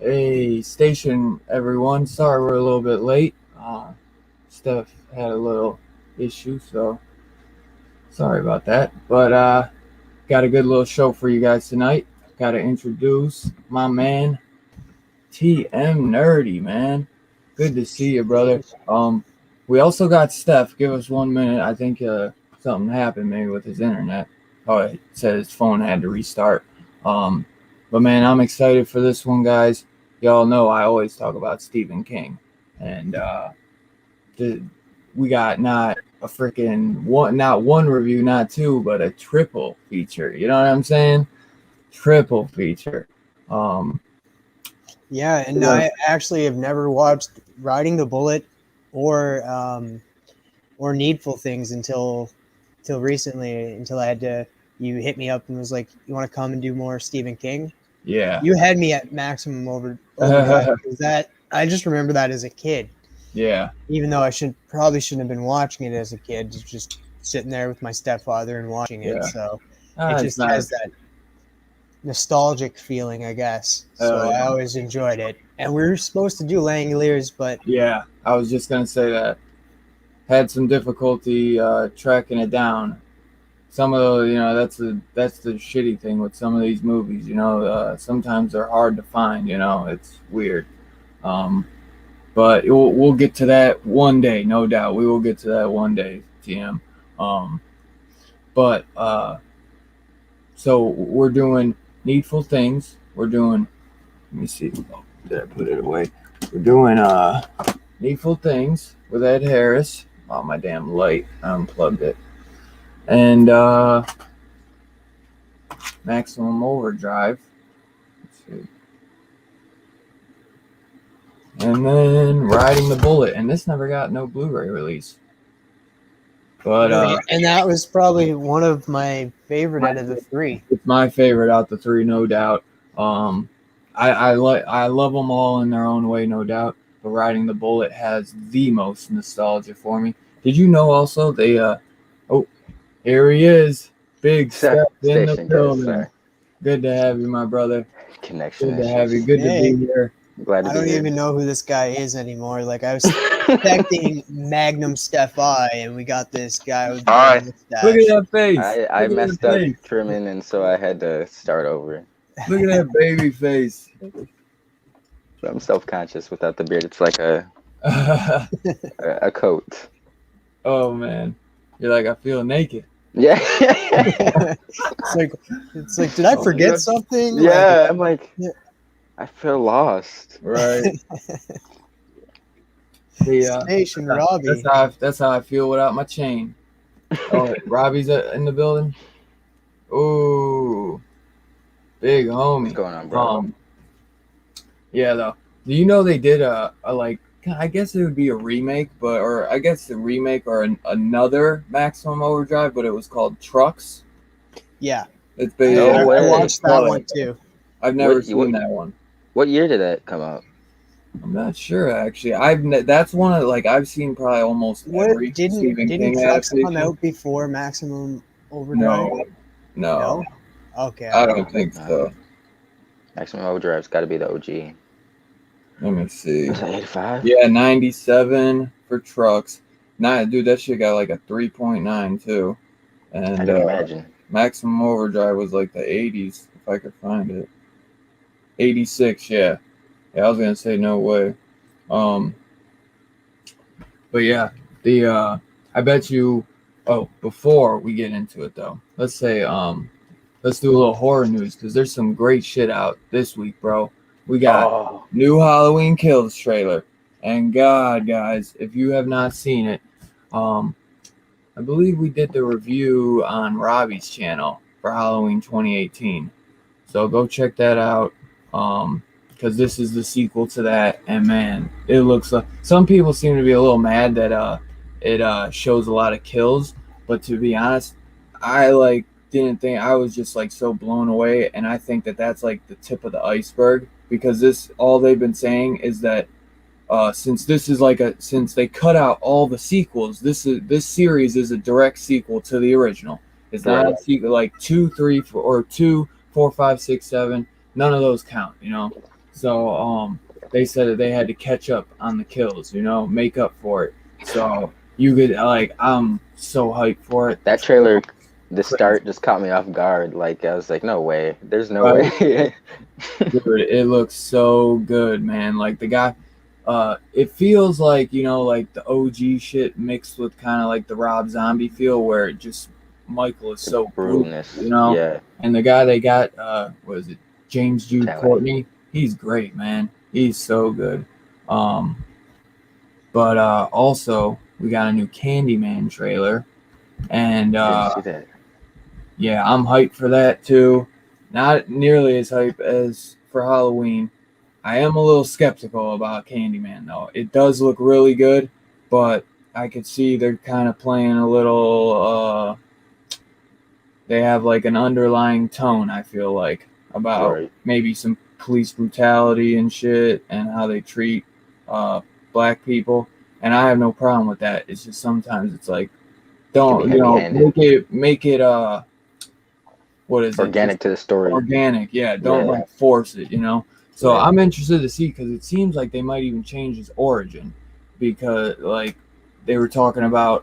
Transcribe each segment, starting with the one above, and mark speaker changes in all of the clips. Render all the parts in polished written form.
Speaker 1: Hey, station everyone. Sorry we're a little bit late. Steph had a little issue, so sorry about that. But got a good little show for you guys tonight. Got to introduce my man, TM Nerdy, man. Good to see you, brother. We also got Steph. Give us 1 minute. I think something happened maybe with his internet. Oh, it said his phone had to restart. But man, I'm excited for this one, guys. Y'all know I always talk about Stephen King, and we got not one review, not two, but a triple feature. You know what I'm saying? Triple feature.
Speaker 2: Yeah, and I actually have never watched Riding the Bullet or Needful Things until recently. Until you hit me up and was like, "You want to come and do more Stephen King?"
Speaker 1: Yeah.
Speaker 2: You had me at maximum overdrive because that I just remember that as a kid.
Speaker 1: Yeah.
Speaker 2: Even though I probably shouldn't have been watching it as a kid, just sitting there with my stepfather and watching it.
Speaker 1: Yeah.
Speaker 2: So it just has that nostalgic feeling, I guess. So I always enjoyed it. And we were supposed to do Langoliers, but
Speaker 1: yeah, I was just gonna say that. Had some difficulty tracking it down. Some of those, that's the shitty thing with some of these movies. Sometimes they're hard to find. It's weird. But we'll get to that one day, no doubt. We will get to that one day, TM. So we're doing Needful Things. We're doing. Let me see. Oh, did I put it away? We're doing Needful Things with Ed Harris. Oh, my damn light! I unplugged it. And Maximum Overdrive. Let's see. And then Riding the Bullet. And this never got no Blu-ray release. But
Speaker 2: and that was probably one of my favorite out of the three.
Speaker 1: It's my favorite out of the three, no doubt. I love them all in their own way, no doubt. But Riding the Bullet has the most nostalgia for me. Did you know also they here he is. Big Steph in the building. Good to have you, my brother.
Speaker 3: Connection.
Speaker 1: Good to have you. Good to be here.
Speaker 3: Glad to
Speaker 2: I don't even know who this guy is anymore. Like I was expecting Magnum Steph and we got this guy with
Speaker 1: a mustache. Look at that face.
Speaker 3: I messed up trimming, and so I had to start over.
Speaker 1: Look at that baby face.
Speaker 3: I'm self-conscious without the beard. It's like a coat.
Speaker 1: Oh man, you're like, I feel naked.
Speaker 3: Yeah.
Speaker 2: it's like, did I forget something?
Speaker 3: Yeah, I'm like, I feel lost.
Speaker 1: Right.
Speaker 2: Station Robbie.
Speaker 1: That's how I feel without my chain. Oh, Robbie's in the building. Ooh, big homie.
Speaker 3: What's going on, bro?
Speaker 1: Yeah, though. Do you know they did a like? I guess it would be a remake, or I guess a remake or another Maximum Overdrive, but it was called Trucks.
Speaker 2: Yeah.
Speaker 1: It's
Speaker 3: No
Speaker 2: I
Speaker 3: way.
Speaker 2: watched that one too.
Speaker 1: I've never
Speaker 3: What-
Speaker 1: seen
Speaker 3: what-
Speaker 1: that one.
Speaker 3: What year did that come out?
Speaker 1: I'm not sure actually. That's one of like I've seen probably almost
Speaker 2: What
Speaker 1: every Stephen
Speaker 2: didn't
Speaker 1: King
Speaker 2: Trucks come
Speaker 1: adaptation.
Speaker 2: out before Maximum Overdrive?
Speaker 1: No,
Speaker 2: No?
Speaker 1: no,
Speaker 2: Okay,
Speaker 1: I
Speaker 2: I don't
Speaker 1: don't
Speaker 2: know.
Speaker 1: think so.
Speaker 3: Maximum Overdrive's got to be the OG.
Speaker 1: Let me see.
Speaker 3: Was that 85?
Speaker 1: Yeah, 97 for Trucks. Nah, dude, that shit got like a 3.9 too.
Speaker 3: I
Speaker 1: And
Speaker 3: can imagine.
Speaker 1: Maximum Overdrive was like the 80s, if I could find it. 86, yeah. Yeah, I was gonna say no way. Um, but yeah, I bet you. Oh, before we get into it though, let's do a little horror news because there's some great shit out this week, bro. We got
Speaker 3: Oh,
Speaker 1: new Halloween Kills trailer, and God, guys, if you have not seen it, I believe we did the review on Robbie's channel for Halloween 2018. So go check that out. Because this is the sequel to that, and man, it looks like some people seem to be a little mad that it shows a lot of kills, but to be honest, I didn't think. I was just like so blown away, and I think that that's like the tip of the iceberg because this all they've been saying is that since this is since they cut out all the sequels, this series is a direct sequel to the original. It's not a sequel like 2, 3, 4, or 2, 4, 5, 6, 7. None of those count, you know. So they said that they had to catch up on the kills, you know, make up for it. So you could I'm so hyped for it.
Speaker 3: that trailer, the start just caught me off guard. Like, I was like, no way. There's no way.
Speaker 1: Dude, it looks so good, man. Like the guy, it feels like, you know, like the OG shit mixed with kind of like the Rob Zombie feel where it just Michael is so brutal,
Speaker 3: Brutalness.
Speaker 1: you know.
Speaker 3: Yeah.
Speaker 1: And the guy they got, what is it, James Jude
Speaker 3: Kelly.
Speaker 1: Courtney? He's great, man. He's so good. But also we got a new Candyman trailer, and
Speaker 3: Didn't see that.
Speaker 1: yeah, I'm hyped for that too. Not nearly as hype as for Halloween. I am a little skeptical about Candyman though. It does look really good, but I could see they're kind of playing a little they have like an underlying tone, I feel like, about maybe some police brutality and shit and how they treat black people. And I have no problem with that. It's just sometimes it's like don't, you know, make it what is
Speaker 3: organic
Speaker 1: it?
Speaker 3: to the story.
Speaker 1: Organic, yeah. Don't like force it, you know. So I'm interested to see because it seems like they might even change his origin because like they were talking about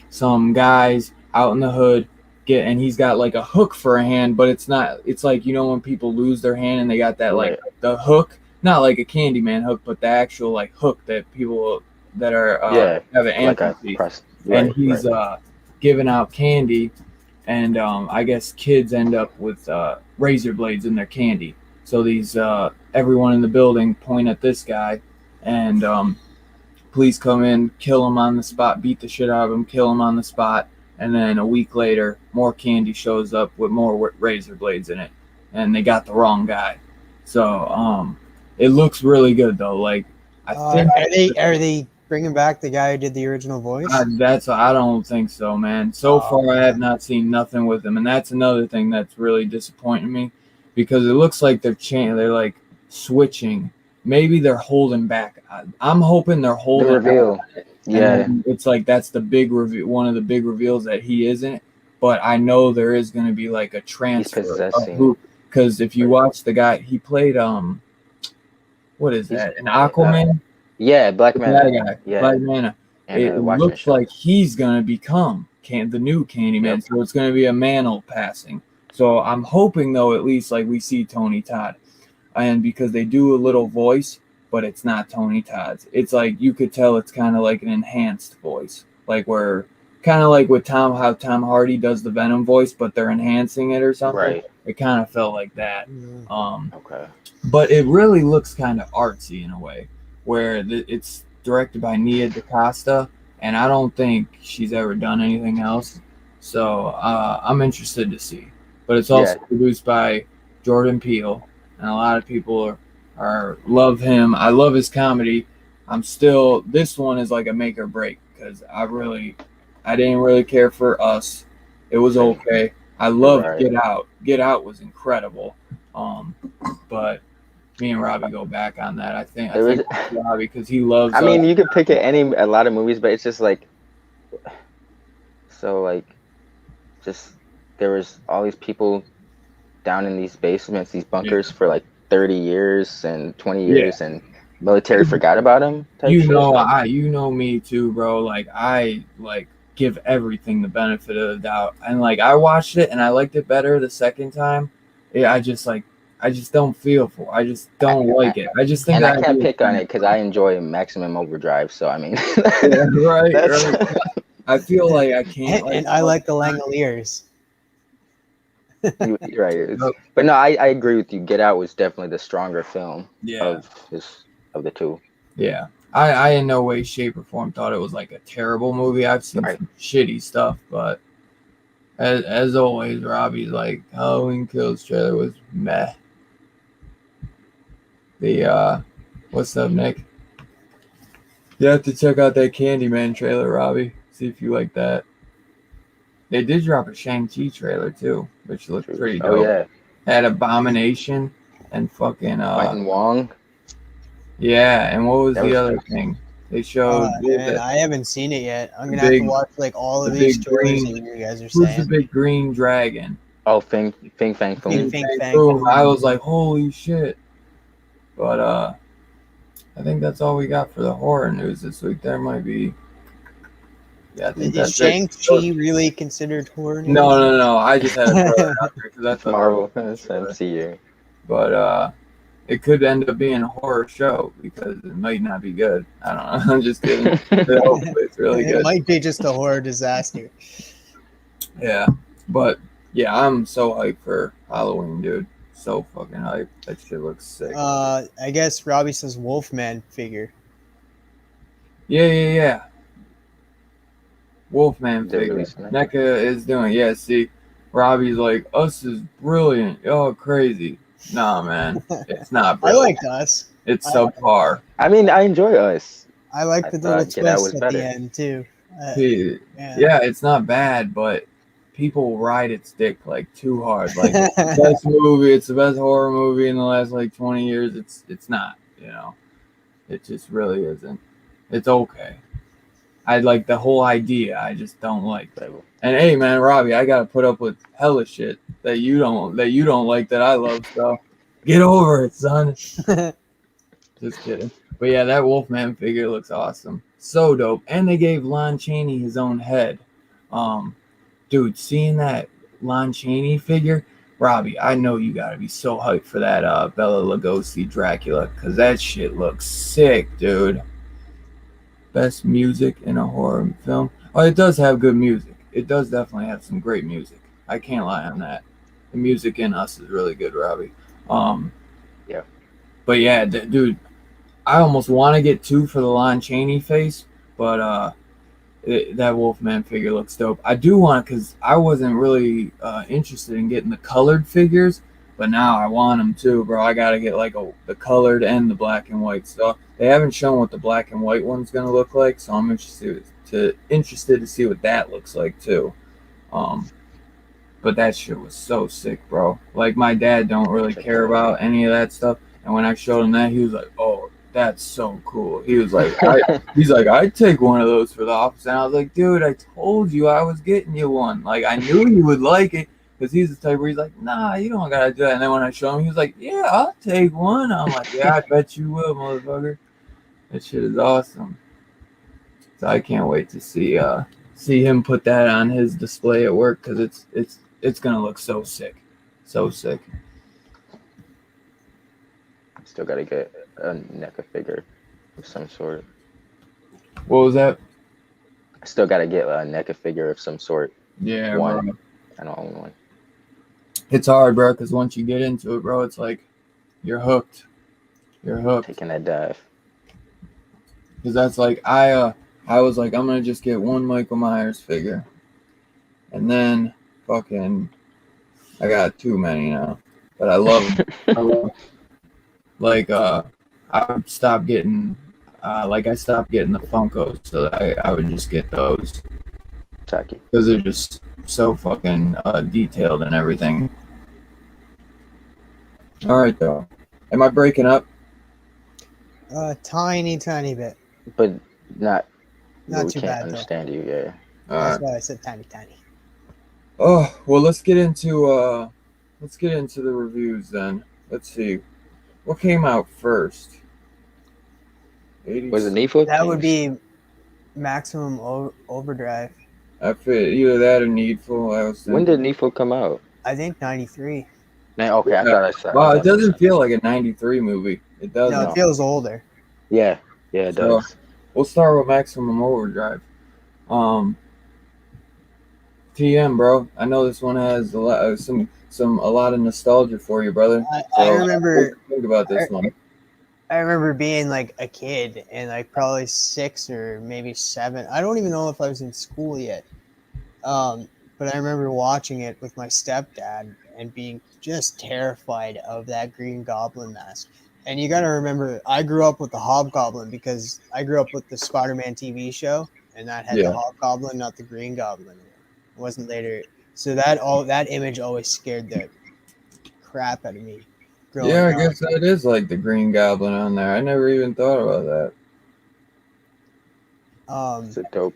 Speaker 1: some guys out in the hood and he's got like a hook for a hand, but it's not. It's like, you know, when people lose their hand and they got that like the hook, not like a Candyman hook, but the actual like hook that people that are have an amputee, and he's giving out candy. And I guess kids end up with razor blades in their candy. So these everyone in the building point at this guy, and police come in, kill him on the spot, beat the shit out of him, kill him on the spot, and then a week later, more candy shows up with more razor blades in it, and they got the wrong guy. So it looks really good though. Like I think
Speaker 2: are they bringing back the guy who did the original voice?
Speaker 1: I don't think so, man. So far, I have not seen nothing with him, and that's another thing that's really disappointing me, because it looks like they're like switching. Maybe they're holding back. I'm hoping they're holding
Speaker 3: the reveal.
Speaker 1: Back. It's like that's the big reveal. One of the big reveals that he isn't. But I know there is going to be like a transfer. He's possessing. Because if you watch the guy, he played what is that? An Aquaman.
Speaker 3: Yeah, Black Manta.
Speaker 1: That guy, Black Manta. It looks like he's gonna become the new Candyman, so it's gonna be a mantle passing. So I'm hoping though, at least like we see Tony Todd, and because they do a little voice, but it's not Tony Todd's. It's like you could tell it's kind of like an enhanced voice, like where kind of like with how Tom Hardy does the Venom voice, but they're enhancing it or something.
Speaker 3: Right.
Speaker 1: It kind of felt like that.
Speaker 3: Okay.
Speaker 1: But it really looks kind of artsy in a way, where it's directed by Nia DaCosta, and I don't think she's ever done anything else. So I'm interested to see. But it's also produced by Jordan Peele, and a lot of people are love him. I love his comedy. This one is like a make or break because I didn't really care for Us. It was okay. I love
Speaker 3: right.
Speaker 1: Get Out. Get Out was incredible. But me and Robbie go back on that. I think Robbie, because he loves.
Speaker 3: I mean, you could pick a lot of movies, but it's just like, so like, just there was all these people down in these basements, these bunkers for like 30 years and 20 years, and military forgot about them.
Speaker 1: You know me too, bro. Like I give everything the benefit of the doubt, and like I watched it and I liked it better the second time. I just don't feel for. I just don't like it. I just think
Speaker 3: and
Speaker 1: that
Speaker 3: I can't pick on it because I enjoy Maximum Overdrive. So I mean,
Speaker 1: yeah, right. I feel like I can't.
Speaker 2: And I like the Langoliers.
Speaker 3: You're right. But no, I agree with you. Get Out was definitely the stronger film of the two.
Speaker 1: Yeah. I in no way, shape, or form thought it was like a terrible movie. I've seen some shitty stuff, but as always, Robbie's like Halloween Kills trailer was meh. The what's up, Nick? You have to check out that Candyman trailer, Robbie. See if you like that. They did drop a Shang-Chi trailer too, which looked pretty dope.
Speaker 3: Oh yeah.
Speaker 1: Had Abomination and fucking
Speaker 3: Quentin Wong.
Speaker 1: Yeah, and what was the other thing? They showed.
Speaker 2: Man, I haven't seen it yet. I'm gonna have to watch like all of these stories that you guys are saying.
Speaker 1: Who's the big green dragon?
Speaker 3: Oh, Fing Fang Foom.
Speaker 2: Fing Fang Foom.
Speaker 1: I was like, holy shit! But I think that's all we got for the horror news this week. There might be. Yeah, I think
Speaker 2: is Shang-Chi really considered horror news?
Speaker 1: No. I just had to throw it out there because that's
Speaker 3: Marvel. That's MCU.
Speaker 1: But it could end up being a horror show because it might not be good. I don't know. I'm just kidding. Hopefully it's really good.
Speaker 2: It might be just a horror disaster.
Speaker 1: Yeah, but yeah, I'm so hyped for Halloween, dude. So fucking hyped. That shit looks sick.
Speaker 2: I guess Robbie says Wolfman figure.
Speaker 1: Yeah. Wolfman figure. NECA is doing. Yeah, see, Robbie's like, Us is brilliant. Oh, crazy. Nah, man, it's not brilliant.
Speaker 2: I liked Us.
Speaker 1: It's subpar.
Speaker 3: I mean, I enjoy Us.
Speaker 2: I like the little twist at the end too.
Speaker 1: Yeah, it's not bad, but people ride its dick like too hard. Like it's the best movie, it's the best horror movie in the last like 20 years. It's not, it just really isn't. It's okay. I like the whole idea. I just don't like it. And hey, man, Robbie, I gotta put up with hella shit that you don't like that I love. So get over it, son. Just kidding. But yeah, that Wolfman figure looks awesome. So dope. And they gave Lon Chaney his own head. Dude, seeing that Lon Chaney figure, Robbie, I know you gotta be so hyped for that Bela Lugosi Dracula, because that shit looks sick, dude. Best music in a horror film. Oh, it does have good music. It does definitely have some great music. I can't lie on that. The music in Us is really good, Robbie.
Speaker 3: Yeah.
Speaker 1: But yeah, dude, I almost want to get 2 for the Lon Chaney face, but that Wolfman figure looks dope. I do want, because I wasn't really interested in getting the colored figures, but now I want them too, bro. I gotta get like the colored and the black and white stuff. They haven't shown what the black and white one's gonna look like, so I'm interested to see what that looks like too. But that shit was so sick, bro. Like my dad don't really care about any of that stuff, and when I showed him that, he was like, "Oh, that's so cool." He was like, I'd take one of those for the office, and I was like, "Dude, I told you I was getting you one. Like I knew you would like it." Because he's the type where he's like, "Nah, you don't gotta do that." And then when I show him, he was like, "Yeah, I'll take one." I'm like, "Yeah, I bet you will, motherfucker." That shit is awesome. So I can't wait to see him put that on his display at work, because it's gonna look so sick, so sick.
Speaker 3: Still gotta get a NECA figure of some sort.
Speaker 1: What was that?
Speaker 3: I still gotta get a NECA figure of some sort.
Speaker 1: Yeah,
Speaker 3: one.
Speaker 1: Bro.
Speaker 3: I don't own one.
Speaker 1: It's hard, bro, because once you get into it, bro, it's like you're hooked. You're hooked.
Speaker 3: Taking that dive.
Speaker 1: Because that's like I was like, I'm gonna just get one Michael Myers figure, and then fucking I got too many now, but I love them. I love them. Like I would stop getting I stopped getting the Funkos, so that I would just get those.
Speaker 3: Chucky.
Speaker 1: because they're just so fucking detailed and everything. All right, though. Am I breaking up?
Speaker 2: Tiny bit.
Speaker 3: But not.
Speaker 2: Not
Speaker 3: We
Speaker 2: too
Speaker 3: can't
Speaker 2: bad, though.
Speaker 3: understand you. Yeah.
Speaker 1: All
Speaker 2: That's
Speaker 1: right.
Speaker 2: why I said tiny.
Speaker 1: Oh well, let's get into the reviews then. Let's see, what came out first. 80s.
Speaker 3: Was it Needful
Speaker 2: That would
Speaker 3: Things?
Speaker 2: be Maximum Overdrive.
Speaker 1: I fit either that or Needful. I was
Speaker 3: When
Speaker 1: thinking.
Speaker 3: did Needful come out?
Speaker 2: I think 93.
Speaker 3: Man, okay, I
Speaker 1: Yeah.
Speaker 3: thought I saw.
Speaker 1: Wow,
Speaker 3: I
Speaker 1: it
Speaker 3: thought I
Speaker 1: doesn't
Speaker 3: saw.
Speaker 1: feel like a '93 movie. It
Speaker 2: No,
Speaker 1: doesn't.
Speaker 2: it
Speaker 3: No.
Speaker 2: feels older.
Speaker 3: Yeah, it
Speaker 1: So
Speaker 3: does.
Speaker 1: we'll start with Maximum Overdrive. TM, bro. I know this one has a lot of nostalgia for you, brother.
Speaker 2: I
Speaker 1: So
Speaker 2: remember.
Speaker 1: what do you think about this one?
Speaker 2: I remember being like a kid and like probably 6 or maybe 7. I don't even know if I was in school yet. But I remember watching it with my stepdad and being just terrified of that Green Goblin mask. And you got to remember, I grew up with the Hobgoblin because I grew up with the Spider-Man TV show, and that had the
Speaker 1: Yeah.
Speaker 2: Hobgoblin, not the Green Goblin. It wasn't later. So that image always scared the crap out of me growing
Speaker 1: Yeah, I
Speaker 2: up.
Speaker 1: guess that is like the Green Goblin on there. I never even thought about that.
Speaker 3: It's a dope.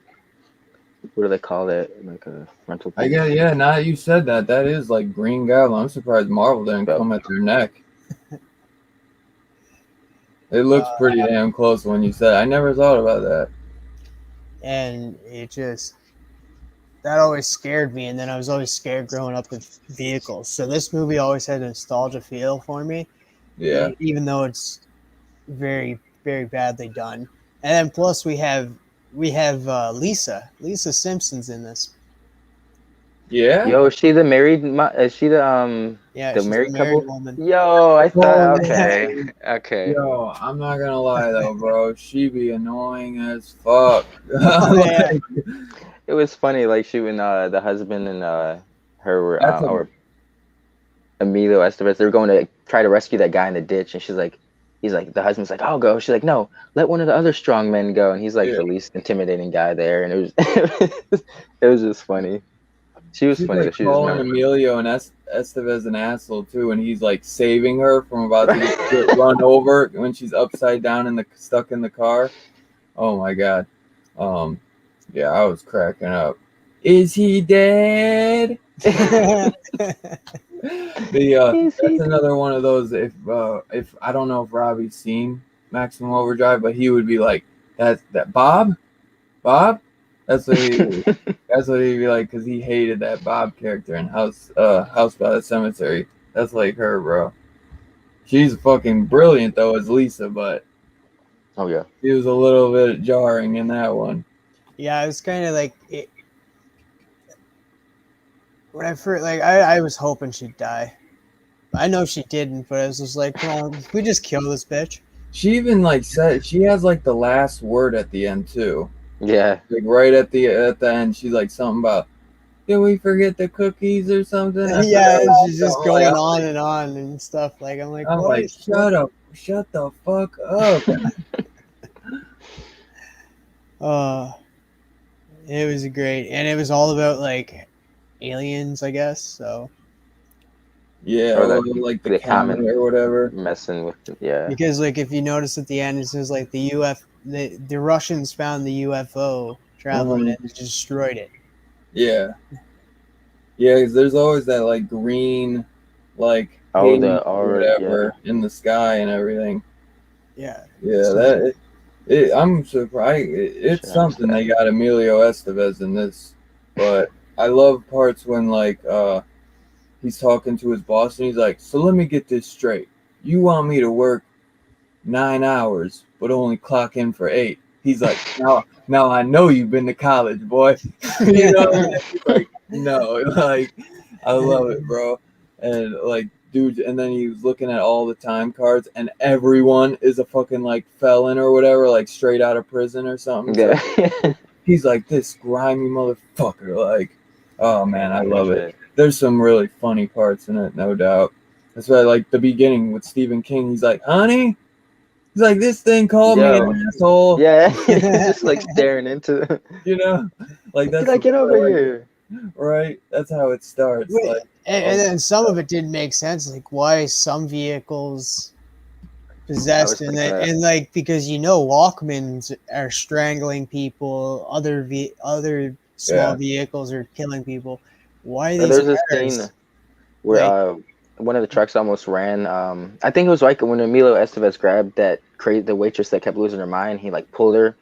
Speaker 3: What do they call it? Like a rental piece?
Speaker 1: I guess, yeah, now that you said that, that is like Green Goblin. I'm surprised Marvel didn't come at their neck. It looks pretty damn close when you said it. I never thought about that.
Speaker 2: And it just, that always scared me. And then I was always scared growing up with vehicles. So this movie always had a nostalgia feel for me.
Speaker 1: Yeah.
Speaker 2: Even though it's very, very badly done. And then plus we have Lisa Simpson's in this.
Speaker 1: Yeah?
Speaker 3: Yo, is she the married? Is she
Speaker 2: Yeah,
Speaker 3: the
Speaker 2: she's
Speaker 3: married
Speaker 2: a married
Speaker 3: couple?
Speaker 2: woman.
Speaker 3: Yo, I
Speaker 1: Oh,
Speaker 3: thought.
Speaker 1: yeah.
Speaker 3: Okay.
Speaker 1: Yo, I'm not gonna lie though, bro. She be annoying as fuck.
Speaker 2: Oh, yeah.
Speaker 3: It was funny, like she when the husband and her were
Speaker 1: That's
Speaker 3: or Emilio Estevez, they were going to try to rescue that guy in the ditch, and he's like, the husband's like, I'll go. She's like, no, let one of the other strong men go, and he's like
Speaker 1: yeah.
Speaker 3: the least intimidating guy there, and it was just funny. She was
Speaker 1: She's
Speaker 3: funny.
Speaker 1: like
Speaker 3: She was
Speaker 1: calling Emilio and Estevez an asshole too, and he's like saving her from about to get run over when she's upside down and stuck in the car. Oh my god. Yeah, I was cracking up. Is he dead? That's another one of those. If I don't know if Robbie's seen Maximum Overdrive, but he would be like, that Bob. That's what he'd be like, because he hated that Bob character in House by the Cemetery. That's like her, bro. She's fucking brilliant though as Lisa, but
Speaker 3: Oh yeah,
Speaker 1: she was a little bit jarring in that one.
Speaker 2: Yeah, it was kind of like it, when I first I was hoping she'd die. I know she didn't, but I was just like, come on, we just kill this bitch.
Speaker 1: She even like said she has like the last word at the end too.
Speaker 3: yeah.
Speaker 1: Like right at the end, she's like something about, did we forget the cookies or something?
Speaker 2: Yeah, she's just going on and on and stuff. Like I'm like,
Speaker 1: shut up, shut the fuck up.
Speaker 2: It was great, and it was all about like aliens, I guess. So
Speaker 1: yeah, or like the comet or whatever.
Speaker 3: Messing with it, yeah.
Speaker 2: Because like if you notice at the end, it says like the Russians found the UFO traveling and destroyed it.
Speaker 1: Yeah. Yeah, because there's always that like green, like whatever in the sky and everything.
Speaker 2: Yeah.
Speaker 1: Yeah, I'm surprised. It's something they got Emilio Estevez in this, but I love parts when like he's talking to his boss and he's like, so let me get this straight. You want me to work 9 hours, but only clock in for 8. He's like, now I know you've been to college, boy. You know, like, no, like, I love it, bro. And like, dude, and then he was looking at all the time cards, and everyone is a fucking like felon or whatever, like straight out of prison or something.
Speaker 3: Yeah.
Speaker 1: So he's like, this grimy motherfucker. Like, oh man, I love it. There's some really funny parts in it, no doubt. That's why I like the beginning with Stephen King. He's like, honey, He's like, this thing called me
Speaker 3: Yo.
Speaker 1: an asshole.
Speaker 3: Yeah, he's just like staring into.
Speaker 1: You know, like that's
Speaker 3: Can I get over here?
Speaker 1: right? That's how it starts.
Speaker 2: Wait,
Speaker 1: Like,
Speaker 2: and then some of it didn't make sense. Like, why some vehicles
Speaker 3: I was
Speaker 2: possessed, and
Speaker 3: thinking
Speaker 2: then,
Speaker 3: that.
Speaker 2: and like because Walkmans are strangling people, other small
Speaker 1: yeah,
Speaker 2: vehicles are killing people. Why are
Speaker 3: Or
Speaker 2: these
Speaker 3: there's this scene
Speaker 2: cars
Speaker 3: where
Speaker 2: like?
Speaker 3: one of the trucks almost ran. I think it was like when Emilio Estevez grabbed the waitress that kept losing her mind. He like pulled her,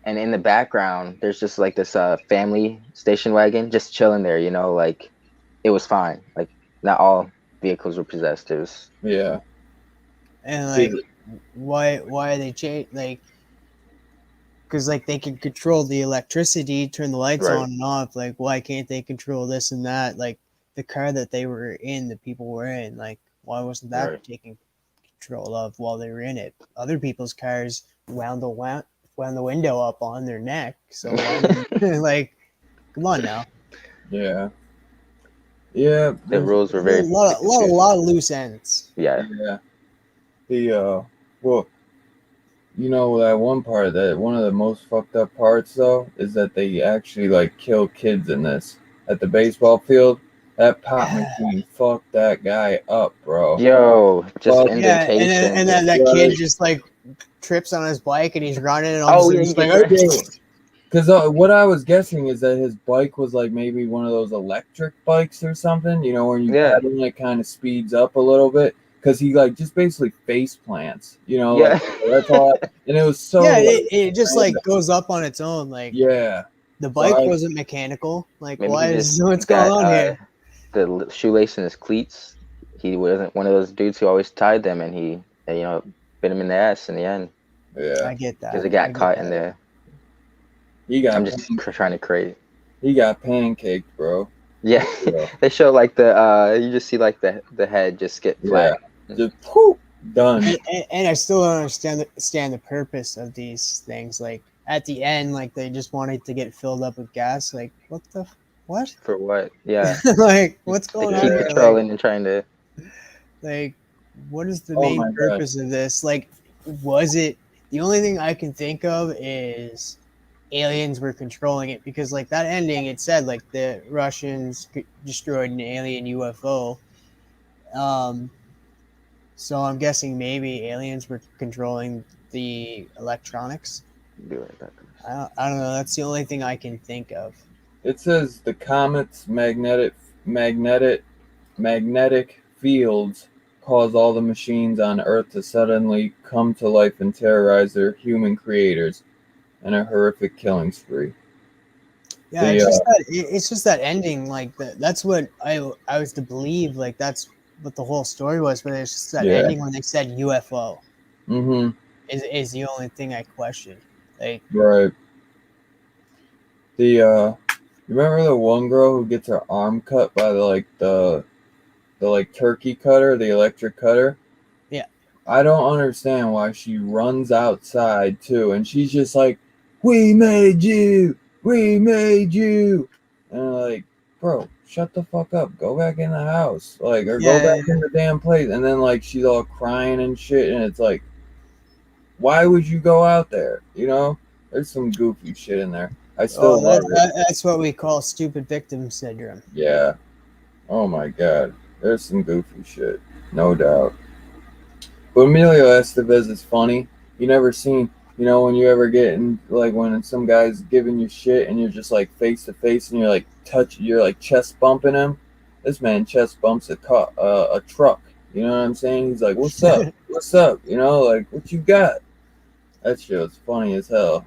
Speaker 3: and in the background there's just like this family station wagon just chilling there. You know, like it was fine. Like not all vehicles were possessed. It was
Speaker 1: yeah.
Speaker 2: And like,
Speaker 1: Dude,
Speaker 2: why are they change like? Because like they can control the electricity, turn the lights
Speaker 3: right.
Speaker 2: on and off. Like, why can't they control this and that? Like the car that they were in, the people were in. Like, why wasn't that
Speaker 3: Right.
Speaker 2: taken control of while they were in it? Other people's cars wound the window up on their neck. So why didn't like? Come on now.
Speaker 1: yeah, yeah.
Speaker 3: The rules were
Speaker 2: A
Speaker 3: very
Speaker 2: lot,
Speaker 3: confusing.
Speaker 2: of loose ends.
Speaker 3: Yeah.
Speaker 1: Yeah. The well, you know that one part that one of the most fucked up parts though is that they actually like kill kids in this at the baseball field. That pop machine fucked that guy up, bro.
Speaker 3: Yo, just
Speaker 1: Fuck,
Speaker 2: Yeah,
Speaker 3: indentations
Speaker 2: and then
Speaker 3: and
Speaker 2: that kid
Speaker 1: right.
Speaker 2: just like trips on his bike and he's running and all of a
Speaker 3: oh
Speaker 2: sudden
Speaker 3: yeah, he
Speaker 2: just like
Speaker 3: gets
Speaker 2: oh,
Speaker 3: wrecked.
Speaker 1: Because what I was guessing is that his bike was like maybe one of those electric bikes or something. You know, when you
Speaker 3: Yeah,
Speaker 1: pedal, it kind of speeds up a little bit. Because he like just basically face plants. You know, like
Speaker 3: yeah.
Speaker 1: that's all. And it was so
Speaker 2: yeah,
Speaker 1: like
Speaker 2: it just
Speaker 1: random.
Speaker 2: like goes up on its own. Like
Speaker 1: Yeah.
Speaker 2: the
Speaker 1: So
Speaker 2: bike wasn't mechanical. Like
Speaker 3: Maybe he just
Speaker 2: what's going
Speaker 3: got
Speaker 2: on here?
Speaker 3: the shoelace in his cleats. He wasn't one of those dudes who always tied them, and he bit him in the ass in the end
Speaker 1: yeah,
Speaker 2: I get
Speaker 3: because
Speaker 2: that.
Speaker 3: it
Speaker 2: I
Speaker 3: got
Speaker 2: get
Speaker 3: caught in
Speaker 2: that.
Speaker 3: the.
Speaker 1: he
Speaker 3: I'm
Speaker 1: got
Speaker 3: just trying to create.
Speaker 1: he got pancaked, bro.
Speaker 3: Yeah,
Speaker 1: Yeah,
Speaker 3: they show like you just see like the head just get
Speaker 1: yeah.
Speaker 3: flat.
Speaker 1: Just whoop, done.
Speaker 2: And I still don't understand the purpose of these things. Like at the end, like they just wanted to get filled up with gas. Like what?
Speaker 3: For what? Yeah,
Speaker 2: Like what's
Speaker 3: to
Speaker 2: going on
Speaker 3: keep
Speaker 1: Yeah.
Speaker 2: here? Like
Speaker 3: controlling and trying to.
Speaker 2: like what is the
Speaker 1: Oh
Speaker 2: main
Speaker 1: my god.
Speaker 2: purpose of this? Like was it the only thing I can think of is aliens were controlling it because like that ending it said like the Russians destroyed an alien UFO. Um, so I'm guessing maybe aliens were controlling the electronics.
Speaker 3: Be right back.
Speaker 2: I don't know. That's the only thing I can think of.
Speaker 1: It says the comet's magnetic magnetic fields cause all the machines on Earth to suddenly come to life and terrorize their human creators in a horrific killing spree.
Speaker 2: Yeah,
Speaker 1: The
Speaker 2: it's just that ending. Like that's what I was to believe. Like that's what the whole story was. But it's just that
Speaker 1: yeah,
Speaker 2: ending when they said UFO
Speaker 1: mm-hmm,
Speaker 2: is the only thing I question. Like
Speaker 1: right. The you remember the one girl who gets her arm cut by the like turkey cutter, the electric cutter?
Speaker 2: yeah,
Speaker 1: I don't understand why she runs outside too, and she's just like, "We made you, we made you," and I'm like, bro, shut the fuck up, go back in the house, like, or go
Speaker 2: yeah.
Speaker 1: back in the damn place. And then like she's all crying and shit, and it's like, why would you go out there? You know, there's some goofy shit in there. I still
Speaker 2: Oh,
Speaker 1: love it.
Speaker 2: that's what we call stupid victim syndrome.
Speaker 1: Yeah. Oh my god, there's some goofy shit, no doubt. But Emilio Estevez is funny. You never seen, you know, when you ever get in, like when some guy's giving you shit and you're just like face to face and you're like you're like chest bumping him. This man chest bumps a truck. You know what I'm saying? He's like, "What's up? What's up?" You know, like, "What you got?" That shit was funny as hell.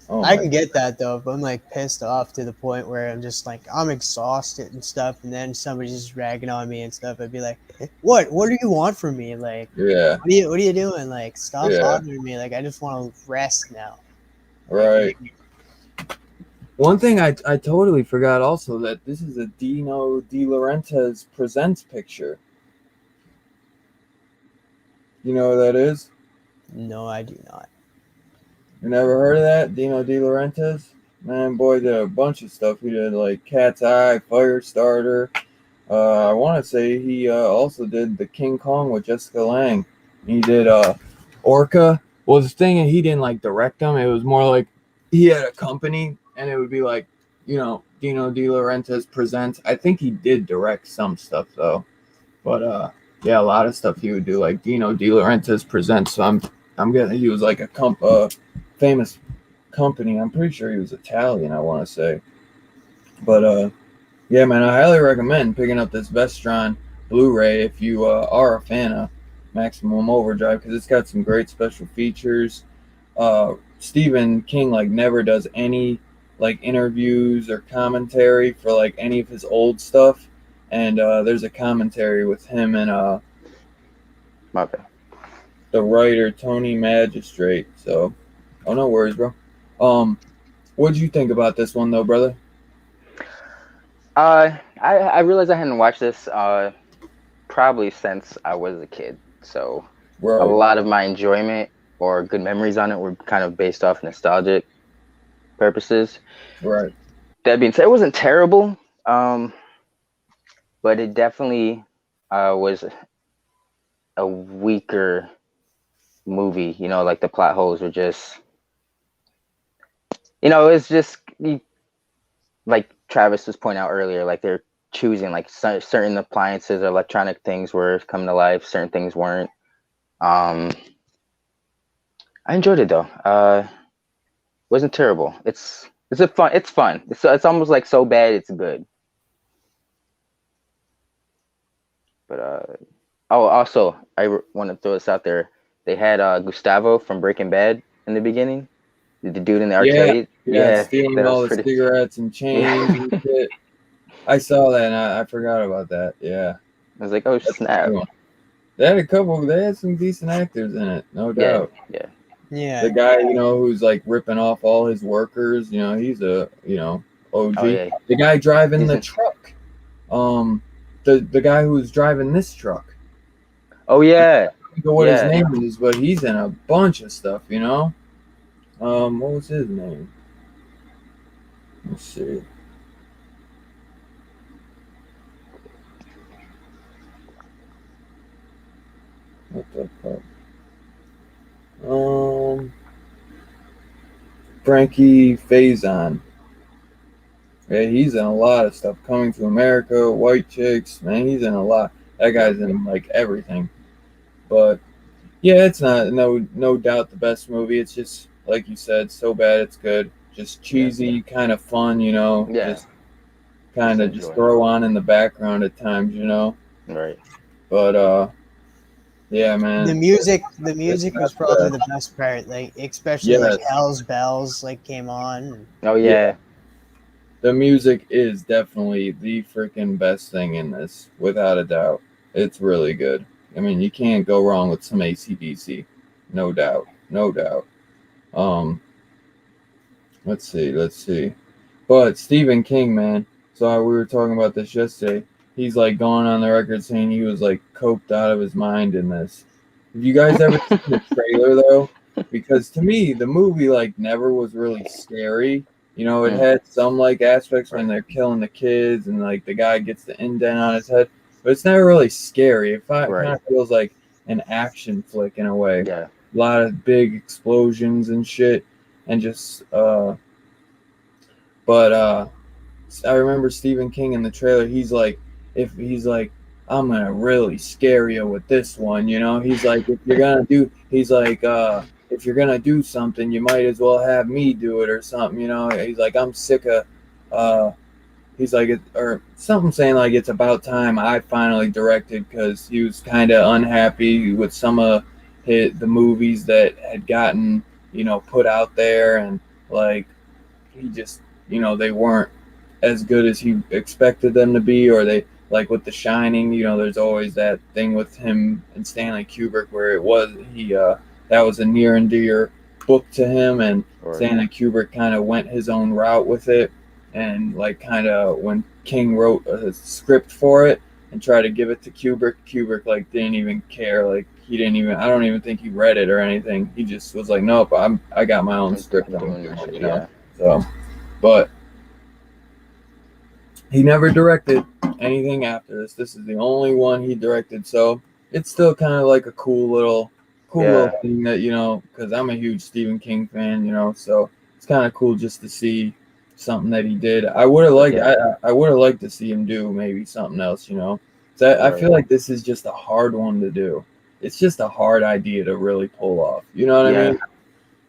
Speaker 1: Oh
Speaker 2: I
Speaker 1: my
Speaker 2: can get that though, if I'm like pissed off to the point where I'm just like I'm exhausted and stuff, and then somebody's just ragging on me and stuff. I'd be like, What do you want from me? Like,
Speaker 1: yeah,
Speaker 2: what are you doing? Like, stop
Speaker 1: yeah,
Speaker 2: bothering me. Like, I just want to rest now. Like,
Speaker 1: right. One thing I totally forgot also that this is a Dino De Laurentiis presents picture. You know what that is?
Speaker 2: no, I do not.
Speaker 1: You never heard of that? Dino De Laurentiis? Man, boy did a bunch of stuff. He did like Cat's Eye, Firestarter. I want to say he also did the King Kong with Jessica Lange. He did Orca. Well, the thing is, he didn't like direct them. It was more like he had a company, and it would be like, Dino De Laurentiis presents. I think he did direct some stuff though, but yeah, a lot of stuff he would do, like Dino De Laurentiis presents. So I'm getting he was like a famous company. I'm pretty sure he was Italian, I want to say, but yeah, man, I highly recommend picking up this Vestron Blu-ray if you are a fan of Maximum Overdrive, because it's got some great special features. Stephen King like never does any like interviews or commentary for like any of his old stuff, and there's a commentary with him and
Speaker 3: My bad.
Speaker 1: the writer Tony Magistrate. So, oh no worries, bro. What'd you think about this one though, brother?
Speaker 3: I realized I hadn't watched this probably since I was a kid. So a
Speaker 1: Right,
Speaker 3: lot of my enjoyment or good memories on it were kind of based off nostalgic purposes.
Speaker 1: right.
Speaker 3: That being said, it wasn't terrible, but it definitely was a weaker movie. You know, like the plot holes were just, it's just like Travis was pointing out earlier, like they're choosing like certain appliances or electronic things were coming to life, certain things weren't. I enjoyed it though. Wasn't terrible. It's fun. It's almost like so bad it's good. But oh, also I want to throw this out there. They had Gustavo from Breaking Bad in the beginning. The dude in the
Speaker 1: Yeah,
Speaker 3: arcade.
Speaker 1: yeah,
Speaker 3: Yeah,
Speaker 1: stealing
Speaker 3: that was
Speaker 1: all the
Speaker 3: pretty.
Speaker 1: cigarettes and chains and shit. I saw that and I forgot about that. Yeah,
Speaker 3: I was like, oh
Speaker 1: that's a
Speaker 3: snap.
Speaker 1: good one. They had a couple. They had some decent actors in it, no
Speaker 3: Yeah,
Speaker 1: doubt.
Speaker 3: yeah.
Speaker 2: Yeah.
Speaker 1: The guy, who's like ripping off all his workers, he's a,
Speaker 3: Oh
Speaker 1: OG.
Speaker 3: yeah.
Speaker 1: The guy driving
Speaker 3: He's
Speaker 1: the
Speaker 3: in,
Speaker 1: truck, the guy who's driving this truck.
Speaker 3: oh
Speaker 1: I
Speaker 3: yeah.
Speaker 1: don't know what his
Speaker 3: Yeah.
Speaker 1: name is, but he's in a bunch of stuff. What was his name? Let's see. What the fuck? Frankie Faison. Yeah, he's in a lot of stuff. Coming to America, White Chicks, man, he's in a lot. That
Speaker 3: Yep.
Speaker 1: guy's in like everything. But yeah, it's not no doubt the best movie. It's just like you said, so bad it's good. Just
Speaker 3: Yeah.
Speaker 1: cheesy, kind of fun,
Speaker 3: Yeah.
Speaker 1: just
Speaker 3: Just
Speaker 1: kind of just
Speaker 3: enjoy.
Speaker 1: throw on in the background at times.
Speaker 3: Right.
Speaker 1: But yeah,
Speaker 2: The
Speaker 1: man, it's
Speaker 2: music
Speaker 1: not
Speaker 2: was probably
Speaker 1: bad.
Speaker 2: the best part, like especially like
Speaker 1: Yes,
Speaker 2: Hell's Bells like came on.
Speaker 3: Oh
Speaker 1: yeah.
Speaker 3: yeah.
Speaker 1: The music is definitely the freaking best thing in this, without a doubt. It's really good. I mean, you can't go wrong with some AC/DC, no doubt, no doubt. Um, let's see. But Stephen King, man. So we were talking about this yesterday. He's like going on the record saying he was like coped out of his mind in this. Have you guys ever seen the trailer though? Because to me, the movie like never was really scary. It
Speaker 3: Mm,
Speaker 1: had some like aspects when
Speaker 3: right.
Speaker 1: they're killing the kids and like the guy gets the indent on his head, but it's never really scary. It kind
Speaker 3: Right.
Speaker 1: of feels like an action flick in a way.
Speaker 3: Yeah.
Speaker 1: A lot of big explosions and shit, and just but I remember Stephen King in the trailer. He's like, if he's like, I'm gonna really scare you with this one. He's like, if you're gonna do something, you might as well have me do it or something. He's like, I'm sick of, he's like, or something saying like it's about time I finally directed, because he was kind of unhappy with some of the movies that had gotten put out there, and like he just they weren't as good as he expected them to be, or they like with The Shining. There's always that thing with him and Stanley Kubrick where it was that was a near and dear book to him, and
Speaker 3: Right.
Speaker 1: Stanley Kubrick kind of went his own route with it, and like kind of when King wrote a script for it and tried to give it to Kubrick like didn't even care. Like he didn't even, I don't even think he read it or anything. He just was like, nope, I got my own script. I'm
Speaker 3: Doing
Speaker 1: doing
Speaker 3: this.
Speaker 1: it.
Speaker 3: Yeah.
Speaker 1: So, but he never directed anything after this. This is the only one he directed, so it's still kind of like a cool cool little thing that, you know, because I'm a huge Stephen King fan, you know, so it's kind of cool just to see something that he did. I would have liked I would have liked to see him do maybe something else, you know. So I feel like this is just a hard one to do. It's just a hard idea to really pull off. You know what I mean?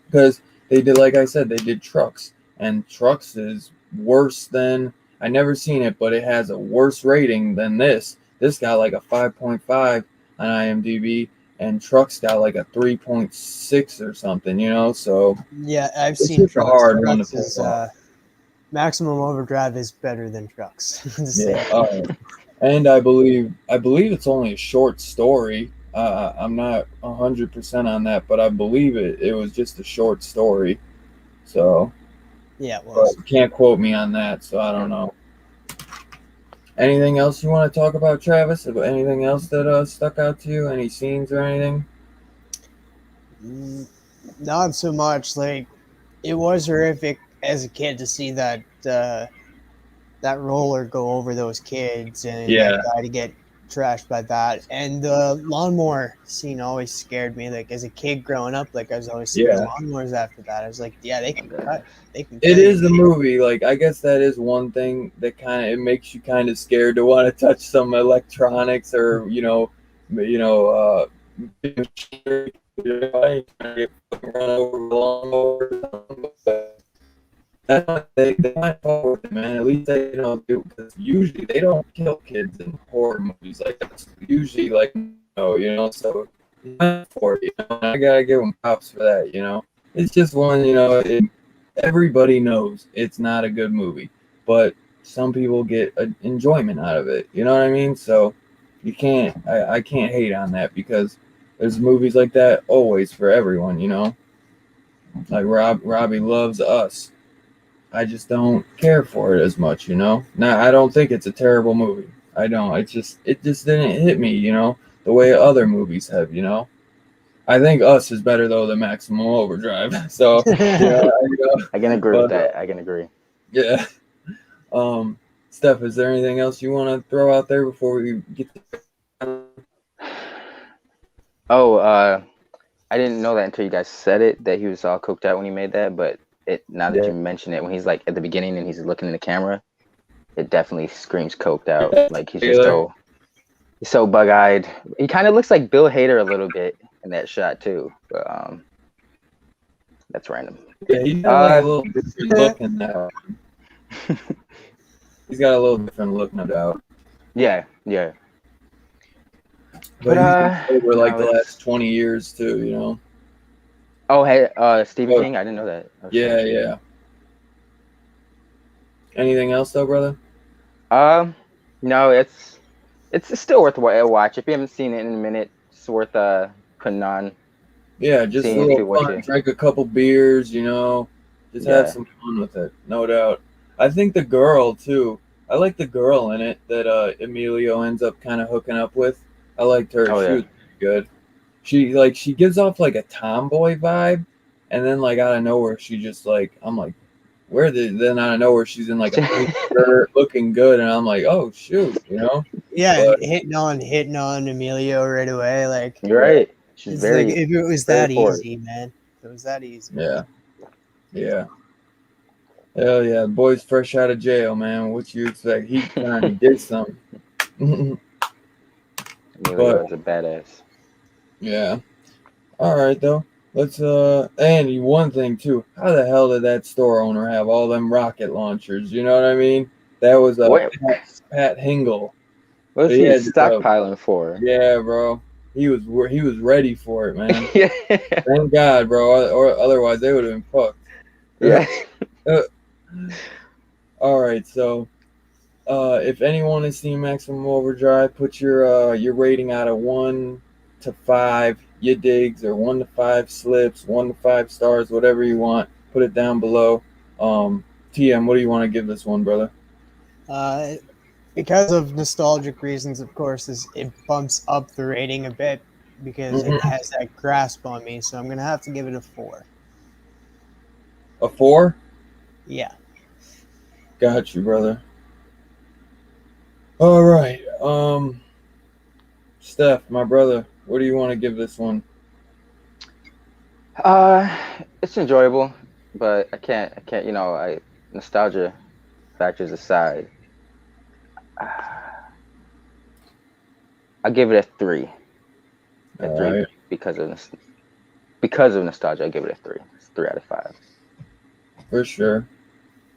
Speaker 1: Because they did, like I said, they did Trucks, and Trucks is worse than, I never seen it, but it has a worse rating than this. This got like a 5.5 on IMDb, and Trucks got like a 3.6 or something, you know? So
Speaker 2: yeah, I've
Speaker 1: it's
Speaker 2: seen
Speaker 1: just
Speaker 2: Trucks.
Speaker 1: a hard one to
Speaker 2: Trucks
Speaker 1: pull off.
Speaker 2: Maximum Overdrive is better than Trucks.
Speaker 1: Yeah. And I believe it's only a short story. I'm not 100% on that, but I believe it was just a short story. So
Speaker 2: yeah, it was.
Speaker 1: but can't quote me on that, so I don't know. Anything else you want to talk about, Travis? Anything else that stuck out to you? Any scenes or anything?
Speaker 2: Not so much. Like, it was horrific as a kid to see that that roller go over those kids and that guy to get trashed by that. And the lawnmower scene always scared me. Like, as a kid growing up, like, I was always seeing the lawnmowers after that. I was like, yeah, they can cut. They can
Speaker 1: It is the movie. Like, I guess that is one thing that kind of, it makes you kind of scared to want to touch some electronics or, you know, run over the lawnmower. They might fall with it, man. At least they, you know, do, because usually they don't kill kids in horror movies. Like, that's usually like, you know, so for it, you know, I gotta give them props for that. You know, it's just one, you know, everybody knows it's not a good movie, but some people get enjoyment out of it. You know what I mean? So you can't, I can't hate on that, because there's movies like that always for everyone. You know, like Robbie loves Us. I just don't care for it as much, you know. Now, I don't think it's a terrible movie. I don't. It just didn't hit me, you know, the way other movies have, you know. I think Us is better though than Maximum Overdrive. So yeah,
Speaker 3: I can agree with that. I can agree.
Speaker 1: Yeah. Steph, is there anything else you want to throw out there before we get to...
Speaker 3: I didn't know that until you guys said it, that he was all coked out when he made that, but now that you mention it, when he's like at the beginning and he's looking in the camera, it definitely screams coked out. Like, he's just so bug-eyed. He kind of looks like Bill Hader a little bit in that shot too, but that's random.
Speaker 1: Yeah, he's got like a little different look in that. He's got a little different look, no doubt.
Speaker 3: Yeah.
Speaker 1: But he's over like the last 20 years too, you know.
Speaker 3: Oh, hey, Stephen King? I didn't know that. Oh,
Speaker 1: yeah. Anything else though, brother?
Speaker 3: No, it's still worth a watch. If you haven't seen it in a minute, it's worth putting on.
Speaker 1: Yeah, just a little fun. Drink a couple beers, you know. Just have some fun with it, no doubt. I think the girl too. I like the girl in it that Emilio ends up kind of hooking up with. I liked her. She was good. She gives off like a tomboy vibe, and then like out of nowhere she just like, I'm like, then out of nowhere she's in like a pink shirt looking good, and I'm like, oh shoot, you know.
Speaker 2: Yeah, hitting on Emilio right away. Like,
Speaker 3: you're right.
Speaker 2: She's very, like, if it was that easy, man. If it was that easy.
Speaker 1: Yeah. Hell yeah, the boy's fresh out of jail, man. What you expect? He kind of did something.
Speaker 3: Emilio is a badass.
Speaker 1: Yeah. All right, though. Let's and one thing too. How the hell did that store owner have all them rocket launchers? You know what I mean? That was Pat Hingle.
Speaker 3: What was he stockpiling for?
Speaker 1: Yeah, bro. He was ready for it, man. Thank God, bro. Or otherwise they would have been fucked.
Speaker 3: Yeah.
Speaker 1: All right, so if anyone has seen Maximum Overdrive, put your rating out of 1 to 5, you digs, or 1 to 5 slips, 1 to 5 stars, whatever you want. Put it down below. TM, what do you want to give this one, brother?
Speaker 2: Because of nostalgic reasons, of course, it bumps up the rating a bit because it has that grasp on me. So I'm gonna have to give it a 4.
Speaker 1: A 4?
Speaker 2: Yeah.
Speaker 1: Got you, brother. All right. Steph, my brother, what do you want to give this one?
Speaker 3: It's enjoyable, but I can't. Nostalgia factors aside, I'll give it a 3. A
Speaker 1: All
Speaker 3: 3
Speaker 1: right,
Speaker 3: because of nostalgia. I give it a 3. It's 3 out of 5.
Speaker 1: for sure.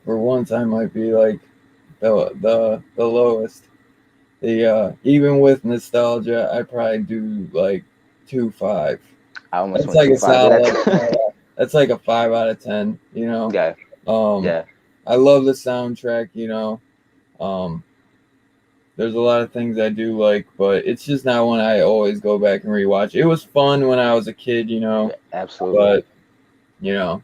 Speaker 1: For once, I might be like the lowest. Even with nostalgia, I probably do like 2.5.
Speaker 3: I almost
Speaker 1: That's
Speaker 3: went
Speaker 1: like
Speaker 3: too
Speaker 1: a
Speaker 3: far. But
Speaker 1: solid.
Speaker 3: that's
Speaker 1: That's like a 5 out of 10. You know.
Speaker 3: yeah,
Speaker 1: Um,
Speaker 3: yeah,
Speaker 1: I love the soundtrack. You know. Um, there's a lot of things I do like, but it's just not one I always go back and rewatch. It was fun when I was a kid, you know,
Speaker 3: yeah, absolutely.
Speaker 1: but you know,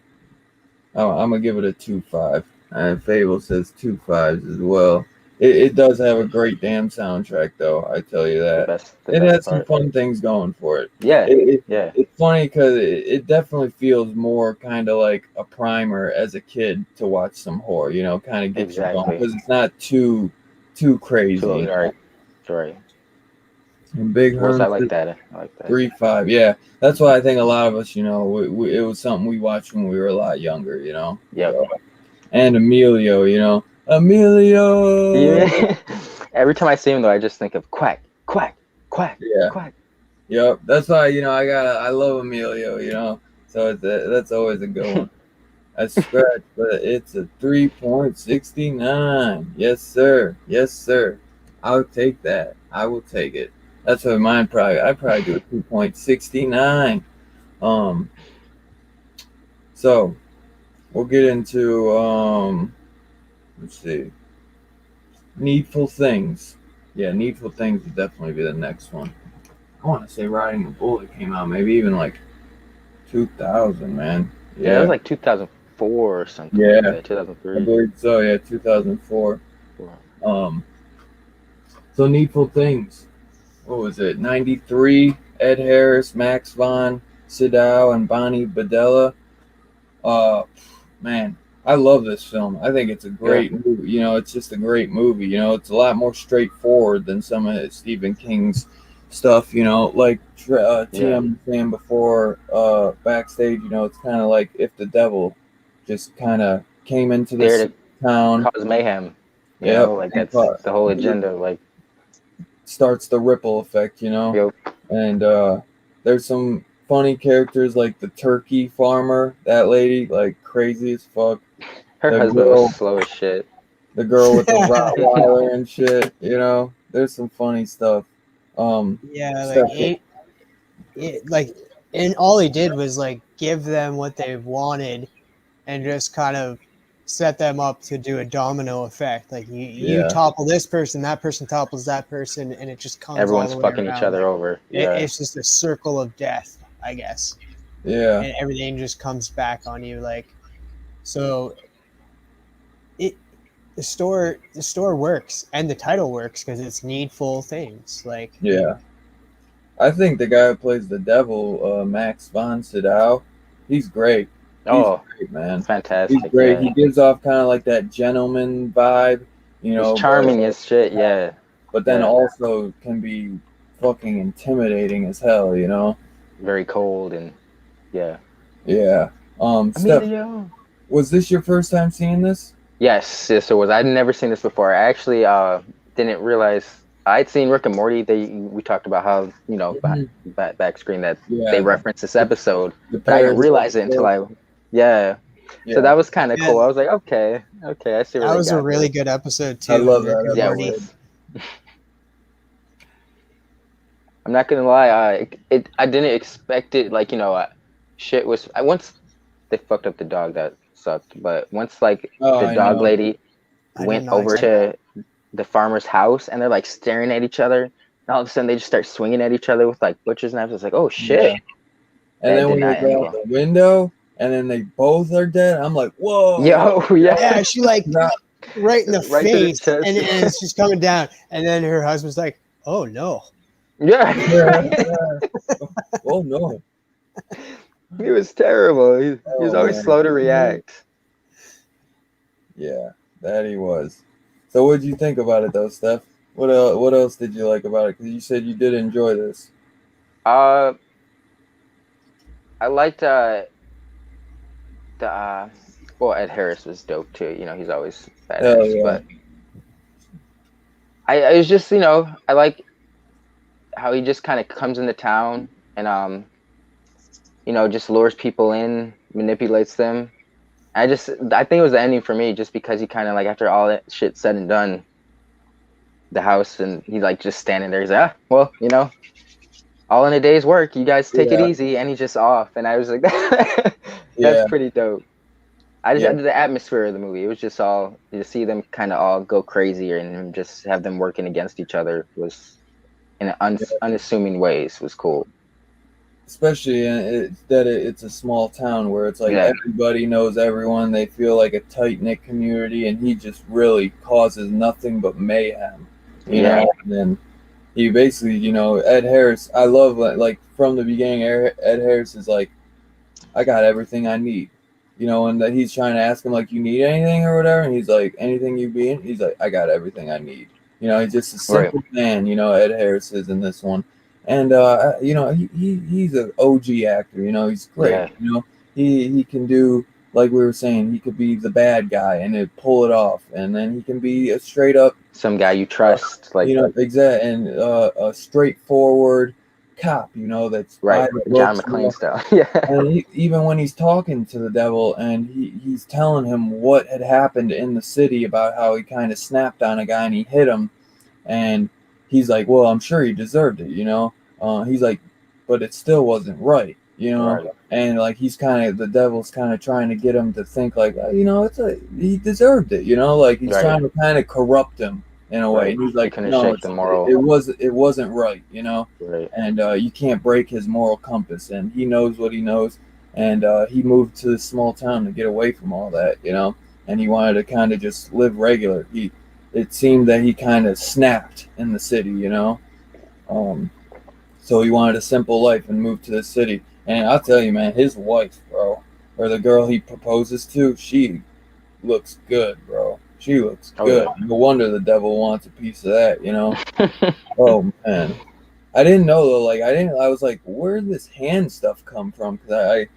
Speaker 1: I'm gonna give it a 2.5. And Fable says 2.5s as well. It does have a great damn soundtrack, though. I tell you
Speaker 3: The
Speaker 1: that.
Speaker 3: best, the
Speaker 1: It
Speaker 3: best
Speaker 1: has some
Speaker 3: part.
Speaker 1: fun things going for it.
Speaker 3: Yeah,
Speaker 1: It, it
Speaker 3: yeah,
Speaker 1: it's funny because it definitely feels more kind of like a primer as a kid to watch some horror. You know, kind of gets you going
Speaker 3: exactly.
Speaker 1: because it's not too crazy.
Speaker 3: Too
Speaker 1: You know?
Speaker 3: right, right.
Speaker 1: And Big
Speaker 3: Towards I
Speaker 1: Herm
Speaker 3: like that. I like that.
Speaker 1: 3.5. Yeah, that's why I think a lot of us, you know, it was something we watched when we were a lot younger. You know,
Speaker 3: Yep.
Speaker 1: so. And Emilio, you know, Emilio.
Speaker 3: Yeah. Every time I see him, though, I just think of quack, quack, quack,
Speaker 1: Yeah,
Speaker 3: quack.
Speaker 1: yep. That's why I love Emilio, you know. So that's always a good one. I scratch, but it's a 3.69. Yes, sir. Yes, sir. I'll take that. I will take it. That's what mine probably. I probably do a 2.69. Um. So we'll get into Let's see. Needful Things. Yeah, Needful Things would definitely be the next one. I want to say Riding the Bullet came out maybe even like 2000, man.
Speaker 3: Yeah, it was
Speaker 1: Yeah,
Speaker 3: like 2004 or something like
Speaker 1: yeah,
Speaker 3: that.
Speaker 1: I
Speaker 3: 2003.
Speaker 1: believe so. Yeah, 2004. Um, so Needful Things. What was it? 93. Ed Harris, Max von Sydow, and Bonnie Badella. Uh, man, I love this film. I think it's a
Speaker 3: Yeah,
Speaker 1: great movie. You know, it's just a great movie. You know, it's a lot more straightforward than some of Stephen King's stuff. You know, like
Speaker 3: yeah.
Speaker 1: TM was saying before backstage. You know, it's kind of like if the devil just kind of came into
Speaker 3: There
Speaker 1: this
Speaker 3: to
Speaker 1: town.
Speaker 3: cause mayhem.
Speaker 1: Yep,
Speaker 3: Like
Speaker 1: and
Speaker 3: that's the whole agenda. Like,
Speaker 1: starts the ripple effect. You know,
Speaker 3: yo,
Speaker 1: and there's some funny characters like the turkey farmer. That lady, like crazy as fuck.
Speaker 3: her
Speaker 1: The
Speaker 3: husband was
Speaker 1: girl
Speaker 3: slow as shit.
Speaker 1: the girl with the Rottweiler and shit. You know, there's some funny stuff.
Speaker 2: Yeah, like
Speaker 1: Stuff.
Speaker 2: like, and all he did was like give them what they wanted and just kind of set them up to do a domino effect. Like you
Speaker 1: Yeah,
Speaker 2: topple this person, that person topples that person, and it just comes all
Speaker 3: Everyone's
Speaker 2: the way
Speaker 3: fucking each
Speaker 2: around.
Speaker 3: other
Speaker 2: Like
Speaker 3: over. Yeah,
Speaker 2: it's just a circle of death, I guess,
Speaker 1: yeah,
Speaker 2: and everything just comes back on you. Like so, it the store works and the title works because it's Needful Things. Like
Speaker 1: yeah. I think the guy who plays the devil, Max von Sydow, he's great. He's
Speaker 3: oh,
Speaker 1: great, man. He's
Speaker 3: fantastic.
Speaker 1: great.
Speaker 3: Yeah,
Speaker 1: He gives off kind of like that gentleman vibe, you
Speaker 3: he's
Speaker 1: know,
Speaker 3: charming as shit. Yeah,
Speaker 1: but then
Speaker 3: yeah.
Speaker 1: also can be fucking intimidating as hell, you know.
Speaker 3: Very cold and yeah.
Speaker 1: Yeah. Steph,
Speaker 3: Emilio.
Speaker 1: was this your first time seeing this?
Speaker 3: Yes, yes, it was. I'd never seen this before. I actually didn't realize I'd seen Rick and Morty. We talked about how
Speaker 1: Mhm.
Speaker 3: back screen that they
Speaker 1: Yeah,
Speaker 3: referenced this
Speaker 1: the,
Speaker 3: episode,
Speaker 1: the
Speaker 3: but I didn't
Speaker 1: parody.
Speaker 3: realize it until yeah. So
Speaker 1: Yeah,
Speaker 3: that was kind of
Speaker 2: yeah,
Speaker 3: cool. I was like, okay, I see where
Speaker 2: that
Speaker 3: they
Speaker 2: was a
Speaker 3: got
Speaker 2: really
Speaker 3: this.
Speaker 2: good episode
Speaker 1: I
Speaker 2: too,
Speaker 1: love
Speaker 2: Rick
Speaker 1: that
Speaker 2: and
Speaker 3: Yeah, it
Speaker 2: Morty.
Speaker 1: episode.
Speaker 3: was. I'm not gonna lie. I didn't expect it. Like shit was. Once they fucked up the dog, that sucked. But once like
Speaker 1: Oh,
Speaker 3: the
Speaker 1: I
Speaker 3: dog
Speaker 1: know.
Speaker 3: lady
Speaker 2: I did
Speaker 3: went
Speaker 2: not
Speaker 3: over
Speaker 2: expect that.
Speaker 3: to the farmer's house and they're like staring at each other, and all of a sudden they just start swinging at each other with like butcher's knives. It's like, oh
Speaker 1: Yeah.
Speaker 3: shit,
Speaker 1: And
Speaker 3: that
Speaker 1: then
Speaker 3: did
Speaker 1: when they
Speaker 3: not end
Speaker 1: go out
Speaker 3: well.
Speaker 1: the window, and then they both are dead, I'm like, whoa.
Speaker 3: Yo, yeah,
Speaker 2: Yeah, she like
Speaker 1: Not,
Speaker 2: right in the
Speaker 3: right to the
Speaker 2: face,
Speaker 3: chest.
Speaker 2: and she's coming down, and then her husband's like, "Oh no."
Speaker 1: yeah,
Speaker 3: Yeah,
Speaker 1: yeah. Oh no.
Speaker 3: he was terrible. He was
Speaker 1: Oh
Speaker 3: always
Speaker 1: man.
Speaker 3: slow to react.
Speaker 1: Yeah, that he was. So what did you think about it though, Steph? What else did you like about it? Because you said you did enjoy this.
Speaker 3: Uh, I liked the well, Ed Harris was dope too. You know, he's always
Speaker 1: Hell
Speaker 3: badass.
Speaker 1: yeah.
Speaker 3: But I was just, I like how he just kind of comes into town and just lures people in, manipulates them. I think it was the ending for me, just because he kind of like, after all that shit said and done, the house, and he's like just standing there. He's like, well, all in a day's work. You guys take it
Speaker 1: Yeah.
Speaker 3: easy, and he's just off. And I was like, that's
Speaker 1: Yeah.
Speaker 3: pretty dope.
Speaker 1: Yeah.
Speaker 3: The atmosphere of the movie. It was just all, to see them kind of all go crazy and just have them working against each other was in unassuming ways was cool.
Speaker 1: Especially it's a small town where it's like
Speaker 3: Yeah,
Speaker 1: everybody knows everyone. They feel like a tight knit community, and he just really causes nothing but mayhem.
Speaker 3: yeah,
Speaker 1: And then he basically, Ed Harris. I love like from the beginning. Ed Harris is like, I got everything I need. And that he's trying to ask him like, you need anything or whatever, and he's like, anything you be in. He's like, I got everything I need. He's just a
Speaker 3: right,
Speaker 1: simple man. Ed Harris is in this one, and he's an OG actor. He's great.
Speaker 3: yeah.
Speaker 1: He can do, like we were saying, he could be the bad guy and it pull it off, and then he can be a straight up,
Speaker 3: Some guy you trust, like,
Speaker 1: exact, and a straightforward cop. That's by
Speaker 3: right,
Speaker 1: the
Speaker 3: John
Speaker 1: books.
Speaker 3: McClane style. Yeah,
Speaker 1: And even when he's talking to the devil and he's telling him what had happened in the city about how he kind of snapped on a guy and he hit him, and he's like, well, I'm sure he deserved it, he's like, but it still wasn't right,
Speaker 3: right,
Speaker 1: and like the devil's kind of trying to get him to think like, he deserved it, like he's
Speaker 3: right,
Speaker 1: trying to kind of corrupt him in a way.
Speaker 3: right.
Speaker 1: And he's
Speaker 3: He
Speaker 1: like,
Speaker 3: couldn't
Speaker 1: no,
Speaker 3: shake the moral.
Speaker 1: it wasn't right,
Speaker 3: Right,
Speaker 1: and you can't break his moral compass, and he knows what he knows, and he moved to this small town to get away from all that, and he wanted to kind of just live regular. It seemed that he kind of snapped in the city, um, so he wanted a simple life and moved to the city. And I'll tell you, man, his wife, bro, or the girl he proposes to, she looks good, bro. She looks
Speaker 3: oh
Speaker 1: good.
Speaker 3: yeah.
Speaker 1: No wonder the devil wants a piece of that, Oh man, I didn't know though. Like I was like, where did this hand stuff come from? Because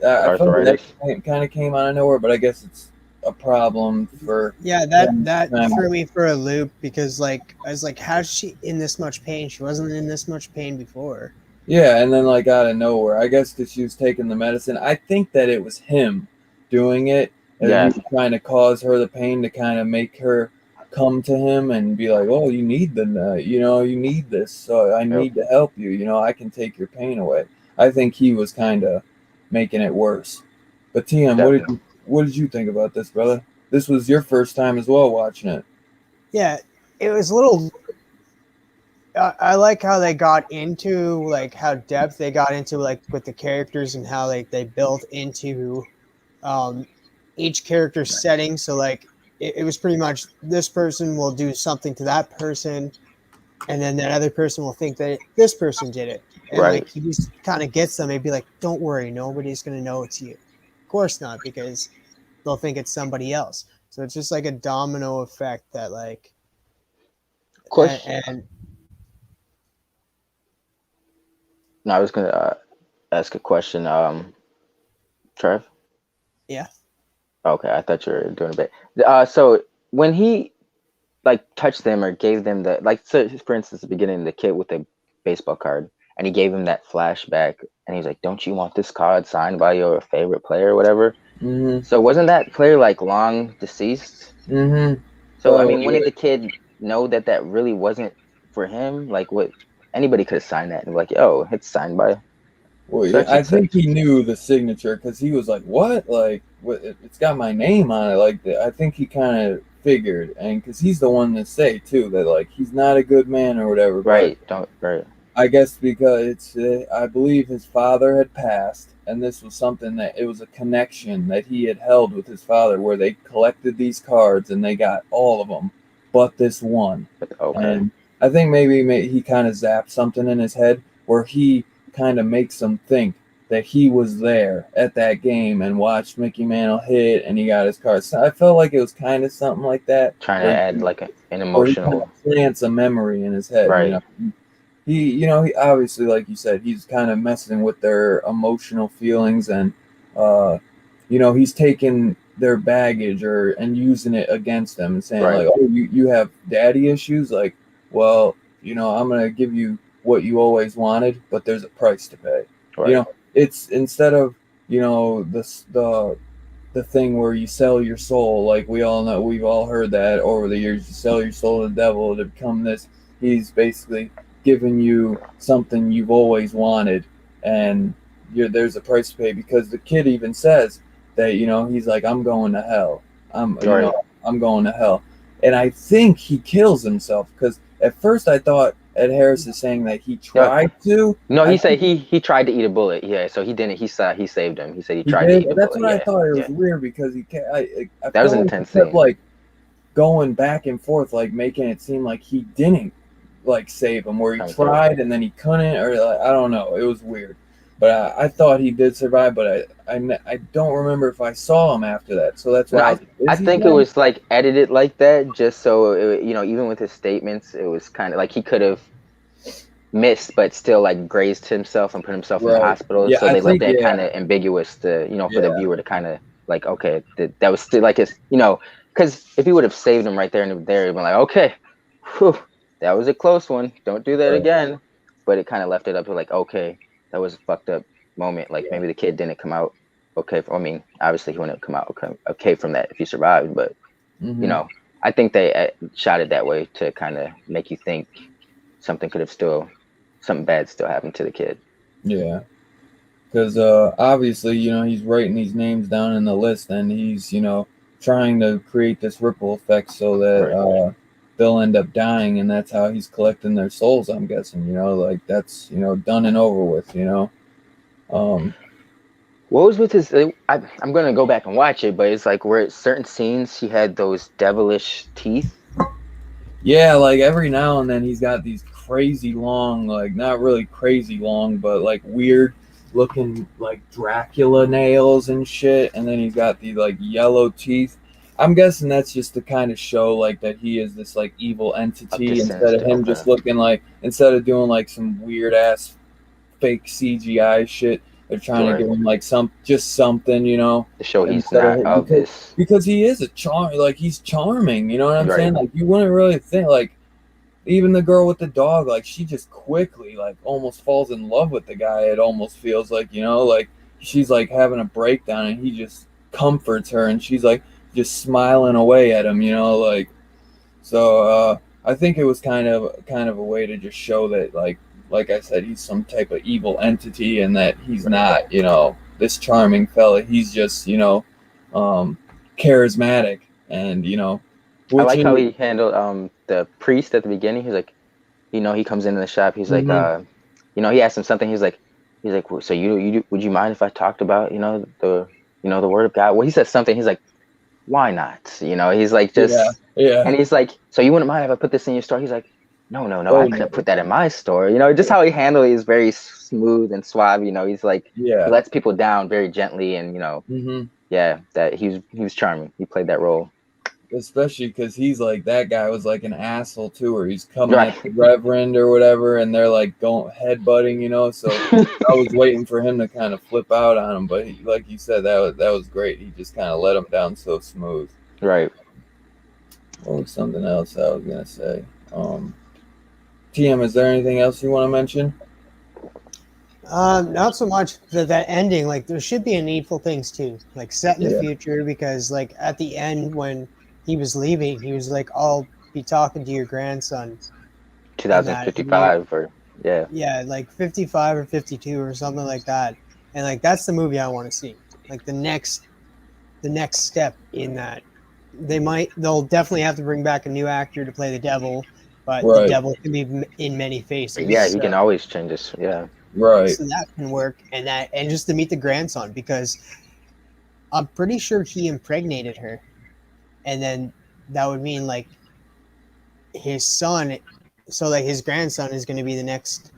Speaker 1: I felt like
Speaker 3: Arthritis.
Speaker 1: that kind of came out of nowhere. But I guess it's a problem for
Speaker 2: Yeah,
Speaker 1: them.
Speaker 2: that threw me for a loop because like I was like, how's she in this much pain? She wasn't in this much pain before.
Speaker 1: Yeah, and then like out of nowhere, I guess that she was taking the medicine. I think that it was him doing it, and he
Speaker 3: Yeah,
Speaker 1: was trying to cause her the pain to kind of make her come to him and be like, "Oh, you need you need this, so I
Speaker 3: yep,
Speaker 1: need to help you. I can take your pain away." I think he was kind of making it worse. But TM,
Speaker 3: definitely.
Speaker 1: what did you think about this, brother? This was your first time as well watching it.
Speaker 2: Yeah, it was a little. I like how they got into like how depth they got into like with the characters and how like they built into um, each character's setting. So like it was pretty much this person will do something to that person, and then that other person will think that this person did it, and
Speaker 3: Right,
Speaker 2: like he just kind of gets them. He'd be like, "Don't worry, nobody's gonna know it's you." Of course not, because they'll think it's somebody else. So it's just like a domino effect that like
Speaker 3: question.
Speaker 2: and
Speaker 3: No, I was gonna ask a question. Trev.
Speaker 2: yeah.
Speaker 3: Okay, I thought you were doing a bit. So when he like touched them or gave them the, like, so for instance, the beginning, the kid with the baseball card, and he gave him that flashback, and he's like, "Don't you want this card signed by your favorite player or whatever?"
Speaker 1: Mm-hmm.
Speaker 3: So wasn't that player like long deceased?
Speaker 1: Mm-hmm.
Speaker 3: So I
Speaker 1: Oh,
Speaker 3: mean, when did the kid know that that really wasn't for him? Like, what, anybody could have signed that and be like, "Yo, it's signed by
Speaker 1: well, yeah,
Speaker 3: such
Speaker 1: I
Speaker 3: and
Speaker 1: think
Speaker 3: such."
Speaker 1: he knew the signature because he was like, "What? Like, what? It's got my name on it." Like, I think he kind of figured, and because he's the one to say too that like he's not a good man or whatever. But
Speaker 3: Right. Don't. Right.
Speaker 1: I guess because I believe his father had passed, and this was something that it was a connection that he had held with his father, where they collected these cards and they got all of them, but this one.
Speaker 3: But okay.
Speaker 1: And I think maybe he kind of zapped something in his head where he kind of makes him think that he was there at that game and watched Mickey Mantle hit and he got his card. So I felt like it was kind of something like that,
Speaker 3: Trying to
Speaker 1: where
Speaker 3: add like an
Speaker 1: he kind
Speaker 3: emotional.
Speaker 1: of plants a memory in his head.
Speaker 3: Right.
Speaker 1: he obviously, like you said, he's kind of messing with their emotional feelings, and uh, he's taking their baggage and using it against them and saying
Speaker 3: Right.
Speaker 1: like, oh, you have daddy issues, like, well, I'm gonna give you what you always wanted, but there's a price to pay.
Speaker 3: Right.
Speaker 1: It's instead of the thing where you sell your soul, like we all know, we've all heard that over the years, you sell your soul to the devil to become this. He's basically giving you something you've always wanted, and there's a price to pay, because the kid even says that, he's like, I'm going to hell.
Speaker 3: Right.
Speaker 1: I'm going to hell. And I think he kills himself, because at first I thought Ed Harris is saying that he
Speaker 3: No,
Speaker 1: tried to.
Speaker 3: no,
Speaker 1: I
Speaker 3: he said
Speaker 1: think
Speaker 3: he tried to eat a bullet. Yeah, so he didn't. He saved him. He said he
Speaker 1: he
Speaker 3: tried to
Speaker 1: did.
Speaker 3: eat a
Speaker 1: That's
Speaker 3: bullet.
Speaker 1: what I
Speaker 3: Yeah,
Speaker 1: thought. It
Speaker 3: yeah.
Speaker 1: was weird because I
Speaker 3: That was
Speaker 1: felt
Speaker 3: an
Speaker 1: like he
Speaker 3: intense
Speaker 1: kept
Speaker 3: scene.
Speaker 1: like going back and forth, like making it seem like he didn't like save him, where he
Speaker 3: Trying to kill him.
Speaker 1: tried and then he couldn't, or like, I don't know. It was weird, but I thought he did survive. But I don't remember if I saw him after that. So that's
Speaker 3: No,
Speaker 1: why I
Speaker 3: I
Speaker 1: was like,
Speaker 3: I
Speaker 1: is he
Speaker 3: think it
Speaker 1: dead?
Speaker 3: was like edited like that, just so even with his statements, it was kind of like he could have missed, but still like grazed himself and put himself in the
Speaker 1: Right.
Speaker 3: hospital.
Speaker 1: Yeah,
Speaker 3: So
Speaker 1: I
Speaker 3: they left
Speaker 1: think,
Speaker 3: that
Speaker 1: yeah,
Speaker 3: kind of ambiguous to, for the
Speaker 1: yeah,
Speaker 3: viewer to kind of like, okay, that was still like his, because if he would have saved him right there and there, he'd been like, okay, whew, that was a close one. Don't do that
Speaker 1: right,
Speaker 3: again. But it kind of left it up to like, okay, that was a fucked up moment. Like
Speaker 1: yeah.
Speaker 3: maybe the kid didn't come out okay. I mean, obviously he wouldn't come out okay from that if he survived. But you
Speaker 1: Hmm.
Speaker 3: know, I think they shot it that way to kind of make you think something could have something bad still happened to the kid.
Speaker 1: Yeah. Because obviously, he's writing these names down in the list, and he's, trying to create this ripple effect so that
Speaker 3: Right.
Speaker 1: they'll end up dying, and that's how he's collecting their souls. I'm guessing, like that's done and over with. Um,
Speaker 3: What was with his? I'm gonna go back and watch it, but it's like where certain scenes he had those devilish teeth.
Speaker 1: yeah, like every now and then he's got these crazy long, like not really crazy long, but like weird looking like Dracula nails and shit, and then he's got the like yellow teeth. I'm guessing that's just to kind of show like that he is this like evil
Speaker 3: Up
Speaker 1: entity,
Speaker 3: to
Speaker 1: instead of
Speaker 3: sinister.
Speaker 1: him
Speaker 3: Okay.
Speaker 1: just looking like, instead of doing like some weird ass fake CGI shit. They're trying to
Speaker 3: Right.
Speaker 1: give him like something,
Speaker 3: To show he's
Speaker 1: instead
Speaker 3: not
Speaker 1: of,
Speaker 3: of
Speaker 1: because
Speaker 3: this.
Speaker 1: he is a charm, like he's charming. You know what I'm
Speaker 3: Right.
Speaker 1: saying? Like you wouldn't really think, like even the girl with the dog, like she just quickly like almost falls in love with the guy. It almost feels like, like she's like having a breakdown, and he just comforts her, and she's like just smiling away at him, like. So I think it was kind of a way to just show that, like I said, he's some type of evil entity, and that he's not, this charming fella. He's just, um, charismatic, and
Speaker 3: I
Speaker 1: which
Speaker 3: like
Speaker 1: is.
Speaker 3: how he handled the priest at the beginning. He's like, he comes into the shop. He's like,
Speaker 1: Mhm.
Speaker 3: he asked him something. He's like, so you would you mind if I talked about the word of God? Well, he said something. He's like, why not? He's like
Speaker 1: Yeah,
Speaker 3: just,
Speaker 1: yeah.
Speaker 3: and he's like, so you wouldn't mind if I put this in your store? He's like, no,
Speaker 1: Oh
Speaker 3: I
Speaker 1: no.
Speaker 3: couldn't put that in my store. Just how he handled it is very smooth and suave. He's like, he
Speaker 1: Yeah.
Speaker 3: lets people down very gently, and
Speaker 1: Hmm.
Speaker 3: yeah, that he was charming. He played that role.
Speaker 1: Especially because he's like, that guy was like an asshole too, or he's coming
Speaker 3: Right.
Speaker 1: at the reverend or whatever, and they're like going headbutting, So I was waiting for him to kind of flip out on him, but like you said, that was great. He just kind of let him down so smooth.
Speaker 3: Right.
Speaker 1: What was something else I was gonna say? TM, is there anything else you want to mention?
Speaker 2: Not so much that ending. Like there should be a Needful Things too, like set in the
Speaker 1: Yeah.
Speaker 2: future, because like at the end when he was leaving, he was like, "I'll be talking to your grandson," and that, and you,
Speaker 3: 2055 or yeah.
Speaker 2: yeah, like 55 or 52 or something like that, and like that's the movie I want to see. Like the next step in that. They'll definitely have to bring back a new actor to play the devil, but the
Speaker 1: Right.
Speaker 2: devil can be in many faces.
Speaker 3: Yeah, he can always change this. Yeah.
Speaker 1: Right.
Speaker 2: So that can work, and just to meet the grandson, because I'm pretty sure he impregnated her, and then that would mean like his son, so like his grandson is going to be the next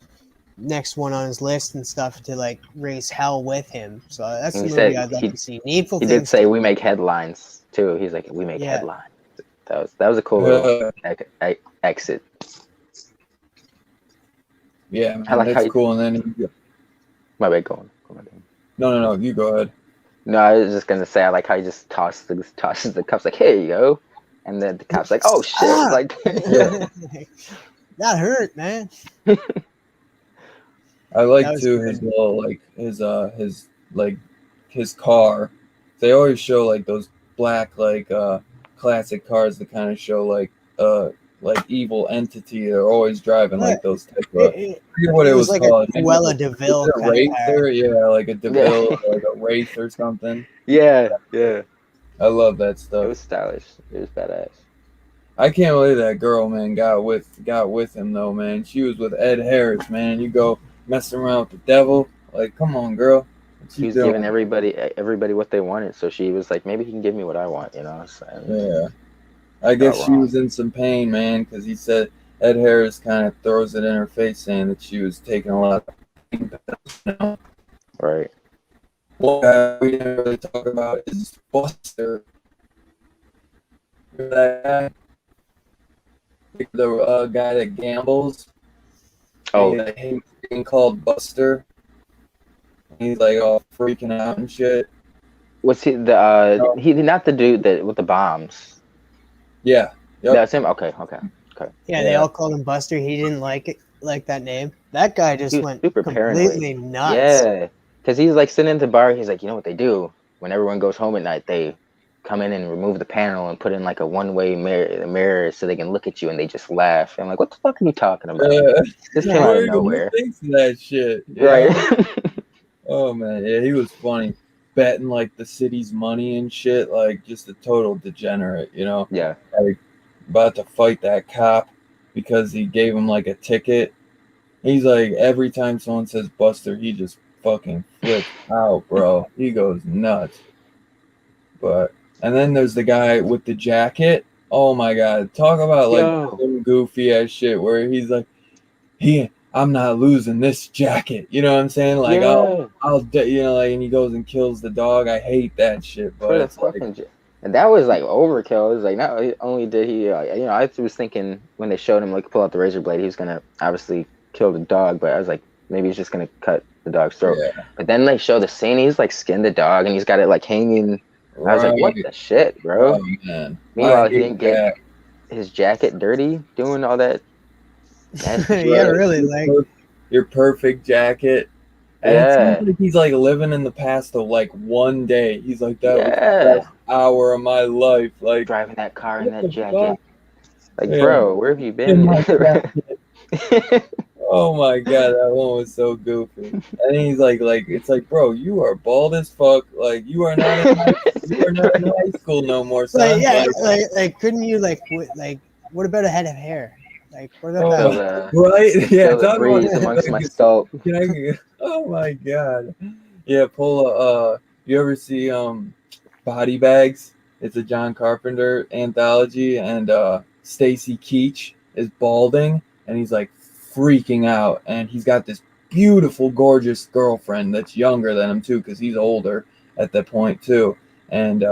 Speaker 2: one on his list and stuff to like raise hell with him. So that's
Speaker 3: And
Speaker 2: the
Speaker 3: he
Speaker 2: movie
Speaker 3: said
Speaker 2: I'd like to see. Needful
Speaker 3: he did
Speaker 2: Things
Speaker 3: say
Speaker 2: too.
Speaker 3: we make headlines too. He's like, we make
Speaker 2: Yeah,
Speaker 3: headlines. That was a cool little exit.
Speaker 1: Yeah,
Speaker 3: I
Speaker 1: man,
Speaker 3: like how
Speaker 1: that's
Speaker 3: you,
Speaker 1: cool. And then
Speaker 3: my bad, go on. Go on.
Speaker 1: no, you go ahead.
Speaker 3: No, I was just gonna say I like how he just tosses the cups like, here you go, and then the cop's like, oh shit,
Speaker 2: Ah,
Speaker 3: like
Speaker 1: Yeah,
Speaker 2: that hurt, man.
Speaker 1: I
Speaker 2: That
Speaker 1: like
Speaker 2: was
Speaker 1: too his
Speaker 2: good.
Speaker 1: little like his like his car. They always show like those black classic cars that kind of show like evil entity. They're always driving
Speaker 2: But
Speaker 1: like those type of.
Speaker 2: it,
Speaker 1: I forget what
Speaker 2: it
Speaker 1: it
Speaker 2: was
Speaker 1: was
Speaker 2: like a
Speaker 1: called. Maybe
Speaker 2: Cruella
Speaker 1: like is
Speaker 2: Deville
Speaker 1: it a
Speaker 2: kind of car.
Speaker 1: racer? Yeah, like a
Speaker 3: yeah,
Speaker 1: Deville or like a Wraith or something.
Speaker 3: yeah, yeah.
Speaker 1: I love that
Speaker 3: It
Speaker 1: stuff.
Speaker 3: was stylish. It was badass.
Speaker 1: I can't believe that girl, man, got with him though, man. She was with Ed Harris, man. You go messing around with the devil, like, come on, girl, what
Speaker 3: He
Speaker 1: you
Speaker 3: was giving
Speaker 1: doing?
Speaker 3: everybody what they wanted, so she was like, maybe he can give me what I want, and
Speaker 1: Yeah, I
Speaker 3: got
Speaker 1: guess she
Speaker 3: wrong.
Speaker 1: was in some pain, man, because he said Ed Harris kind of throws it in her face, saying that she was taking a lot of pain pills.
Speaker 3: Right.
Speaker 1: One guy we didn't really talk about is Buster. Remember that guy? The guy that gambles. And he
Speaker 3: Oh,
Speaker 1: like, hates being called Buster. He's like all freaking out and shit.
Speaker 3: was he the
Speaker 1: No.
Speaker 3: he not the dude that with the bombs?
Speaker 1: Yeah. Yep.
Speaker 3: That's him. Okay, okay, okay.
Speaker 2: Yeah, they
Speaker 1: Yeah.
Speaker 2: all called him Buster. He didn't like it, like that name. That guy
Speaker 3: He
Speaker 2: just
Speaker 3: was
Speaker 2: went
Speaker 3: super paranoid.
Speaker 2: completely nuts.
Speaker 3: Yeah, because he's like sitting in the bar. He's like, you know what they do when everyone goes home at night? They come in and remove the panel and put in like a one-way mirror so they can look at you and they just laugh. I'm like, what the fuck are you talking about? This came out of
Speaker 1: Who
Speaker 3: nowhere,
Speaker 1: thinks of that shit? You
Speaker 3: right?
Speaker 1: know? Oh man, yeah, he was funny. Betting like the city's money and shit, like just a total degenerate, you know?
Speaker 3: Yeah,
Speaker 1: Like about to fight that cop because he gave him like a ticket. He's like every time someone says Buster, he just fucking flips out, bro. He goes nuts. But and then there's the guy with the jacket. Oh my god, talk about like
Speaker 3: yo,
Speaker 1: some goofy ass shit where he's like, I'm not losing this jacket. You know what I'm saying? Like
Speaker 3: yeah,
Speaker 1: like, and he goes and kills the dog. I hate that shit,
Speaker 3: for
Speaker 1: but
Speaker 3: the
Speaker 1: it's like,
Speaker 3: fucking. And that was like overkill. It was like not only did he, I was thinking when they showed him like pull out the razor blade, he was gonna obviously kill the dog, but I was like, maybe he's just gonna cut the dog's throat.
Speaker 1: yeah,
Speaker 3: But then they show the scene, he's like skinned the dog and he's got it like hanging. I was like, what
Speaker 1: right.
Speaker 3: the shit, bro?
Speaker 1: Oh man, I
Speaker 3: Meanwhile, he
Speaker 1: hate
Speaker 3: didn't get
Speaker 1: that.
Speaker 3: his jacket dirty doing all that nasty
Speaker 2: Yeah,
Speaker 3: shit.
Speaker 1: Right,
Speaker 2: really. Like,
Speaker 1: your perfect jacket. And it seems
Speaker 3: Yeah,
Speaker 1: like he's like living in the past of like one day. He's like, that was the
Speaker 3: yeah.
Speaker 1: best hour of my life. Like,
Speaker 3: Driving that car in
Speaker 1: what
Speaker 3: that
Speaker 1: the fuck?
Speaker 3: jacket. Like,
Speaker 1: Yeah,
Speaker 3: bro, where have you
Speaker 1: in
Speaker 3: been?
Speaker 1: my jacket. Oh my god, that one was so goofy. And he's like it's like, bro, you are bald as fuck. Like you are not in
Speaker 3: Right.
Speaker 1: high school no more,
Speaker 2: like,
Speaker 1: son.
Speaker 2: yeah,
Speaker 1: Like,
Speaker 2: like, couldn't you what about a head of hair? Like, what about
Speaker 3: Feel
Speaker 1: oh,
Speaker 2: that?
Speaker 3: the
Speaker 1: right, yeah.
Speaker 3: feel the
Speaker 1: Talk about
Speaker 3: breeze amongst my
Speaker 1: like,
Speaker 3: scalp.
Speaker 1: oh my god, yeah. Pull a. You ever see Body Bags? It's a John Carpenter anthology, and Stacy Keach is balding, and he's like freaking out, and he's got this beautiful, gorgeous girlfriend that's younger than him too, because he's older at that point too, and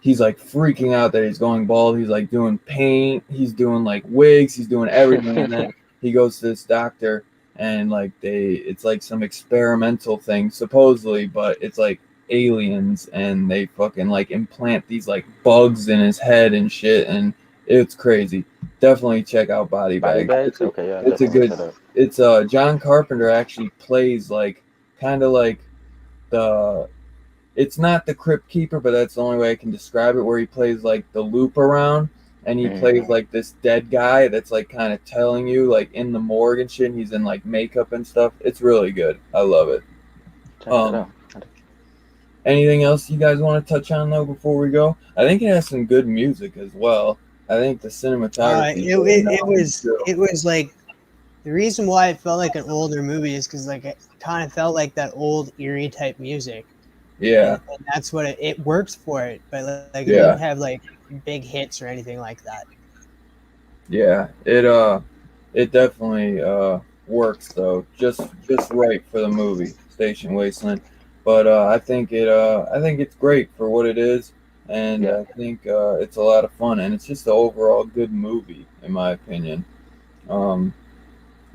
Speaker 1: he's like freaking out that he's going bald. He's like doing paint, he's doing like wigs, he's doing everything, and then he goes to this doctor, and like it's like some experimental thing supposedly, but it's like aliens, and they fucking like implant these like bugs in his head and shit, and it's crazy. Definitely check out Body
Speaker 3: Body
Speaker 1: Bag.
Speaker 3: bags? Okay, yeah,
Speaker 1: It's a
Speaker 3: definitely look
Speaker 1: good.
Speaker 3: that up.
Speaker 1: It's John Carpenter actually plays like kind of like the it's not the Crypt Keeper, but that's the only way I can describe it, where he plays like the loop around, and he
Speaker 3: Mhm.
Speaker 1: plays like this dead guy that's like kind of telling you like in the morgue and shit, and he's in like makeup and stuff. It's really good. I love it.
Speaker 3: Check that
Speaker 1: Um
Speaker 3: out.
Speaker 1: Anything else you guys want to touch on though before we go? I think it has some good music as well. I think the cinematography is really nice too.
Speaker 2: It was like the reason why it felt like an older movie is because like it kind of felt like that old eerie type music,
Speaker 1: Yeah,
Speaker 2: and that's what it worked for it. But like it didn't
Speaker 1: yeah,
Speaker 2: have like big hits or anything like that.
Speaker 1: yeah. It definitely works though, just right for the movie Station Wasteland. But I think it's great for what it is, and
Speaker 3: Yeah.
Speaker 1: I think it's a lot of fun, and it's just an overall good movie in my opinion. Um,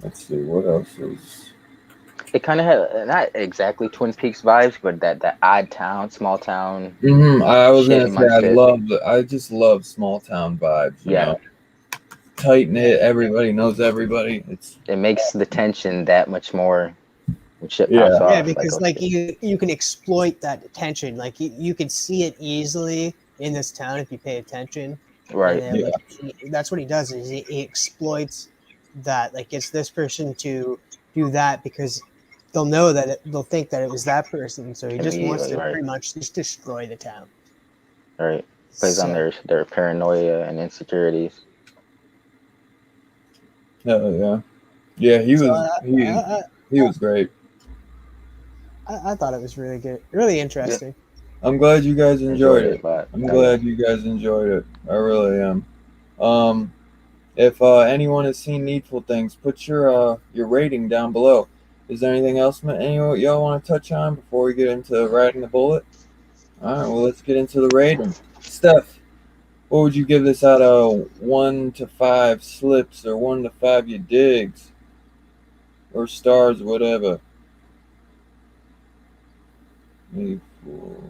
Speaker 1: Let's see what else is.
Speaker 3: It kind of had not exactly Twin Peaks vibes, but that odd town, small town,
Speaker 1: I was
Speaker 3: shit
Speaker 1: gonna
Speaker 3: in
Speaker 1: say
Speaker 3: my shit.
Speaker 1: I just love small town vibes. You
Speaker 3: Yeah,
Speaker 1: know, tight knit.
Speaker 2: Yeah,
Speaker 1: Everybody knows everybody. It's
Speaker 3: it makes the tension that much more when shit pops
Speaker 1: yeah,
Speaker 2: yeah,
Speaker 3: off. Like,
Speaker 2: because
Speaker 3: oh
Speaker 2: like
Speaker 3: shit.
Speaker 2: you can exploit that tension. Like you can see it easily in this town if you pay attention, and
Speaker 3: Right.
Speaker 2: then
Speaker 1: yeah,
Speaker 2: like that's what he does is he exploits that. Like gets this person to do that because they'll know that they'll think that it was that person. So he just wants
Speaker 3: Immediately,
Speaker 2: to
Speaker 3: right.
Speaker 2: pretty much just destroy the town.
Speaker 3: Right. Plays on
Speaker 2: So
Speaker 3: their paranoia and insecurities.
Speaker 1: yeah. Yeah, he
Speaker 2: so
Speaker 1: was he was great.
Speaker 2: I thought it was really good, really
Speaker 3: Yeah.
Speaker 2: interesting.
Speaker 1: I'm glad you guys
Speaker 3: Enjoyed
Speaker 1: enjoyed
Speaker 3: it
Speaker 1: it.
Speaker 3: a lot.
Speaker 1: I'm
Speaker 3: Oh yeah.
Speaker 1: glad you guys enjoyed it. I really am. Um, if anyone has seen Needful Things, put your rating down below. Is there anything else y'all want to touch on before we get into riding the bullet? All right, well let's get into the rating. Steph, what would you give this out of 1 to 5 slips or 1 to 5 you digs or stars, whatever? Needful.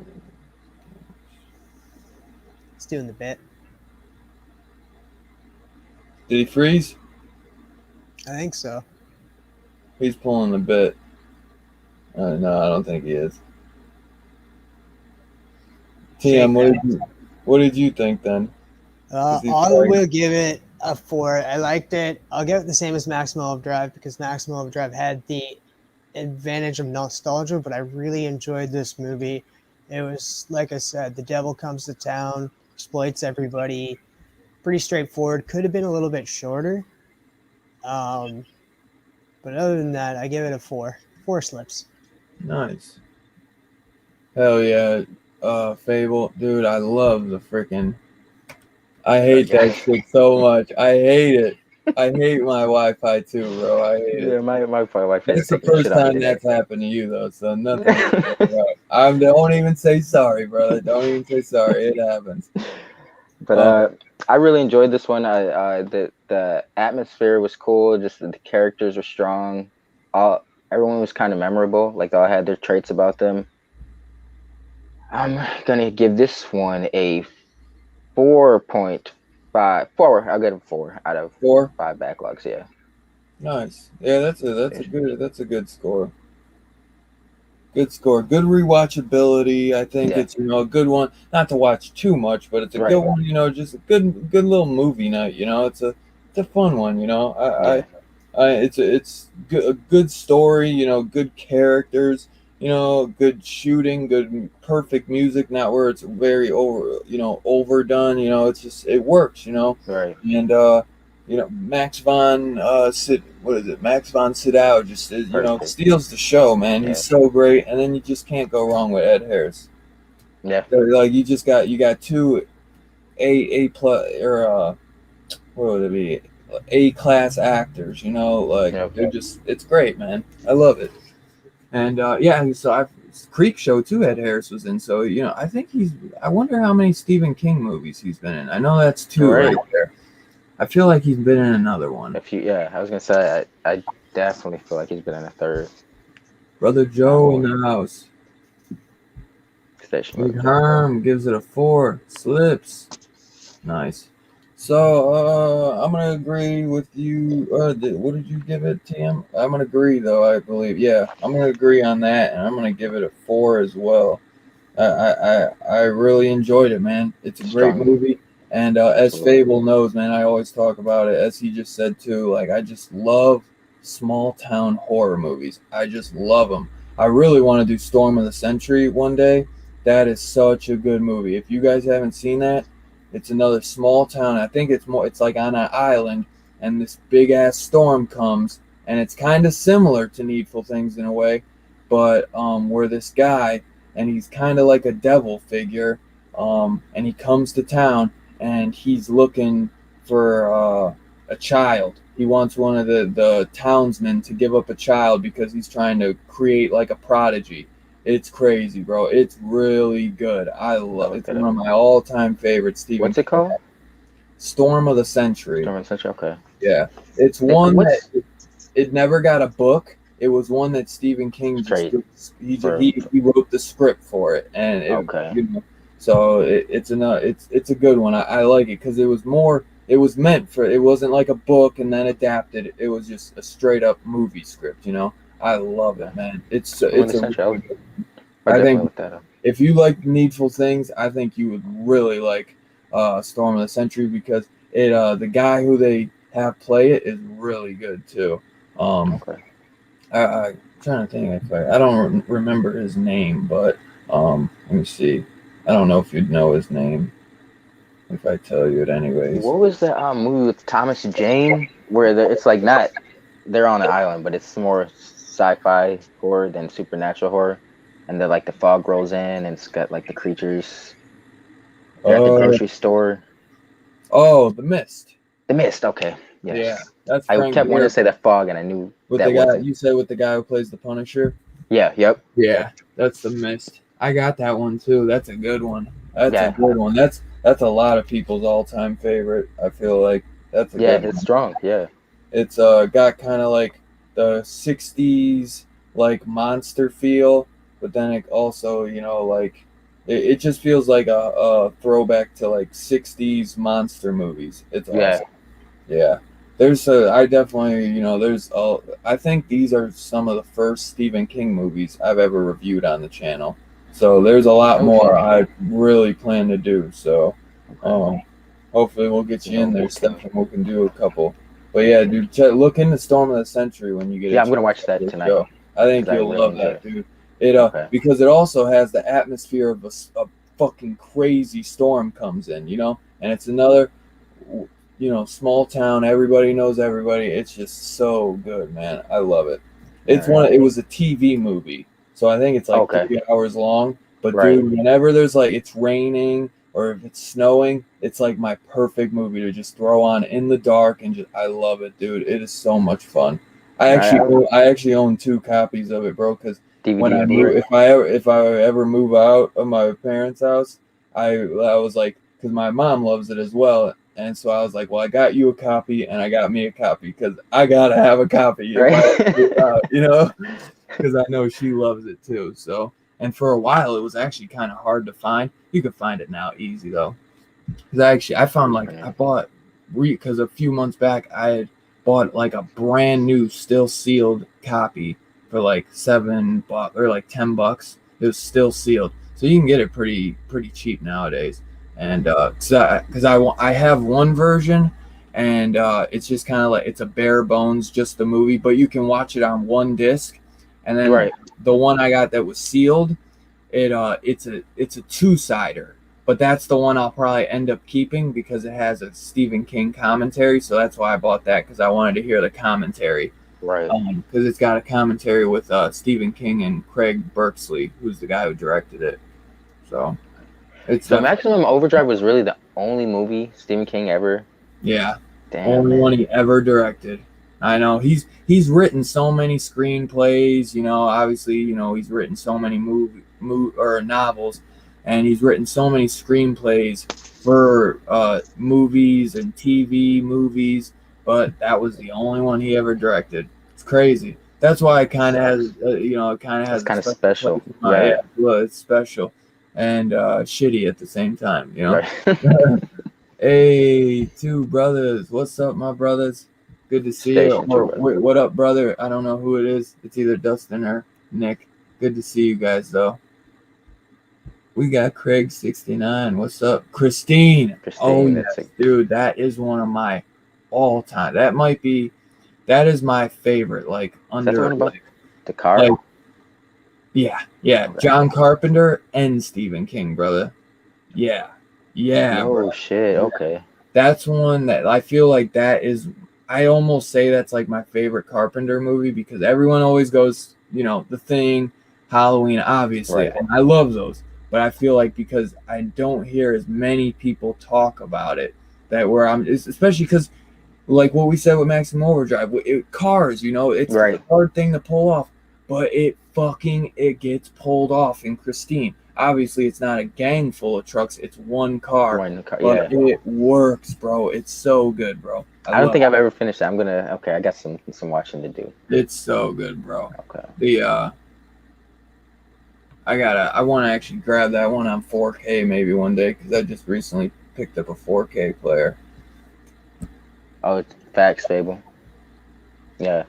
Speaker 2: It's doing the bit.
Speaker 1: Did he freeze?
Speaker 2: I think so.
Speaker 1: He's pulling the bit. No, I don't think he is.
Speaker 2: Shake
Speaker 1: TM,
Speaker 2: that.
Speaker 1: what did you think then? Is he
Speaker 2: I
Speaker 1: starting?
Speaker 2: will give it a 4. I liked it. I'll give it the same as Maximum Overdrive because Maximum Overdrive had the advantage of nostalgia, but I really enjoyed this movie. It was, like I said, the devil comes to town, exploits everybody. Pretty straightforward. Could have been a little bit shorter. Um, but other than that, I give it a 4. 4 slips.
Speaker 1: Nice. Hell yeah. Fable. Dude, I love the freaking. I hate that shit so much. I hate it. I hate my Wi Fi too, bro. I hate it.
Speaker 3: Yeah, my wife is
Speaker 1: That's the
Speaker 3: taking the shit
Speaker 1: first
Speaker 3: out of me
Speaker 1: time
Speaker 3: today.
Speaker 1: that's happened to you, though, so nothing to worry about. Don't even say sorry, brother. Don't even say sorry. It happens.
Speaker 3: But
Speaker 1: Um,
Speaker 3: I really enjoyed this one. The atmosphere was cool. Just the characters were strong. All Everyone was kind of memorable. Like they all had their traits about them. I'm gonna give this one a 4.5. 4. I'll get a 4 out of
Speaker 1: 4.
Speaker 3: 5 backlogs. Yeah.
Speaker 1: Nice. Yeah, that's a good score. Good score. Good rewatchability. I think
Speaker 3: Yeah.
Speaker 1: it's a good one. Not to watch too much, but it's a good
Speaker 3: Right.
Speaker 1: one. Just a good little movie night. It's a fun one.
Speaker 3: Yeah.
Speaker 1: A good story. Good characters. Good shooting. Good perfect music. Not where it's very overdone. It works.
Speaker 3: Right.
Speaker 1: And Max von Sydow just
Speaker 3: Perfect.
Speaker 1: steals the show, man. He's
Speaker 3: Yeah.
Speaker 1: so great, and then you just can't go wrong with Ed Harris.
Speaker 3: Yeah.
Speaker 1: Like you got two A plus or what would it be, A class actors. Like
Speaker 3: Yeah.
Speaker 1: it's great, man. I love it. And yeah, so Creep Show too. Ed Harris was in, so I think I wonder how many Stephen King movies he's been in. I know that's
Speaker 3: All
Speaker 1: two
Speaker 3: right.
Speaker 1: right there. I feel like he's been in another one.
Speaker 3: Yeah, I was gonna say I definitely feel like he's been in a third,
Speaker 1: Brother
Speaker 3: if not
Speaker 1: Joe in
Speaker 3: more.
Speaker 1: the house.
Speaker 3: Station
Speaker 1: Big
Speaker 3: manager.
Speaker 1: Herm gives it a 4. Slips. Nice. So I'm gonna agree with you. What did you give it, Tim? I'm gonna agree though. I believe. Yeah, I'm gonna agree on that, and I'm gonna give it a 4 as well. I really enjoyed it, man. It's a great
Speaker 3: Strong.
Speaker 1: movie, and as
Speaker 3: Absolutely.
Speaker 1: Fable knows, man, I always talk about it. As he just said too, like I just love small town horror movies. I just love them. I really want to do Storm of the Century one day. That is such a good movie. If you guys haven't seen that, it's another small town. I think it's more. It's like on an island, and this big ass storm comes, and it's kind of similar to Needful Things in a way, but where this guy and he's kind of like a devil figure. And he comes to town and he's looking for a child. He wants one of the townsmen to give up a child because he's trying to create like a prodigy. It's crazy, bro. It's really good. I
Speaker 3: I'll
Speaker 1: love.
Speaker 3: look
Speaker 1: It's
Speaker 3: that
Speaker 1: one
Speaker 3: up.
Speaker 1: of my all-time favorite Stephen
Speaker 3: What's it
Speaker 1: King.
Speaker 3: called?
Speaker 1: Storm of the Century.
Speaker 3: Storm and Central. Okay.
Speaker 1: Yeah, it's one
Speaker 3: What's
Speaker 1: that it never got a book. It was one that Stephen King
Speaker 3: Straight
Speaker 1: he wrote the script for it, and
Speaker 3: Okay.
Speaker 1: so it's a good one. I like it because it was more. It was meant for. It wasn't like a book and then adapted. It was just a straight up movie script. I love it, man. It's a really good one. I
Speaker 3: definitely
Speaker 1: think
Speaker 3: look that up.
Speaker 1: if you like Needful Things, I think you would really like Storm of the Century because the guy who they have play it is really good too.
Speaker 3: Okay.
Speaker 1: I'm trying to think if I don't remember his name, but let me see. I don't know if you'd know his name if I tell you it anyways.
Speaker 3: What was that movie with Thomas Jane where it's like not they're on an island, but it's more sci-fi horror than supernatural horror, and then like the fog rolls in and it's got like the creatures. They're at the grocery store.
Speaker 1: Oh, The Mist.
Speaker 3: The Mist. Okay. Yes.
Speaker 1: Yeah, that's
Speaker 3: I
Speaker 1: Frank
Speaker 3: kept wanting
Speaker 1: Gehry.
Speaker 3: to say the fog, and I knew
Speaker 1: With
Speaker 3: that
Speaker 1: the guy
Speaker 3: wasn't.
Speaker 1: you said with the guy who plays the Punisher.
Speaker 3: Yeah. Yep.
Speaker 1: Yeah, that's The Mist. I got that one too. That's a good one. That's
Speaker 3: Yeah.
Speaker 1: a good one. That's a lot of people's all-time favorite. I feel like that's a good
Speaker 3: It's
Speaker 1: one.
Speaker 3: strong. Yeah.
Speaker 1: It's got kind of like the 60s like monster feel, but then it also, like it just feels like a throwback to like 60s monster movies. It's awesome. Yeah. I definitely, I think these are some of the first Stephen King movies I've ever reviewed on the channel. So there's a lot more I really plan to do. So hopefully we'll get you in there, Steph, and we can do a couple. But yeah, dude, look into Storm of the Century when you get it.
Speaker 3: Yeah, I'm gonna watch that tonight.
Speaker 1: Show. I think you'll love that, dude. Because it also has the atmosphere of a fucking crazy storm comes in, and it's another, small town. Everybody knows everybody. It's just so good, man. I love it. It was a TV movie, so I think it's like 3 hours long. But dude, whenever there's like it's raining or if it's snowing, it's like my perfect movie to just throw on in the dark and I love it, dude. It is so much fun. I actually own 2 copies of it, bro. Because when I move, if I ever move out of my parents' house, I was like, because my mom loves it as well, and so I was like, well, I got you a copy and I got me a copy because I gotta have a copy if I move out, because I know she loves it too. So. And for a while, it was actually kind of hard to find. You could find it now easy, though. Because I found I bought, because a few months back, I had bought like a brand new, still sealed copy for like $7 or like $10. It was still sealed. So you can get it pretty cheap nowadays. And because I have one version, and it's just kind of like, it's a bare bones, just the movie, but you can watch it on one disc. And then the one I got that was sealed, it's a 2-sider, but that's the one I'll probably end up keeping because it has a Stephen King commentary. So that's why I bought that, because I wanted to hear the commentary.
Speaker 3: Right.
Speaker 1: Because it's got a commentary with Stephen King and Craig Berksley, who's the guy who directed it. So
Speaker 3: Maximum Overdrive was really the only movie Stephen King ever.
Speaker 1: Yeah. Only one he ever directed. I know he's written so many screenplays, obviously, he's written so many novels, and he's written so many screenplays for movies and TV movies, but that was the only one he ever directed. It's crazy. That's why it kind of has, it kind of has.
Speaker 3: It's kind of special.
Speaker 1: Yeah, well, it's special and shitty at the same time,
Speaker 3: Right.
Speaker 1: Hey, 2 brothers. What's up, my brothers? Good to see you. What up, brother? I don't know who it is. It's either Dustin or Nick. Good to see you guys, though. We got Craig69. What's up? Christine. Oh, yes, dude. That is one of my all-time. That is my favorite. Like, under... That's the one about
Speaker 3: the car?
Speaker 1: Yeah. Okay. John Carpenter and Stephen King, brother. Yeah.
Speaker 3: Oh,
Speaker 1: bro.
Speaker 3: Shit. Okay.
Speaker 1: That's one that I feel like that is... I almost say that's like my favorite Carpenter movie because everyone always goes, The Thing, Halloween, obviously, and I love those. But I feel like because I don't hear as many people talk about it, especially because, like what we said with Maximum Overdrive, cars, it's a hard thing to pull off. but it gets pulled off in Christine. Obviously, it's not a gang full of trucks; it's one car, but it works, bro. It's so good, bro.
Speaker 3: I don't think I've ever finished it. I got some watching to do.
Speaker 1: It's so good, bro.
Speaker 3: Okay.
Speaker 1: I want to actually grab that one on 4K maybe one day because I just recently picked up a 4K player.
Speaker 3: Oh, facts, Fable. Yeah.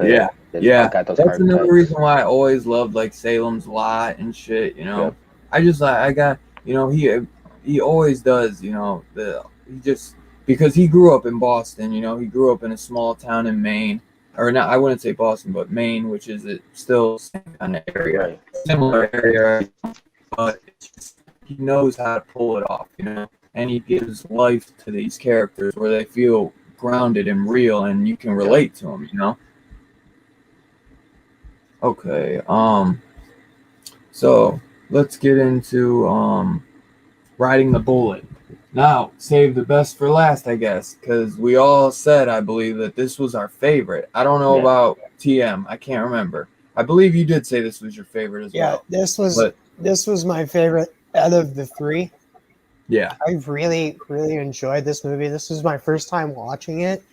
Speaker 1: Yeah. That's another reason why I always loved like Salem's Lot and shit. You know,
Speaker 3: Yep.
Speaker 1: I just I got he always does. You know, because he grew up in Boston. You know, he grew up in a small town in Maine, or not. I wouldn't say Boston, but Maine, which is still same kind of area,
Speaker 3: Right.
Speaker 1: similar area, but it's just, he knows how to pull it off. You know, and he gives life to these characters where they feel grounded and real, and you can relate to them. You know. Okay, so let's get into riding the bullet. Now, save the best for last, I guess, because we all said, I believe, that this was our favorite. I don't know about TM. I can't remember. I believe you did say this was your favorite as well.
Speaker 2: Yeah, this was my favorite out of the three.
Speaker 1: Yeah.
Speaker 2: I really, really enjoyed this movie. This was my first time watching it.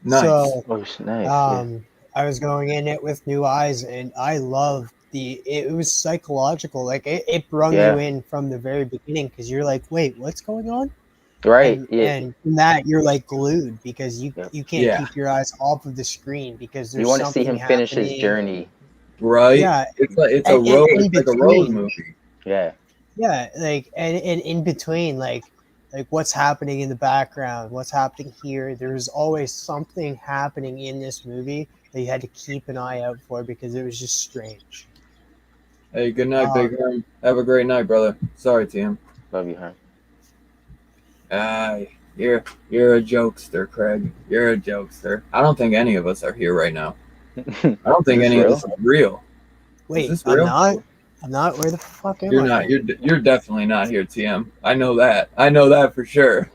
Speaker 1: Nice.
Speaker 2: So,
Speaker 3: nice.
Speaker 2: I was going in it with new eyes, and I loved it was psychological. Like it brought you in from the very beginning because you're like, wait, what's going on?
Speaker 3: Right.
Speaker 2: And from that you're like glued because you can't keep your eyes off of the screen because there's
Speaker 3: you want
Speaker 2: to
Speaker 3: see him finish his journey.
Speaker 1: Right.
Speaker 2: Yeah.
Speaker 1: It's a road. It's like a road movie.
Speaker 3: Yeah.
Speaker 2: Yeah, like and in between, like what's happening in the background, what's happening here. There's always something happening in this movie that you had to keep an eye out for because it was just strange.
Speaker 1: Hey, good night, Big Herm. Have a great night, brother. Sorry, Tim.
Speaker 3: Love you, Herm.
Speaker 1: You're a jokester, Craig. You're a jokester. I don't think any of us are here right now. I don't think any of this is real.
Speaker 2: Wait, is this real? I'm not. Where the fuck am I?
Speaker 1: You're not. You're definitely not here, TM. I know that. I know that for sure.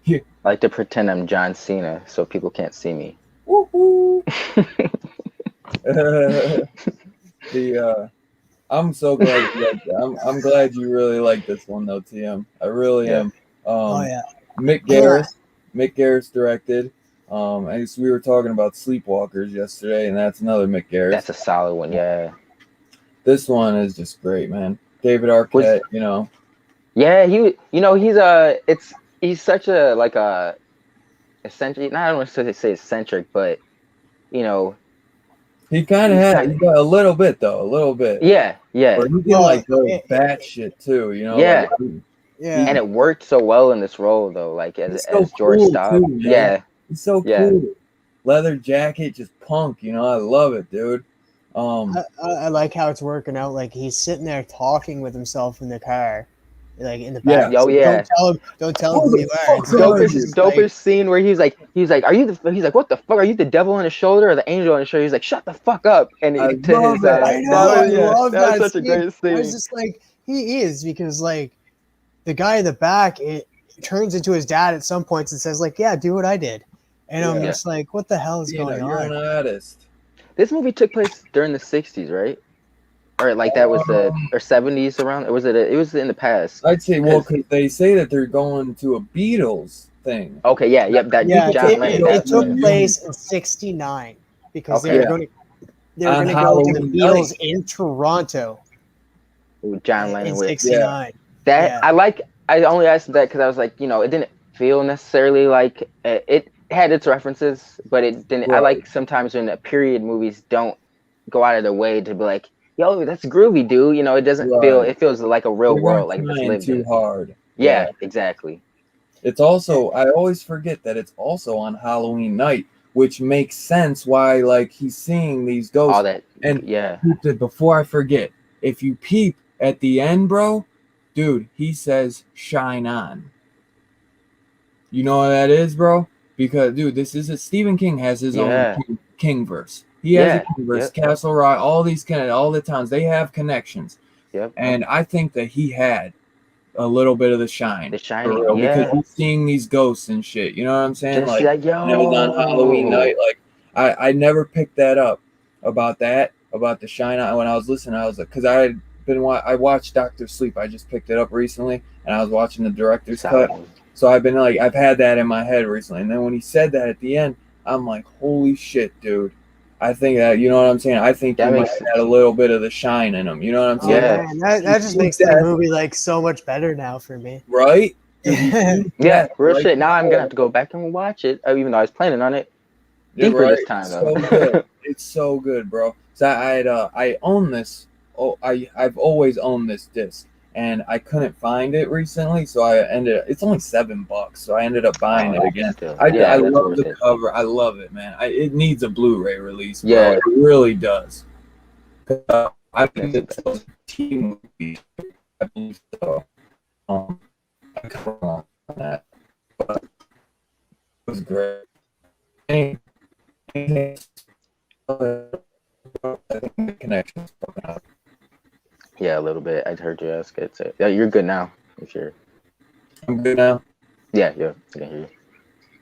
Speaker 3: I like to pretend I'm John Cena so people can't see me.
Speaker 1: Woohoo! I'm so glad you liked it. I'm glad you really like this one though, TM. I really am. Mick Garris directed. I guess we were talking about Sleepwalkers yesterday, and that's another Mick Garris.
Speaker 3: That's a solid one, yeah.
Speaker 1: This one is just great, man. David Arquette, you know.
Speaker 3: Yeah, he's such a like a eccentric. I don't want to say eccentric, but you know,
Speaker 1: he kind of he got a little bit though, a little bit.
Speaker 3: Yeah.
Speaker 1: But he can like go batshit too, you know.
Speaker 3: Yeah.
Speaker 2: Yeah.
Speaker 3: And it worked so well in this role though, like as George Staub. Yeah.
Speaker 1: He's so cool. Leather jacket, just punk, you know. I love it, dude.
Speaker 2: I like how it's working out. Like he's sitting there talking with himself in the car, like in the back.
Speaker 3: Yeah. Oh yeah.
Speaker 2: Don't tell him who you are.
Speaker 3: Dopest scene where he's like, he's like, what the fuck? Are you the devil on his shoulder or the angel on his shoulder? He's like, shut the fuck up. And
Speaker 2: I love that such a great scene. I was just like, he is because like the guy in the back, it turns into his dad at some points and says like, yeah, do what I did, and I'm just like, what the hell is going on?
Speaker 1: You're an artist.
Speaker 3: This movie took place during the 60s, right? Or like that was or 70s around. Or was it? It was in the past.
Speaker 1: I'd say because they say that they're going to a Beatles thing.
Speaker 3: Okay, yeah.
Speaker 2: It took place in '69 because they were going to go to the Beatles in Toronto.
Speaker 3: John Lennon
Speaker 2: in '69.
Speaker 3: I only asked that because I was like, you know, it didn't feel necessarily like it had its references, but it didn't. Right. I like sometimes when period movies don't go out of their way to be like, yo, that's groovy, dude. You know, it doesn't feel. It feels like a real world, like it's lived
Speaker 1: too hard.
Speaker 3: Yeah, exactly.
Speaker 1: It's also, I always forget that it's also on Halloween night, which makes sense why like he's seeing these ghosts.
Speaker 3: All that,
Speaker 1: and before I forget, if you peep at the end, bro, dude, he says "shine on." You know what that is, bro? Because, dude, Stephen King has his own King verse. He has a King verse, Castle Rock, all the towns, they have connections.
Speaker 3: Yep.
Speaker 1: And I think that he had a little bit of the shine.
Speaker 3: The Shining,
Speaker 1: because he's seeing these ghosts and shit. You know what I'm saying?
Speaker 3: Just like, yo.
Speaker 1: And it was on Halloween night. Like, I never picked that up about the shine on when I was listening. I was like, because I watched Doctor Sleep. I just picked it up recently, and I was watching the director's cut. So I've had that in my head recently. And then when he said that at the end, I'm like, holy shit, dude. I think that, you know what I'm saying? I think he might have had a little bit of the shine in him. You know what I'm saying?
Speaker 2: Man, that just makes the movie like so much better now for me.
Speaker 1: Right?
Speaker 3: Yeah, real shit. Now I'm gonna have to go back and watch it, even though I was planning on it. Deeper this time, though.
Speaker 1: So good. It's so good, bro. So I own this. Oh, I've always owned this disc, and I couldn't find it recently, so it's only $7, so I ended up buying it again. I love the cover. I love it, man. It needs a Blu-ray release, bro.
Speaker 3: Yeah.
Speaker 1: It really does. I think it's a team movie. I believe so. I come on that, but it was great. I think the connection's broken up.
Speaker 3: Yeah, a little bit. I heard you ask it. So, yeah, you're good now. If you're.
Speaker 1: I'm good now.
Speaker 3: Yeah, I can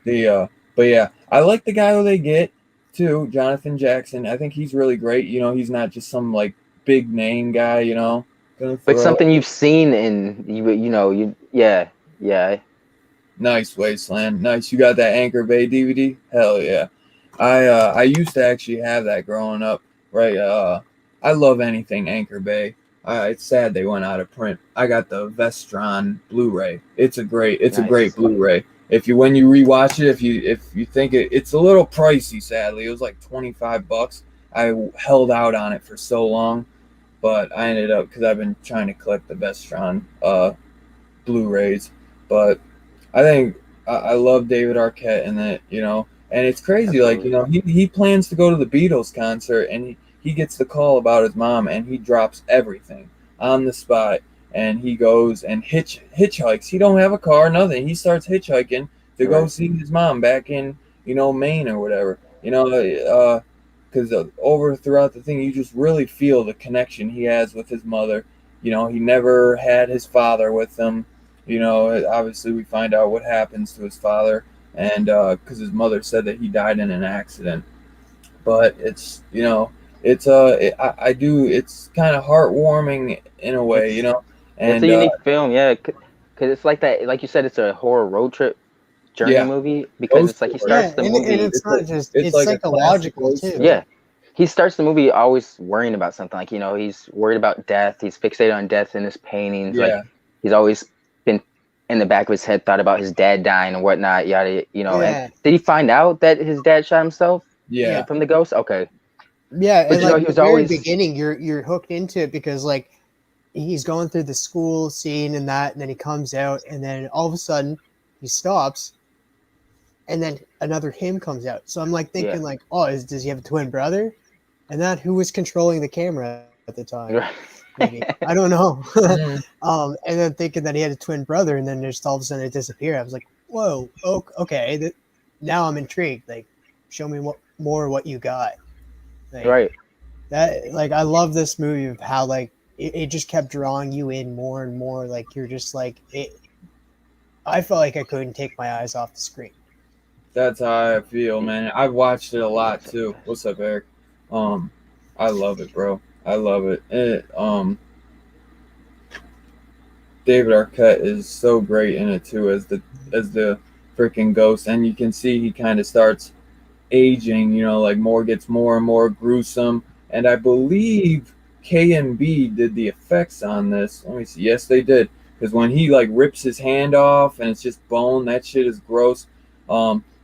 Speaker 3: hear you.
Speaker 1: But yeah, I like the guy who they get too, Jonathan Jackson. I think he's really great. You know, he's not just some like big name guy. You know,
Speaker 3: but something you've seen in yeah.
Speaker 1: Nice, Wasteland. Nice. You got that Anchor Bay DVD? Hell yeah. I used to actually have that growing up. Right. I love anything Anchor Bay. It's sad they went out of print. I got the Vestron Blu-ray. It's a great Blu-ray. When you rewatch it, if you think it's a little pricey, sadly. It was like $25. I held out on it for so long, but I ended up, because I've been trying to collect the Vestron Blu-rays. But I think I love David Arquette in that, you know, and it's crazy. Like, you know, he plans to go to the Beatles concert, and he gets the call about his mom, and he drops everything on the spot, and he goes and hitchhikes. He don't have a car, nothing. He starts hitchhiking to go see his mom back in, you know, Maine or whatever. You know, because over throughout the thing, you just really feel the connection he has with his mother. You know, he never had his father with him. You know, obviously we find out what happens to his father, and because his mother said that he died in an accident. But it's, you know, it's it's kind of heartwarming in a way, you know. And
Speaker 3: it's a unique film, yeah, because it's like that. Like you said, it's a horror road trip journey movie, because it's like he starts the movie.
Speaker 2: And it's not just it's like psychological too.
Speaker 3: Yeah. He starts the movie always worrying about something. Like, you know, he's worried about death. He's fixated on death in his paintings. Yeah. Like, he's always been in the back of his head thought about his dad dying and whatnot. Yada, you know. Yeah. And did he find out that his dad shot himself?
Speaker 1: Yeah.
Speaker 3: From the ghost? Okay.
Speaker 2: Yeah, but and like, he was always beginning. You're hooked into it because like he's going through the school scene and that, and then he comes out, and then all of a sudden he stops, and then another him comes out. So I'm like thinking like, oh, does he have a twin brother? And that who was controlling the camera at the time? Maybe. I don't know. And then thinking that he had a twin brother, and then just all of a sudden it disappeared. I was like, whoa, okay. Now I'm intrigued. Like, show me what you got. Like,
Speaker 3: right.
Speaker 2: That like I love this movie of how like it just kept drawing you in more and more. Like you're just like it. I felt like I couldn't take my eyes off the screen.
Speaker 1: That's how I feel, man. I've watched it a lot too. What's up, Eric? I love it, bro. I love it. David Arquette is so great in it too, as the freaking ghost, and you can see he kind of starts aging, you know, like gets more and more gruesome. And I believe K&B did the effects on this. Let me see. Yes, they did, because when he like rips his hand off and it's just bone, that shit is gross.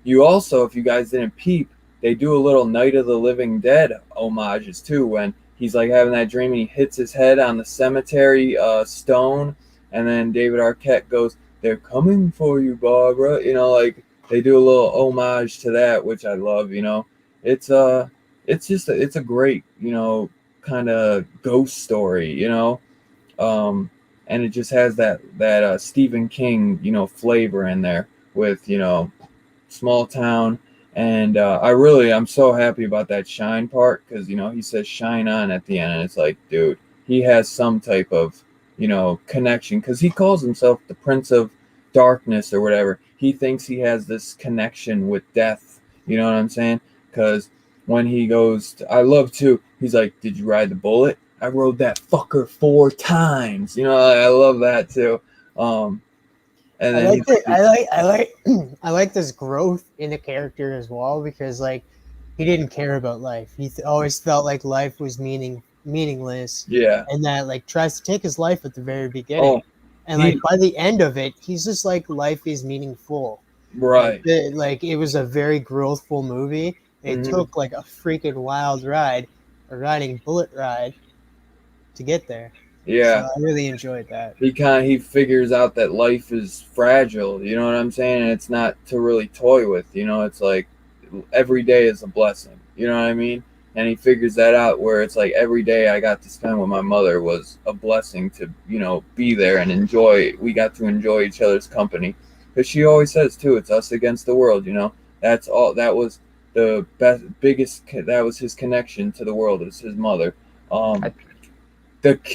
Speaker 1: You also, if you guys didn't peep, they do a little Night of the Living Dead homages too, when he's like having that dream and he hits his head on the cemetery stone, and then David Arquette goes, "They're coming for you, Barbara." You know, like they do a little homage to that, which I love. You know, it's a great, you know, kind of ghost story. You know, and it just has that Stephen King, you know, flavor in there with, you know, small town. And I'm so happy about that shine part, because, you know, he says shine on at the end, and it's like, dude, he has some type of, you know, connection, because he calls himself the Prince of Darkness or whatever. He thinks he has this connection with death, you know what I'm saying? because when he goes, I love too. He's like, "Did you ride the bullet? I rode that fucker 4 times." I love that too. And
Speaker 2: I
Speaker 1: then
Speaker 2: like that. I like this growth in the character as well, because like he didn't care about life. Always felt like life was meaningless,
Speaker 1: yeah.
Speaker 2: and that like tries to take his life at the very beginning,
Speaker 1: Oh,
Speaker 2: and
Speaker 1: he
Speaker 2: like by the end of it, he's just like life is meaningful.
Speaker 1: right.
Speaker 2: Like it was a very growthful movie. It
Speaker 1: Hmm.
Speaker 2: took like a freaking wild ride, a riding bullet ride to get there. So
Speaker 1: Yeah.
Speaker 2: I really enjoyed that.
Speaker 1: He figures out that life is fragile. You know what I'm saying? And it's not to really toy with. It's like every day is a blessing. You know what I mean? And he figures that out where it's like every day I got to spend with my mother was a blessing to be there and enjoy. We got to enjoy each other's company because she always says too, it's us against the world. That's all. That was the biggest. That was his connection to the world. Is his mother.
Speaker 3: I,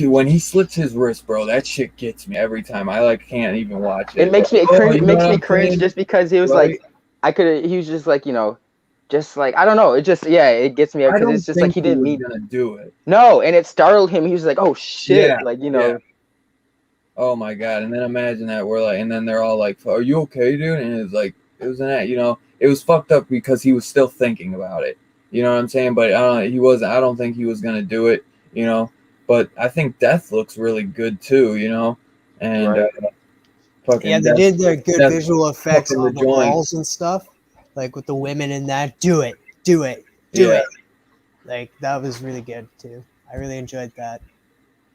Speaker 1: When he slits his wrist, bro, that shit gets me every time. I can't even watch
Speaker 3: it
Speaker 1: it.
Speaker 3: makes me
Speaker 1: Oh,
Speaker 3: cringe.
Speaker 1: you
Speaker 3: It
Speaker 1: know
Speaker 3: makes
Speaker 1: what
Speaker 3: me
Speaker 1: I'm
Speaker 3: cringe
Speaker 1: saying?
Speaker 3: just because he was
Speaker 1: Right?
Speaker 3: like, I could. He was just like, just like I don't know. It just it gets me
Speaker 1: I
Speaker 3: because
Speaker 1: don't
Speaker 3: it's just like
Speaker 1: think
Speaker 3: he
Speaker 1: he
Speaker 3: didn't
Speaker 1: was
Speaker 3: mean
Speaker 1: gonna do it.
Speaker 3: no, and it startled him. He was like, oh
Speaker 1: Yeah,
Speaker 3: shit, like
Speaker 1: yeah. Oh my god! And then imagine that we're like, and then they're all like, "Are you okay, dude?" And it's like, it was it was fucked up because he was still thinking about it. You know what I'm saying? But he wasn't. I don't think he was gonna do it. But I think Death looks really good too. And
Speaker 3: right.
Speaker 2: Yeah,
Speaker 1: fucking
Speaker 2: they did the good
Speaker 1: Death
Speaker 2: visual effects
Speaker 1: fucking the
Speaker 2: on the
Speaker 1: joint.
Speaker 2: walls and stuff, like with the women in that. Do it, do it, do
Speaker 1: Yeah.
Speaker 2: it. Like that was really good too. I really enjoyed that.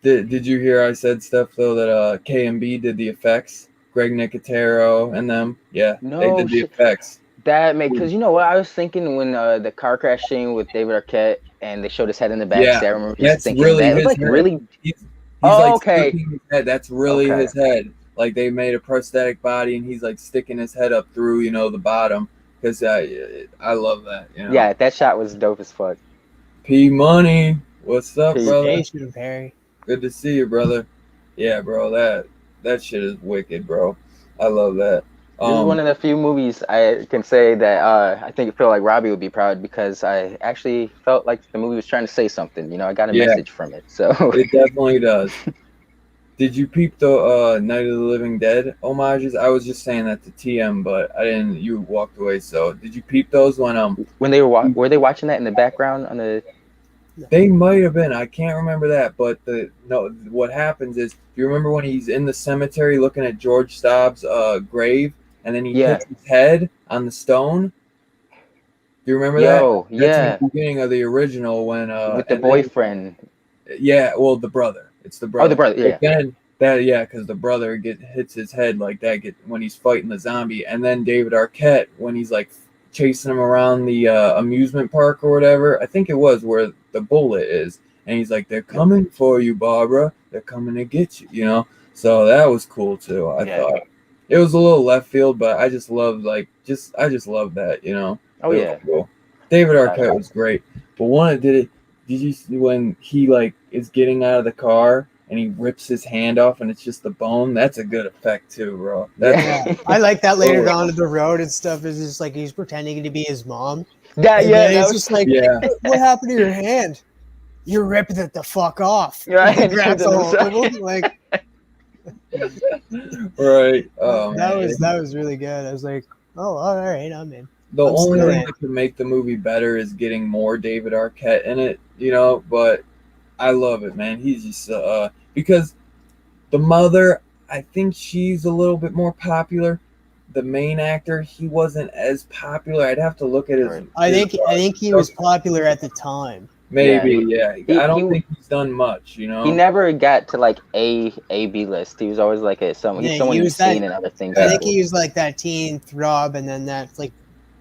Speaker 1: Did you hear I said stuff though that KMB did the effects? Greg Nicotero and them. Yeah, they
Speaker 3: No
Speaker 1: did the
Speaker 3: shit.
Speaker 1: effects.
Speaker 3: That make because you know what I was thinking when the car crash scene with David Arquette and they showed his head in the back.
Speaker 1: Yeah,
Speaker 3: I remember just
Speaker 1: that's
Speaker 3: thinking
Speaker 1: really
Speaker 3: that it was
Speaker 1: his
Speaker 3: like
Speaker 1: head.
Speaker 3: really.
Speaker 1: He's
Speaker 3: Oh,
Speaker 1: like
Speaker 3: okay,
Speaker 1: sticking his head. That's really
Speaker 3: okay.
Speaker 1: his head. Like they made a prosthetic body and he's like sticking his head up through the bottom because I love that.
Speaker 3: Yeah, that shot was dope as fuck.
Speaker 1: P Money, what's up,
Speaker 3: Peace.
Speaker 1: brother?
Speaker 2: Appreciation, Perry.
Speaker 1: Good to see you, brother. Yeah, bro, that shit is wicked, bro. I love that.
Speaker 3: This is one of the few movies I can say that I feel like Robbie would be proud because I actually felt like the movie was trying to say something. I got a
Speaker 1: Yeah,
Speaker 3: message from it. So
Speaker 1: it definitely does. Did you peep the Night of the Living Dead homages? I was just saying that to TM, but I didn't. You walked away. So did you peep those
Speaker 3: when they were they watching that in the background on the
Speaker 1: They might have been. I can't remember that, but what happens is, do you remember when he's in the cemetery looking at George Staub's grave, and then he
Speaker 3: yeah
Speaker 1: hits his head on the stone? Do you remember that?
Speaker 3: yo
Speaker 1: That's in
Speaker 3: yeah
Speaker 1: the beginning of the original when
Speaker 3: with the
Speaker 1: and then
Speaker 3: boyfriend.
Speaker 1: yeah, well the brother, it's the
Speaker 3: Oh, the
Speaker 1: brother.
Speaker 3: brother.
Speaker 1: But
Speaker 3: Yeah.
Speaker 1: then because the brother hits his head like that when he's fighting the zombie, and then David Arquette when he's like chasing him around the amusement park or whatever. I think it was where the bullet is, and he's like, "They're coming for you, Barbara. They're coming to get you." So that was cool too. I thought it was a little left field, but I just loved I just love that.
Speaker 3: Oh
Speaker 1: It was
Speaker 3: yeah.
Speaker 1: cool. David Arquette was great, but did you see when he is getting out of the car and he rips his hand off and it's just the bone? That's a good effect too, bro.
Speaker 3: Yeah.
Speaker 2: I like that later down the road and stuff. It's just like he's pretending to be his mom.
Speaker 3: That
Speaker 2: And
Speaker 3: yeah,
Speaker 2: then
Speaker 3: that
Speaker 2: it's
Speaker 3: was
Speaker 2: just like,
Speaker 1: Yeah.
Speaker 2: what happened to your hand? You're ripping it the fuck off.
Speaker 3: right.
Speaker 2: He
Speaker 3: And
Speaker 2: grabs
Speaker 3: turns
Speaker 2: the
Speaker 3: on
Speaker 2: whole
Speaker 3: himself.
Speaker 2: like
Speaker 1: Right. Oh man.
Speaker 2: that was really good. I was like, oh, all right, I'm in.
Speaker 1: The
Speaker 2: I'm
Speaker 1: only
Speaker 2: still
Speaker 1: thing
Speaker 2: in.
Speaker 1: that could make the movie better is getting more David Arquette in it, but I love it, man. He's just because the mother, I think she's a little bit more popular. The main actor, he wasn't as popular. I'd have to look at his.
Speaker 3: Right.
Speaker 2: I think he was popular at the time.
Speaker 1: Maybe,
Speaker 3: Yeah,
Speaker 1: yeah. I
Speaker 3: he
Speaker 1: don't think he's done much,
Speaker 3: he never got to like a B list. He was always like he's someone
Speaker 2: He
Speaker 3: you've
Speaker 2: was that.
Speaker 3: seen in other things.
Speaker 2: I think
Speaker 3: Before.
Speaker 2: he was like that teen throb, and then that like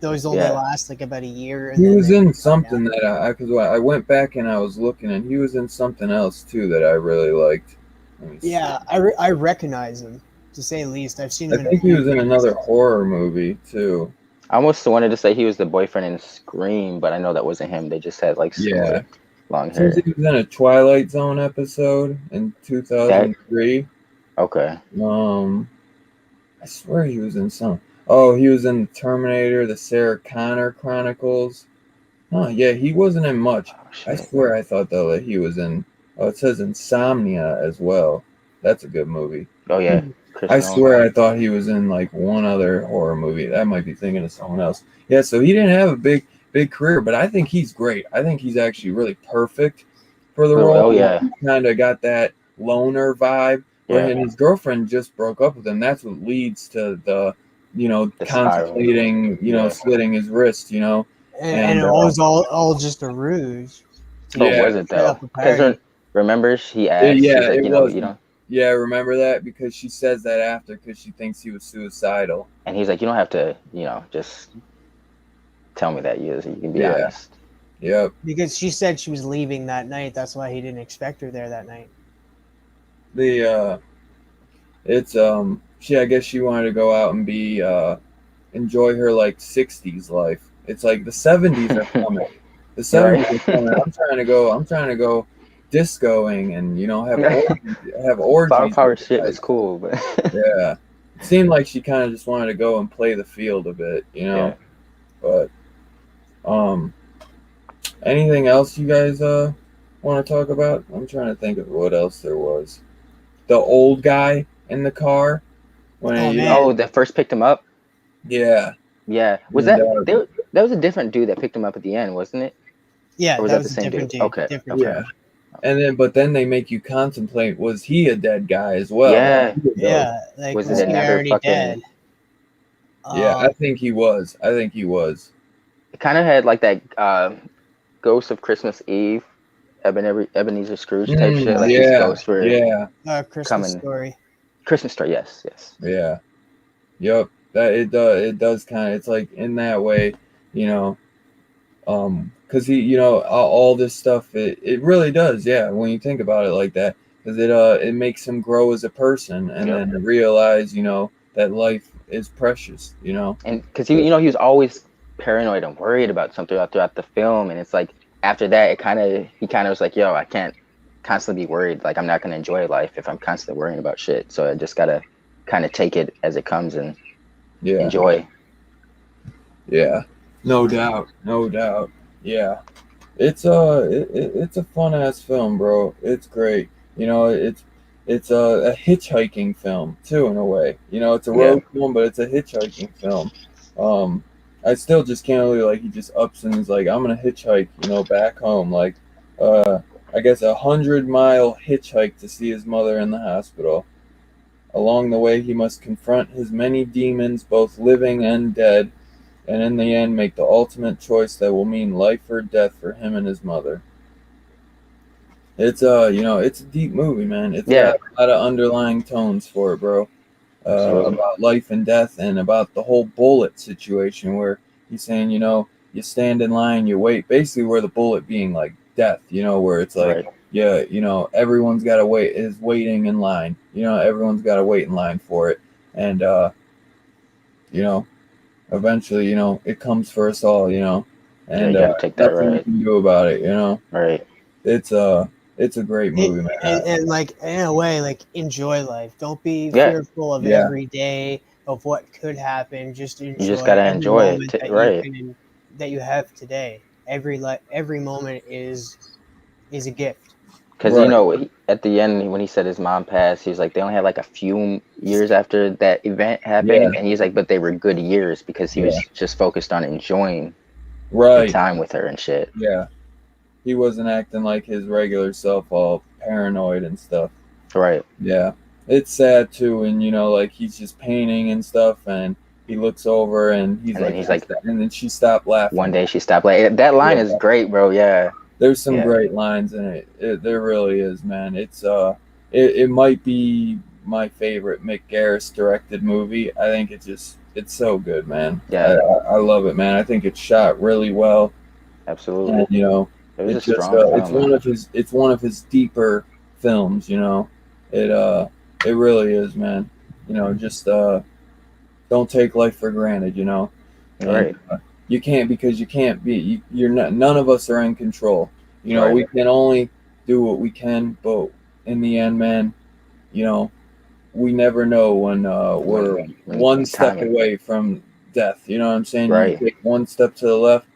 Speaker 2: those only
Speaker 3: Yeah.
Speaker 2: last like about a year. And
Speaker 1: He
Speaker 2: then
Speaker 1: was
Speaker 2: they
Speaker 1: in
Speaker 2: died
Speaker 1: something
Speaker 2: down.
Speaker 1: that because I went back and I was looking, and he was in something else too that I really liked. Let me see.
Speaker 2: Yeah, I recognize him, to say the least. I've seen
Speaker 1: I
Speaker 2: him in a
Speaker 1: think he
Speaker 2: few
Speaker 1: was in
Speaker 2: things.
Speaker 1: another horror movie too.
Speaker 3: I almost wanted to say he was the boyfriend in Scream, but I know that wasn't him. They just had like similar
Speaker 1: Yeah.
Speaker 3: long
Speaker 1: Seems
Speaker 3: hair.
Speaker 1: he was in a Twilight Zone episode in 2003.
Speaker 3: Okay.
Speaker 1: I swear he was in some. Oh, he was in Terminator, the Sarah Connor Chronicles. Huh? Yeah, he wasn't in much.
Speaker 3: Oh,
Speaker 1: I
Speaker 3: shit.
Speaker 1: swear I thought though that he was in. Oh, it says Insomnia as well. That's a good movie.
Speaker 3: Oh yeah, Chris
Speaker 1: I
Speaker 3: Nolan.
Speaker 1: swear I thought he was in like one other horror movie. That might be thinking of someone else. Yeah, so he didn't have a big career, but I think he's great. I think he's actually really perfect for the role.
Speaker 3: Oh yeah,
Speaker 1: He kind of got that loner vibe where
Speaker 3: yeah.
Speaker 1: his girlfriend just broke up with him. That's what leads to the,
Speaker 3: The spiral.
Speaker 1: contemplating,
Speaker 3: Yeah.
Speaker 1: slitting his wrist,
Speaker 2: And
Speaker 1: and
Speaker 2: it was all just a ruse
Speaker 3: Oh,
Speaker 2: to
Speaker 1: yeah,
Speaker 3: was it
Speaker 2: set
Speaker 3: though?
Speaker 2: up a
Speaker 3: Because
Speaker 2: party.
Speaker 3: remember, she asked.
Speaker 1: yeah,
Speaker 3: She's like,
Speaker 1: it
Speaker 3: you
Speaker 1: was.
Speaker 3: know,
Speaker 1: Yeah, remember that because she says that after because she thinks he was suicidal.
Speaker 3: and he's like, you don't have to, just tell me that you can be
Speaker 1: Yeah.
Speaker 3: honest.
Speaker 1: Yep.
Speaker 2: Because she said she was leaving that night. That's why he didn't expect her there that night.
Speaker 1: The it's she I guess she wanted to go out and be enjoy her like 60s life. It's like the 70s are coming. The
Speaker 3: Right.
Speaker 1: 70s are coming. I'm trying to go discoing and have
Speaker 3: Flower
Speaker 1: orgies
Speaker 3: power
Speaker 1: with
Speaker 3: shit
Speaker 1: guys.
Speaker 3: was cool, but
Speaker 1: Yeah. It seemed like she kind of just wanted to go and play the field a bit,
Speaker 3: yeah.
Speaker 1: But um anything else you guys want to talk about? I'm trying to think of what else there was. The old guy in the car when
Speaker 2: Oh
Speaker 1: you
Speaker 2: man,
Speaker 3: Oh, that first picked him up.
Speaker 1: yeah,
Speaker 3: Yeah. Was
Speaker 1: and
Speaker 3: that was a different dude that picked him up at the end, wasn't it?
Speaker 2: yeah,
Speaker 3: Or was
Speaker 2: that
Speaker 3: that the
Speaker 2: was a
Speaker 3: same
Speaker 2: different
Speaker 3: dude?
Speaker 2: dude.
Speaker 3: Okay.
Speaker 2: Different
Speaker 3: Okay.
Speaker 2: dude.
Speaker 1: yeah, but then they make you contemplate: was he a dead guy as well?
Speaker 3: Yeah.
Speaker 2: Yeah, like
Speaker 3: Was
Speaker 2: was
Speaker 3: it
Speaker 2: he
Speaker 3: never
Speaker 2: already
Speaker 3: fucking?
Speaker 2: dead?
Speaker 1: Yeah, I
Speaker 2: Um,
Speaker 1: think he was. I think he was.
Speaker 3: It kind of had like that Ghost of Christmas Eve, Ebenezer Scrooge type shit. Like these
Speaker 1: Yeah,
Speaker 3: ghosts were
Speaker 1: yeah,
Speaker 2: Christmas
Speaker 3: coming.
Speaker 2: Story.
Speaker 3: Christmas story. Yes. Yes.
Speaker 1: yeah. Yep. That it does kind of. It's like in that way, you know. Because he, all this stuff, it really does, yeah. When you think about it like that, because it makes him grow as a person, and
Speaker 3: Yep.
Speaker 1: then realize, that life is precious,
Speaker 3: And because he was always paranoid and worried about something throughout the film, and it's like after that, he kind of was like, yo, I can't constantly be worried. Like I'm not gonna enjoy life if I'm constantly worrying about shit. So I just gotta kind of take it as it comes and
Speaker 1: Yeah,
Speaker 3: enjoy.
Speaker 1: yeah, no doubt, no doubt, yeah. It's a fun ass film, bro. It's great. It's a hitchhiking film too, in a way. It's a
Speaker 3: Yeah.
Speaker 1: road film, but it's a hitchhiking film. Um, I still just can't believe like he just ups and is like, I'm gonna hitchhike, back home. Like, I guess 100-mile hitchhike to see his mother in the hospital. Along the way, he must confront his many demons, both living and dead, and in the end make the ultimate choice that will mean life or death for him and his mother. It's a deep movie, man. It's
Speaker 3: Yeah.
Speaker 1: got a lot of underlying tones for it, bro.
Speaker 3: Absolutely.
Speaker 1: About life and death and about the whole bullet situation where he's saying, you stand in line, you wait, basically where the bullet being like death, where it's like,
Speaker 3: Right.
Speaker 1: yeah, everyone's got to wait, is waiting in line, everyone's got to wait in line for it. And, you know, eventually, it comes for us all,
Speaker 3: Yeah.
Speaker 1: and
Speaker 3: You got to take that
Speaker 1: nothing you
Speaker 3: ride.
Speaker 1: can do about it,
Speaker 3: Right.
Speaker 1: It's a great movie,
Speaker 2: And like in a way, like enjoy life. Don't be
Speaker 3: Yeah.
Speaker 2: fearful of
Speaker 1: Yeah.
Speaker 2: every day of what could happen. Just
Speaker 3: You just
Speaker 2: enjoy
Speaker 3: gotta
Speaker 2: every
Speaker 3: enjoy it.
Speaker 2: moment that
Speaker 3: Right.
Speaker 2: that you have today. Every moment is a gift.
Speaker 3: Because
Speaker 1: Right.
Speaker 3: at the end when he said his mom passed, he was like they only had like a few years after that event
Speaker 1: Yeah.
Speaker 3: happened, and he's like, but they were good years because he
Speaker 1: Yeah.
Speaker 3: was just focused on enjoying the
Speaker 1: Right.
Speaker 3: time with her and shit.
Speaker 1: Yeah. He wasn't acting like his regular self, all paranoid and stuff.
Speaker 3: Right.
Speaker 1: Yeah. It's sad too, and like he's just painting and stuff, and he looks over and he's
Speaker 3: And then
Speaker 1: like,
Speaker 3: he's like,
Speaker 1: and then she stopped laughing.
Speaker 3: one day she stopped. Like that line is
Speaker 1: Yeah.
Speaker 3: great, bro. Yeah.
Speaker 1: There's some
Speaker 3: Yeah.
Speaker 1: great lines in it. There really is, man. It might be my favorite Mick Garris directed movie. I think it's so good, man.
Speaker 3: Yeah.
Speaker 1: I love it, man. I think it's shot really well,
Speaker 3: Absolutely.
Speaker 1: and
Speaker 3: It was a
Speaker 1: it's just
Speaker 3: strong
Speaker 1: it's
Speaker 3: film.
Speaker 1: one of his deeper films. It really is, man. Just don't take life for granted. And,
Speaker 3: Right.
Speaker 1: you can't, because you can't be. You're not. None of us are in control.
Speaker 3: Right.
Speaker 1: We can only do what we can, but in the end, man, we never know when we're
Speaker 3: When
Speaker 1: one step
Speaker 3: time.
Speaker 1: away from death. You know what I'm saying?
Speaker 3: Right.
Speaker 1: You take one step to the left,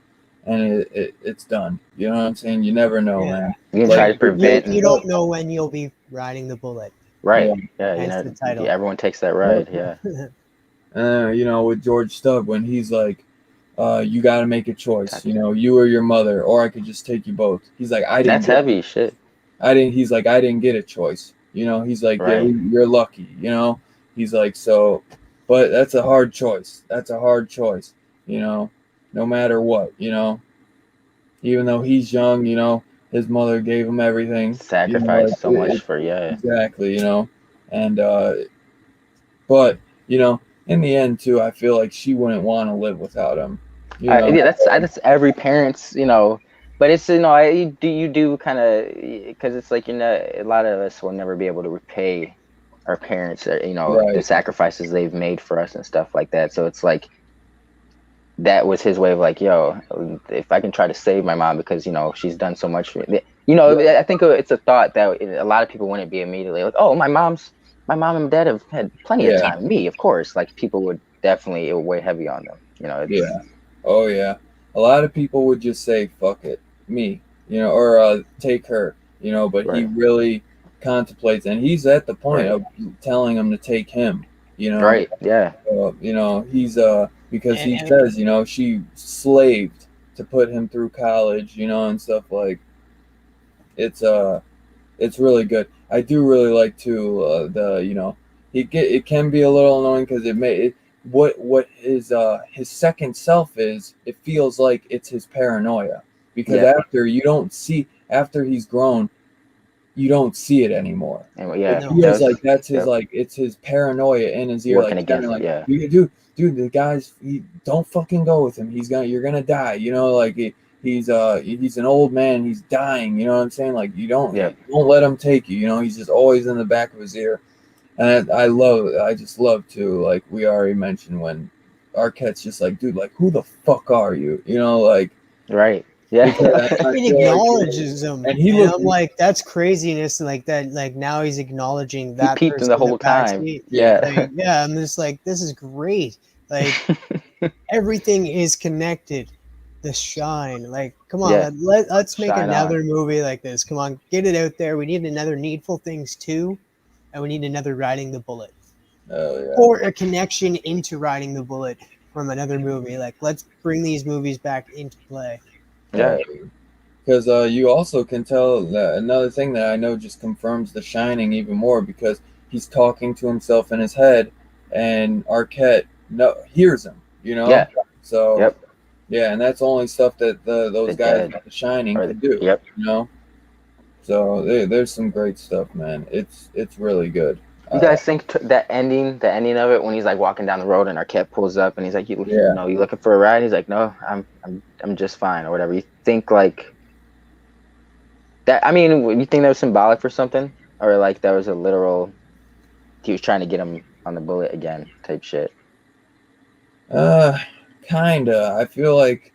Speaker 1: and it's done. You know what I'm saying? You never know,
Speaker 2: Yeah.
Speaker 1: man.
Speaker 3: You can
Speaker 1: Like,
Speaker 3: try to prevent.
Speaker 2: You don't know when you'll be riding the bullet.
Speaker 3: Right.
Speaker 1: Yeah.
Speaker 3: Yeah. You
Speaker 2: Hence
Speaker 3: know,
Speaker 2: the title.
Speaker 3: everyone takes that ride. Yeah.
Speaker 1: You know, with George Stubb when he's like, you got to make a choice.
Speaker 3: Gotcha.
Speaker 1: You know, you or your mother, or I could just take you both. He's like, I didn't.
Speaker 3: That's heavy shit.
Speaker 1: He's like, I didn't get a choice. You know, he's like, yeah,
Speaker 3: Right.
Speaker 1: you're lucky. You know, he's like, so, but that's a hard choice. That's a hard choice. You know, no matter what. You know, even though he's young, you know, his mother gave him everything. You know,
Speaker 3: Sacrifice so much for
Speaker 1: exactly. You know, and but you know, in the end too, I feel like she wouldn't want to live without him. You know,
Speaker 3: Yeah, that's every parent's, but it's you do kind of, because it's like, a lot of us will never be able to repay our parents, the
Speaker 1: right?
Speaker 3: sacrifices they've made for us and stuff like that. So it's like that was his way of like, yo, if I can try to save my mom because she's done so much for me. I think it's a thought that a lot of people wouldn't be immediately like, oh, my mom and dad have had plenty of
Speaker 1: Yeah,
Speaker 3: time. Me, of course, like people would definitely, it would weigh heavy on them.
Speaker 1: yeah. Oh yeah. A lot of people would just say, "Fuck it, me," you know, or take her, you know. But he
Speaker 3: Right.
Speaker 1: really contemplates, and he's at the point
Speaker 3: Right.
Speaker 1: of telling him to take him. You know,
Speaker 3: Right. Yeah.
Speaker 1: you know, he's because he
Speaker 2: And
Speaker 1: says, you know, she slaved to put him through college, you know, and stuff like it's really good. I do really like to the it can be a little annoying because what his second self is. It feels like it's his paranoia because
Speaker 3: Yeah.
Speaker 1: after he's grown, you don't see it anymore.
Speaker 3: And
Speaker 1: It
Speaker 3: yeah,
Speaker 2: No.
Speaker 1: feels
Speaker 3: that was,
Speaker 1: like that's his
Speaker 3: yep,
Speaker 1: it's his paranoia in his ear,
Speaker 3: working
Speaker 1: like telling
Speaker 3: against
Speaker 1: him,
Speaker 3: it.
Speaker 1: like,
Speaker 3: Yeah.
Speaker 1: dude, the guy's don't fucking go with him. You're gonna die. You know, like he's an old man. He's dying. You know what I'm saying? Like you don't
Speaker 3: Yep.
Speaker 1: let him take you. You know, he's just always in the back of his ear. And I just love to, like we already mentioned, when Arquette's just like, dude, like who the fuck are you? You know, like
Speaker 3: Right. Yeah.
Speaker 1: because I
Speaker 2: it
Speaker 1: feel like,
Speaker 2: acknowledges him,
Speaker 1: and he
Speaker 2: and
Speaker 1: looked,
Speaker 2: I'm like, that's craziness. Like that, like now he's acknowledging
Speaker 3: He
Speaker 2: that
Speaker 3: peeped him
Speaker 2: person
Speaker 3: the
Speaker 2: in the
Speaker 3: whole time.
Speaker 2: backseat.
Speaker 1: yeah,
Speaker 2: Like, yeah, I'm just like, this is great. Like everything is connected. The Shine, like, come on,
Speaker 3: Yeah.
Speaker 2: let's make
Speaker 3: Shine on.
Speaker 2: another movie like this. Come on, get it out there. We need another Needful Things 2, and we need another Riding the Bullet,
Speaker 1: oh yeah.
Speaker 2: or a connection into Riding the Bullet from another movie. Like, let's bring these movies back into play.
Speaker 3: Yeah.
Speaker 1: Because you also can tell that another thing that I know just confirms The Shining even more because he's talking to himself in his head, and Arquette hears him. You know,
Speaker 3: Yeah.
Speaker 1: so
Speaker 3: Yep.
Speaker 1: yeah, and that's only stuff that those
Speaker 3: The
Speaker 1: guys
Speaker 3: dead.
Speaker 1: at The Shining
Speaker 3: Or
Speaker 1: could do.
Speaker 3: yep.
Speaker 1: You know, so there's some great stuff, man. It's really good.
Speaker 3: You guys think the ending of it, when he's like walking down the road and Arquette pulls up and he's like, you
Speaker 1: Yeah.
Speaker 3: you looking for a ride? He's like, no, I'm just fine, or whatever. You think like that? I mean, you think that was symbolic for something, or like that was a literal? He was trying to get him on the bullet again, type shit.
Speaker 1: Uh, kinda. I feel like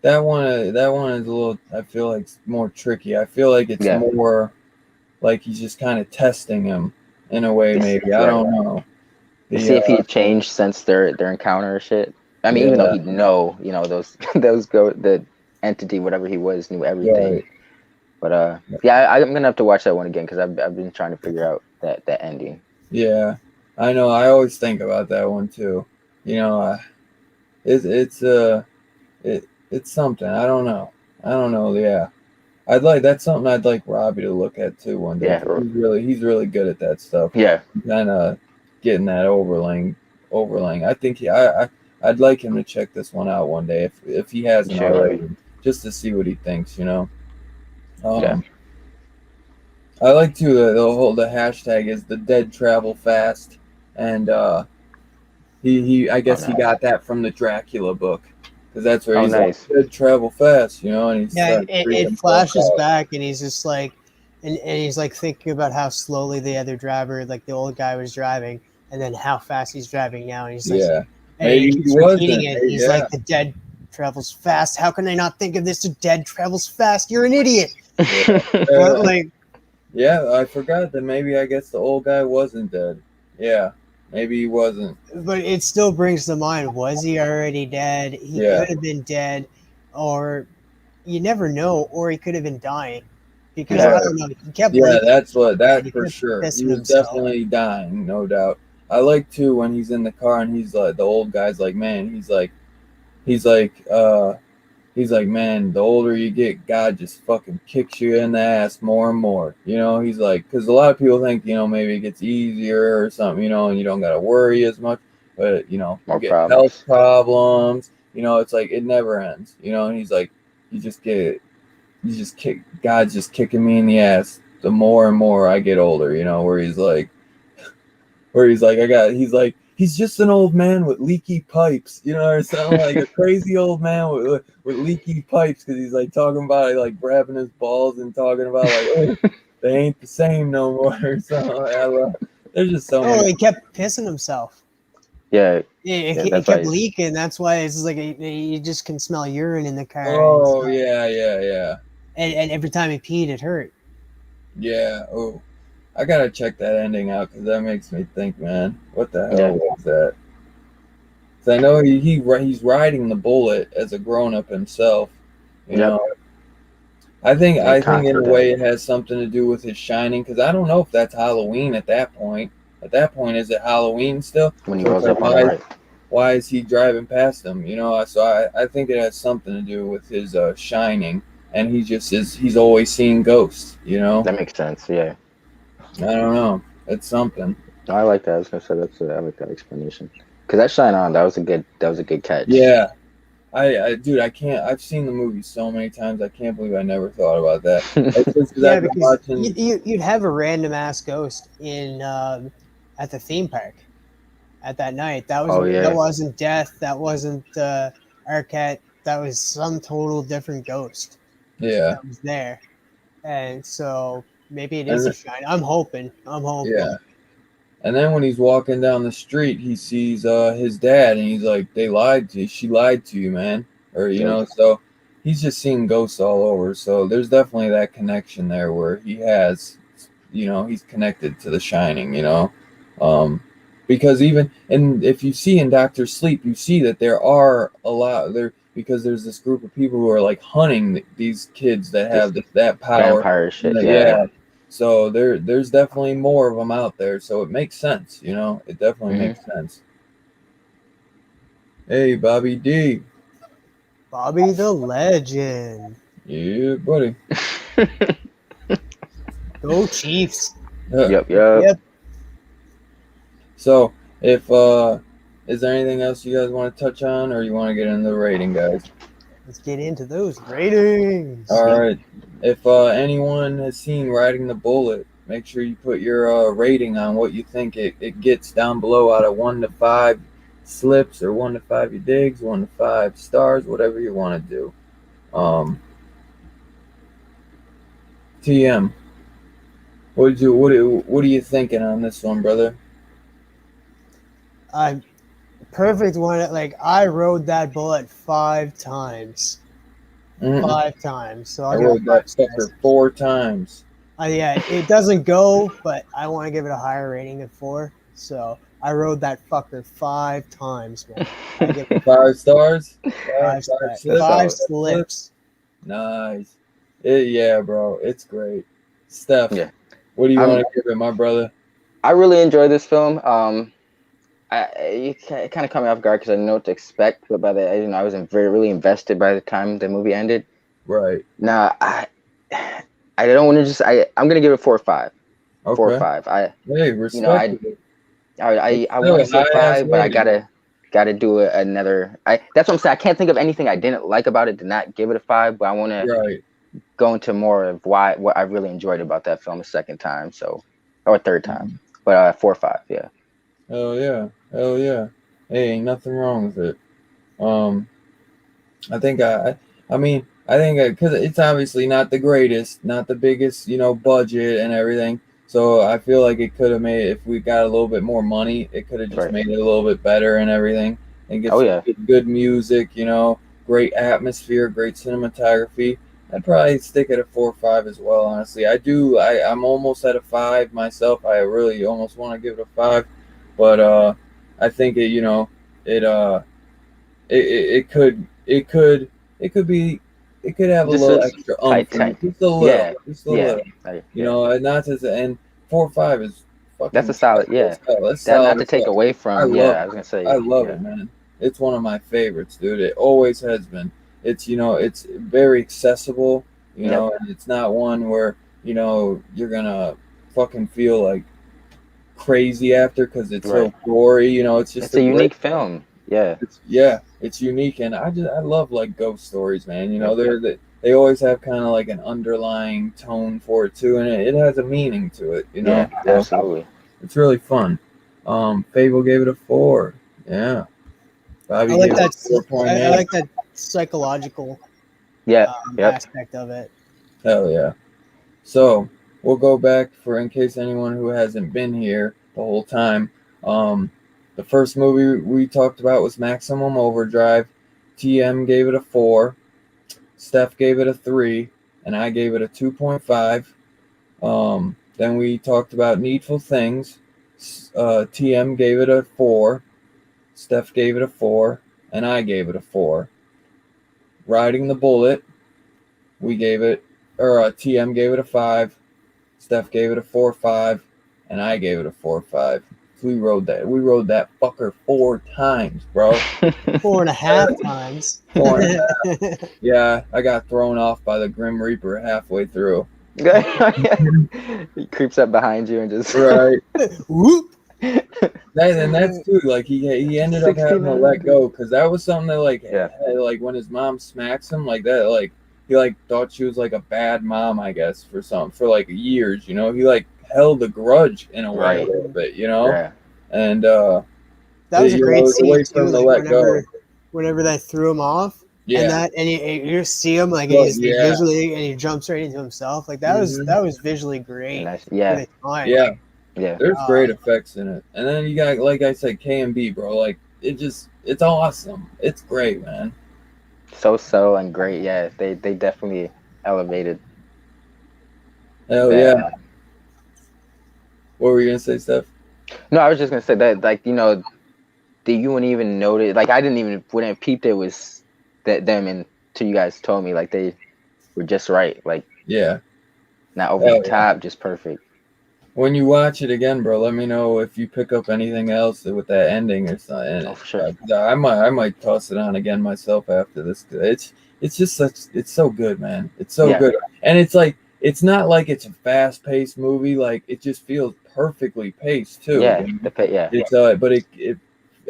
Speaker 1: that one is a little. I feel like it's more tricky. I feel like it's
Speaker 3: Yeah.
Speaker 1: more like he's just kind of testing him in a way. Maybe I
Speaker 3: Right.
Speaker 1: don't know.
Speaker 3: To
Speaker 1: The
Speaker 3: see if he changed since their encounter or shit. I mean, even though
Speaker 1: yeah,
Speaker 3: he'd know, those the entity, whatever he was, knew everything.
Speaker 1: right.
Speaker 3: But yeah, I'm gonna have to watch that one again because I've been trying to figure out that ending.
Speaker 1: Yeah, I know. I always think about that one too. You know, it's something. I don't know. I don't know. Yeah, that's something I'd like Robbie to look at too one day.
Speaker 3: Yeah.
Speaker 1: 'Cause he's really good at that stuff.
Speaker 3: Yeah.
Speaker 1: Kind of getting that overlaying. I think I'd like him to check this one out one day if he hasn't
Speaker 3: Sure.
Speaker 1: already, just to see what he thinks. You know.
Speaker 3: Yeah.
Speaker 1: I like to the hashtag is the dead travel fast, and he I guess he
Speaker 3: nice.
Speaker 1: got that from the Dracula book because that's where
Speaker 3: Oh,
Speaker 1: he's
Speaker 3: nice.
Speaker 1: like dead travel fast, you know, and he's
Speaker 2: Yeah,
Speaker 1: starting to freak
Speaker 2: it
Speaker 1: himself
Speaker 2: flashes
Speaker 1: out.
Speaker 2: back, and he's just like, and he's like thinking about how slowly the other driver, like the old guy, was driving, and then how fast he's driving now, and he's like,
Speaker 1: Yeah,
Speaker 2: and he
Speaker 1: maybe he
Speaker 2: keeps
Speaker 1: wasn't.
Speaker 2: repeating it. He's
Speaker 1: Yeah,
Speaker 2: like, the dead travels fast. How can I not think of this? The dead travels fast. You're an idiot. Like,
Speaker 1: yeah. I forgot that maybe I guess the old guy wasn't dead. Yeah, maybe he wasn't.
Speaker 2: but it still brings to mind: was he already dead? He
Speaker 1: Yeah,
Speaker 2: could have been dead. or you never know, or he could have been dying because
Speaker 1: Yeah.
Speaker 2: I don't know. He kept
Speaker 1: Yeah,
Speaker 2: leaking, and
Speaker 1: that
Speaker 2: he
Speaker 1: for
Speaker 2: kept
Speaker 1: sure. He
Speaker 2: pissing
Speaker 1: was
Speaker 2: himself.
Speaker 1: definitely dying, no doubt. I like too when he's in the car and he's like the old guy's like, man, he's like, he's like, man, the older you get, God just fucking kicks you in the ass more and more. You know, he's like, because a lot of people think, you know, maybe it gets easier or something, you know, and you don't got to worry as much. But, you know, you
Speaker 3: More
Speaker 1: get health
Speaker 3: problems.
Speaker 1: problems, you know, it's like it never ends, you know, and he's like, you just get, you just kick, God's just kicking me in the ass the more and more I get older, you know, where he's like, he's just an old man with leaky pipes, you know, or sound like a crazy old man with leaky pipes because he's like talking about like grabbing his balls and talking about like, oh, they ain't the same no more or something. There's just so
Speaker 2: Oh,
Speaker 1: many.
Speaker 2: he kept pissing himself.
Speaker 3: Yeah,
Speaker 2: Yeah,
Speaker 3: yeah,
Speaker 2: it
Speaker 3: that's
Speaker 2: kept
Speaker 3: why.
Speaker 2: leaking. That's why it's just like you just can smell urine in the car, and
Speaker 1: Oh
Speaker 2: stuff.
Speaker 1: yeah.
Speaker 2: And every time he peed, it hurt.
Speaker 1: Yeah. Oh, I gotta check that ending out because that makes me think, man, what the hell
Speaker 3: Yeah,
Speaker 1: was that? 'Cause I know he's riding the bullet as a grown up himself, you
Speaker 3: yep.
Speaker 1: know.
Speaker 3: They
Speaker 1: I think in a
Speaker 3: conquered that
Speaker 1: way it has something to do with his shining because I don't know if that's Halloween at that point. At that point, is it Halloween still?
Speaker 3: when he
Speaker 1: So it's
Speaker 3: rolls
Speaker 1: like
Speaker 3: up on the right.
Speaker 1: why is he driving past them? You know, so I think it has something to do with his shining, and he just is he's always seeing ghosts. You know,
Speaker 3: That makes sense. Yeah,
Speaker 1: I don't know. It's something.
Speaker 3: I like that. I was gonna say I like that explanation. Cause that shine on, that was a good catch.
Speaker 1: Yeah, dude, I can't. I've seen the movie so many times. I can't believe I never thought about that. It's just because
Speaker 2: Yeah,
Speaker 1: I've been
Speaker 2: because
Speaker 1: watching.
Speaker 2: you'd have a random ass ghost in at the theme park at that night.
Speaker 3: Oh
Speaker 2: That
Speaker 3: yeah,
Speaker 2: wasn't Death. That wasn't Arquette. That was some total different ghost
Speaker 1: Yeah,
Speaker 2: that was there. And so maybe it is
Speaker 1: and
Speaker 2: a shine. I'm hoping. I'm hoping.
Speaker 1: yeah, and then when he's walking down the street, he sees his dad, and he's like, "They lied to you. She lied to you, man." Or you
Speaker 3: yep.
Speaker 1: know, so he's just seeing ghosts all over. So there's definitely that connection there where he has, you know, he's connected to The Shining. You know, um, because even and if you see in Doctor Sleep, you see that there are a lot there because there's this group of people who are like hunting these kids that
Speaker 3: This
Speaker 1: have that power.
Speaker 3: vampire shit. Yeah.
Speaker 1: Yeah, so there's definitely more of them out there. So it makes sense, you know. It definitely
Speaker 3: Hmm.
Speaker 1: makes sense. Hey, Bobby D.
Speaker 2: Bobby the Legend.
Speaker 1: Yeah, buddy.
Speaker 2: Go Chiefs.
Speaker 3: Yep. Yep.
Speaker 2: Yep.
Speaker 1: So if is there anything else you guys want to touch on, or you want to get into the rating, guys?
Speaker 2: Let's get into those ratings.
Speaker 1: All right. If anyone has seen Riding the Bullet, make sure you put your rating on what you think it gets down below out of 1 to 5 slips, or 1 to 5 you digs, 1 to 5 stars, whatever you want to do. TM, what are you thinking on this one, brother?
Speaker 2: Perfect one. Like I rode that bullet 5 times.
Speaker 1: Mm-mm.
Speaker 2: 5 times. So
Speaker 1: I
Speaker 2: I'll give it
Speaker 1: rode that
Speaker 2: 5 stars.
Speaker 1: fucker 4 times.
Speaker 2: Yeah, it doesn't go, but I want to give it a higher rating of 4. So I rode that fucker 5 times, man. I give it
Speaker 1: 5 stars.
Speaker 2: five,
Speaker 1: Five
Speaker 2: stars. Five
Speaker 1: slips.
Speaker 2: slips.
Speaker 1: Nice. Yeah, bro. It's great. Steph,
Speaker 3: Yeah.
Speaker 1: what do you
Speaker 3: I'm.
Speaker 1: want to give it, my brother?
Speaker 3: I really enjoy this film. It kind of caught me off guard because I didn't know what to expect, but by the I was really invested by the time the movie ended.
Speaker 1: Right.
Speaker 3: Now I don't want to just I'm gonna give it 4 or 5. 4 or
Speaker 1: Okay.
Speaker 3: 5.
Speaker 1: Hey,
Speaker 3: You know
Speaker 1: respect it. It's
Speaker 3: I
Speaker 1: still
Speaker 3: want
Speaker 1: a
Speaker 3: to say
Speaker 1: high ass
Speaker 3: 5, but I
Speaker 1: rating.
Speaker 3: gotta do another. That's what I'm saying. I can't think of anything I didn't like about it to not give it a 5, but I want to
Speaker 1: Right.
Speaker 3: go into more of what I really enjoyed about that film a second time, or a third time.
Speaker 1: Mhm.
Speaker 3: But 4 or 5, yeah.
Speaker 1: Hell yeah. Hell yeah. Hey, ain't nothing wrong with it. Um, I think I think because it's obviously not the greatest, not the biggest, you know, budget and everything. So I feel like it could have made if we got a little bit more money, it could have just
Speaker 3: Right.
Speaker 1: made it a little bit better and everything, and get
Speaker 3: Oh
Speaker 1: some
Speaker 3: yeah.
Speaker 1: good music, you know, great atmosphere, great cinematography. I'd probably stick at a 4 or 5 as well. Honestly, I do. I'm almost at a 5 myself. I really almost want to give it a 5, but I think it, you know, it it could it could be, it could have a
Speaker 3: Just
Speaker 1: little
Speaker 3: a
Speaker 1: extra
Speaker 3: tight,
Speaker 1: in
Speaker 3: tight.
Speaker 1: it, just a little,
Speaker 3: Yeah,
Speaker 1: just a
Speaker 3: yeah,
Speaker 1: little. You
Speaker 3: yeah.
Speaker 1: know, and not to say, and 4 or 5 is
Speaker 3: That's a
Speaker 1: fucking
Speaker 3: solid. Yeah,
Speaker 1: that's
Speaker 3: that
Speaker 1: solid
Speaker 3: not to
Speaker 1: as
Speaker 3: take
Speaker 1: fuck.
Speaker 3: away
Speaker 1: I
Speaker 3: from.
Speaker 1: love
Speaker 3: Yeah, I
Speaker 1: it.
Speaker 3: was gonna say.
Speaker 1: I love
Speaker 3: Yeah,
Speaker 1: it, man. It's one of my favorites, dude. It always has been. It's it's very accessible,
Speaker 3: yep,
Speaker 1: and it's not one where you're gonna fucking feel like crazy after because it's so
Speaker 3: right.
Speaker 1: gory. It's just
Speaker 3: It's
Speaker 1: a
Speaker 3: a
Speaker 1: great.
Speaker 3: unique film. Yeah,
Speaker 1: It's unique, and I love like ghost stories, man.
Speaker 3: yep.
Speaker 1: They always have kind of like an underlying tone for it too, and it has a meaning to it.
Speaker 3: Yeah,
Speaker 1: So
Speaker 3: absolutely.
Speaker 1: it's really fun. Fable gave it a 4. Yeah,
Speaker 2: I
Speaker 1: Bobby
Speaker 2: like
Speaker 1: gave it
Speaker 2: that.
Speaker 1: a four point
Speaker 2: I
Speaker 1: eight.
Speaker 2: like that psychological
Speaker 3: Yeah, yep.
Speaker 2: aspect of it.
Speaker 1: Hell yeah. So we'll go back for in case anyone who hasn't been here the whole time. Um, the first movie we talked about was Maximum Overdrive. TM gave it a 4. Steph gave it a 3, and I gave it a 2.5. Then we talked about Needful Things. TM gave it a 4. Steph gave it a 4, and I gave it a 4. Riding the Bullet, we gave it, or TM gave it a 5. Steph gave it a 4.5, and I gave it a 4.5. So we rode that. We rode that fucker 4 times, bro.
Speaker 2: 4.5 times.
Speaker 1: 4.5. Yeah, I got thrown off by the Grim Reaper halfway through.
Speaker 3: He creeps up behind you and just
Speaker 1: Right.
Speaker 2: Whoop.
Speaker 1: That's too like he ended up having to
Speaker 3: 69.
Speaker 1: let go because that was something that
Speaker 3: Yeah.
Speaker 1: like when his mom smacks him like that like he like thought she was like a bad mom I guess for like years he like held a grudge in a way
Speaker 3: Right.
Speaker 1: a little bit
Speaker 3: Yeah.
Speaker 1: and
Speaker 2: That was a
Speaker 1: it
Speaker 2: great
Speaker 1: was a
Speaker 2: scene
Speaker 1: way for
Speaker 2: too.
Speaker 1: him to
Speaker 2: Like
Speaker 1: let go.
Speaker 2: whenever they threw him off, and
Speaker 1: Yeah.
Speaker 2: you just see him like
Speaker 1: Well,
Speaker 2: he's
Speaker 1: yeah.
Speaker 2: visually, and he jumps right into himself. Like that was visually great
Speaker 3: Nice.
Speaker 2: for
Speaker 3: Yeah.
Speaker 2: the time.
Speaker 1: Yeah.
Speaker 3: Yeah.
Speaker 1: There's great effects in it, and then you got like I said K&B, bro. Like it's awesome. It's great, man.
Speaker 3: So and great. Yeah. They definitely elevated
Speaker 1: Hell
Speaker 3: that.
Speaker 1: yeah. What were you gonna say, Steph?
Speaker 3: No, I was just gonna say that like that you wouldn't even notice. Like I wouldn't have peeped it was them until you guys told me. Like they were just right. Like
Speaker 1: Yeah.
Speaker 3: not over
Speaker 1: Hell
Speaker 3: the top, just perfect.
Speaker 1: When you watch it again, bro, let me know if you pick up anything else with that ending or something.
Speaker 3: Oh, for sure.
Speaker 1: I might toss it on again myself after this. It's just it's so good, man. It's so good, and it's like it's not like it's a fast paced movie. Like it just feels perfectly paced too.
Speaker 3: Yeah.
Speaker 1: You know? It's but it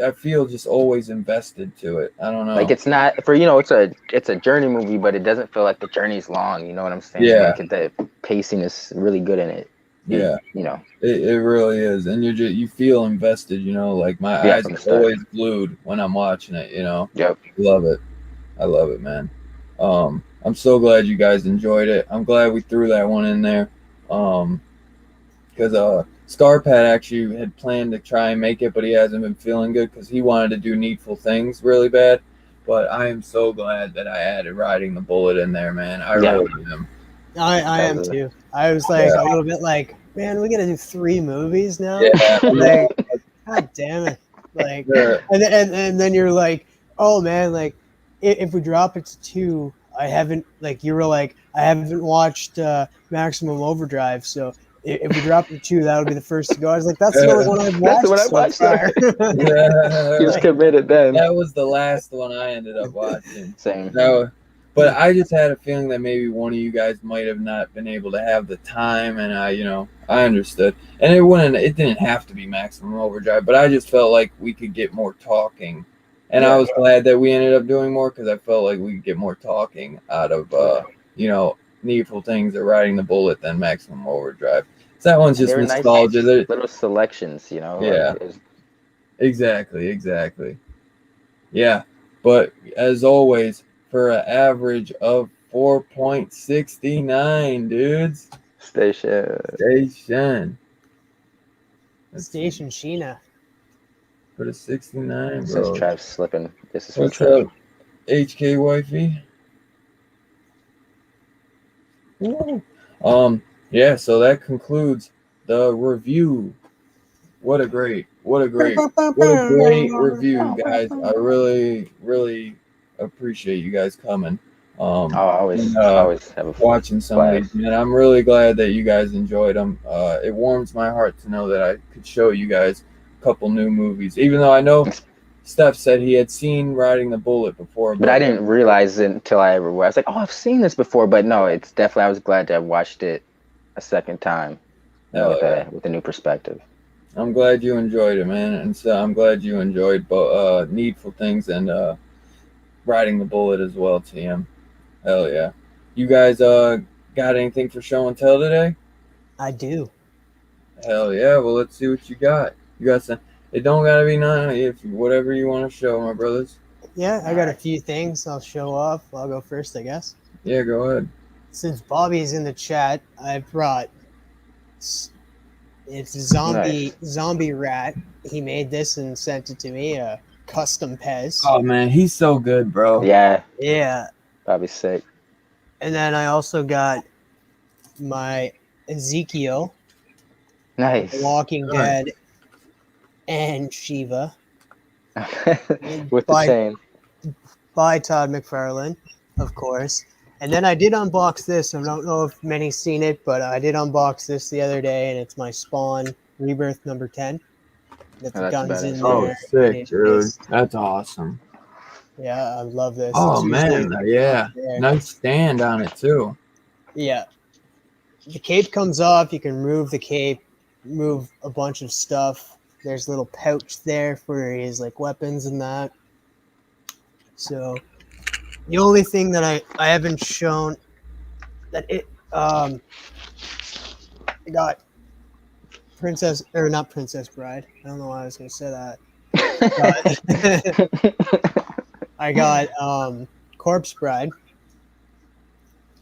Speaker 1: I feel just always invested to it. I don't know.
Speaker 3: Like it's not for it's a journey movie, but it doesn't feel like the journey's long. You know what I'm saying?
Speaker 1: Yeah.
Speaker 3: Like the pacing is really good in it.
Speaker 1: Yeah. It really is, and you feel invested. Like my eyes are always glued when I'm watching it.
Speaker 3: Yep.
Speaker 1: Love it. I love it, man. I'm so glad you guys enjoyed it. I'm glad we threw that one in there. Because Scarpad actually had planned to try and make it, but he hasn't been feeling good because he wanted to do Needful Things really bad. But I am so glad that I added Riding the Bullet in there, man. I really am.
Speaker 2: I am too. I was like a little bit like, man, we gotta do 3 movies now.
Speaker 1: Yeah.
Speaker 2: Like, God damn it. Like, and then you're like, oh man, like if we drop it to 2, I haven't you were like, I haven't watched Maximum Overdrive, so if we drop it to 2, that'll be the first to go. I was like, that's the only one I've watched.
Speaker 3: That's the one I watched.
Speaker 1: Yeah.
Speaker 3: He was committed then.
Speaker 1: That was the last one I ended up watching.
Speaker 3: Same.
Speaker 1: No, but I just had a feeling that maybe one of you guys might have not been able to have the time, and I understood. And it didn't have to be Maximum Overdrive, but I just felt like we could get more talking. And I was glad that we ended up doing more because I felt like we could get more talking out of, Needful Things or Riding the Bullet than Maximum Overdrive. So that one's just nostalgia.
Speaker 3: Nice little selections,
Speaker 1: Yeah. Exactly. Yeah. But as always, for an average of 4.69, dudes.
Speaker 3: Station
Speaker 2: Sheena.
Speaker 1: For the 69, bro.
Speaker 3: Says Trav slipping. This is
Speaker 1: What's
Speaker 3: Trav.
Speaker 1: up, HK Wifey? Woo. Yeah, so that concludes the review. What a great review, guys. I really appreciate you guys coming.
Speaker 3: I'll
Speaker 1: And,
Speaker 3: always have a
Speaker 1: watching some of
Speaker 3: blast.
Speaker 1: these, man. I'm really glad that you guys enjoyed them. It warms my heart to know that I could show you guys a couple new movies, even though I know Steph said he had seen Riding the Bullet before,
Speaker 3: But I didn't realize it until I was like, oh, I've seen this before. But no, it's definitely, I was glad to have watched it a second time,
Speaker 1: Hell yeah.
Speaker 3: with a new perspective.
Speaker 1: I'm glad you enjoyed it, man, and so I'm glad you enjoyed both Needful Things and Riding the Bullet as well, TM. Hell yeah. You guys got anything for show and tell today?
Speaker 2: I do.
Speaker 1: Hell yeah. Well, let's see what you got. You got some. It don't gotta be none. If whatever you want to show, my brothers.
Speaker 2: Yeah, I got a few things I'll show off. I'll go first, I guess.
Speaker 1: Yeah, go ahead.
Speaker 2: Since Bobby's in the chat, I brought it's zombie rat. He made this and sent it to me. A custom Pez.
Speaker 1: Oh man, he's so good, bro.
Speaker 3: Yeah,
Speaker 2: Yeah.
Speaker 3: probably sick.
Speaker 2: And then I also got my Ezekiel,
Speaker 3: Nice.
Speaker 2: Walking Dead, and Shiva
Speaker 3: With the chain.
Speaker 2: by Todd McFarlane, of course. And then I did unbox this. I don't know if many's seen it, but I did unbox this the other day, and it's my Spawn Rebirth number 10. With the guns in there.
Speaker 1: Oh, sick, dude. That's awesome.
Speaker 2: Yeah, I love this.
Speaker 1: Oh man, yeah. Nice stand on it too.
Speaker 2: Yeah. The cape comes off. You can remove the cape, move a bunch of stuff. There's a little pouch there for his like weapons and that. So the only thing that I haven't shown that it I got not Princess Bride. I don't know why I was gonna say that. I got Corpse Bride.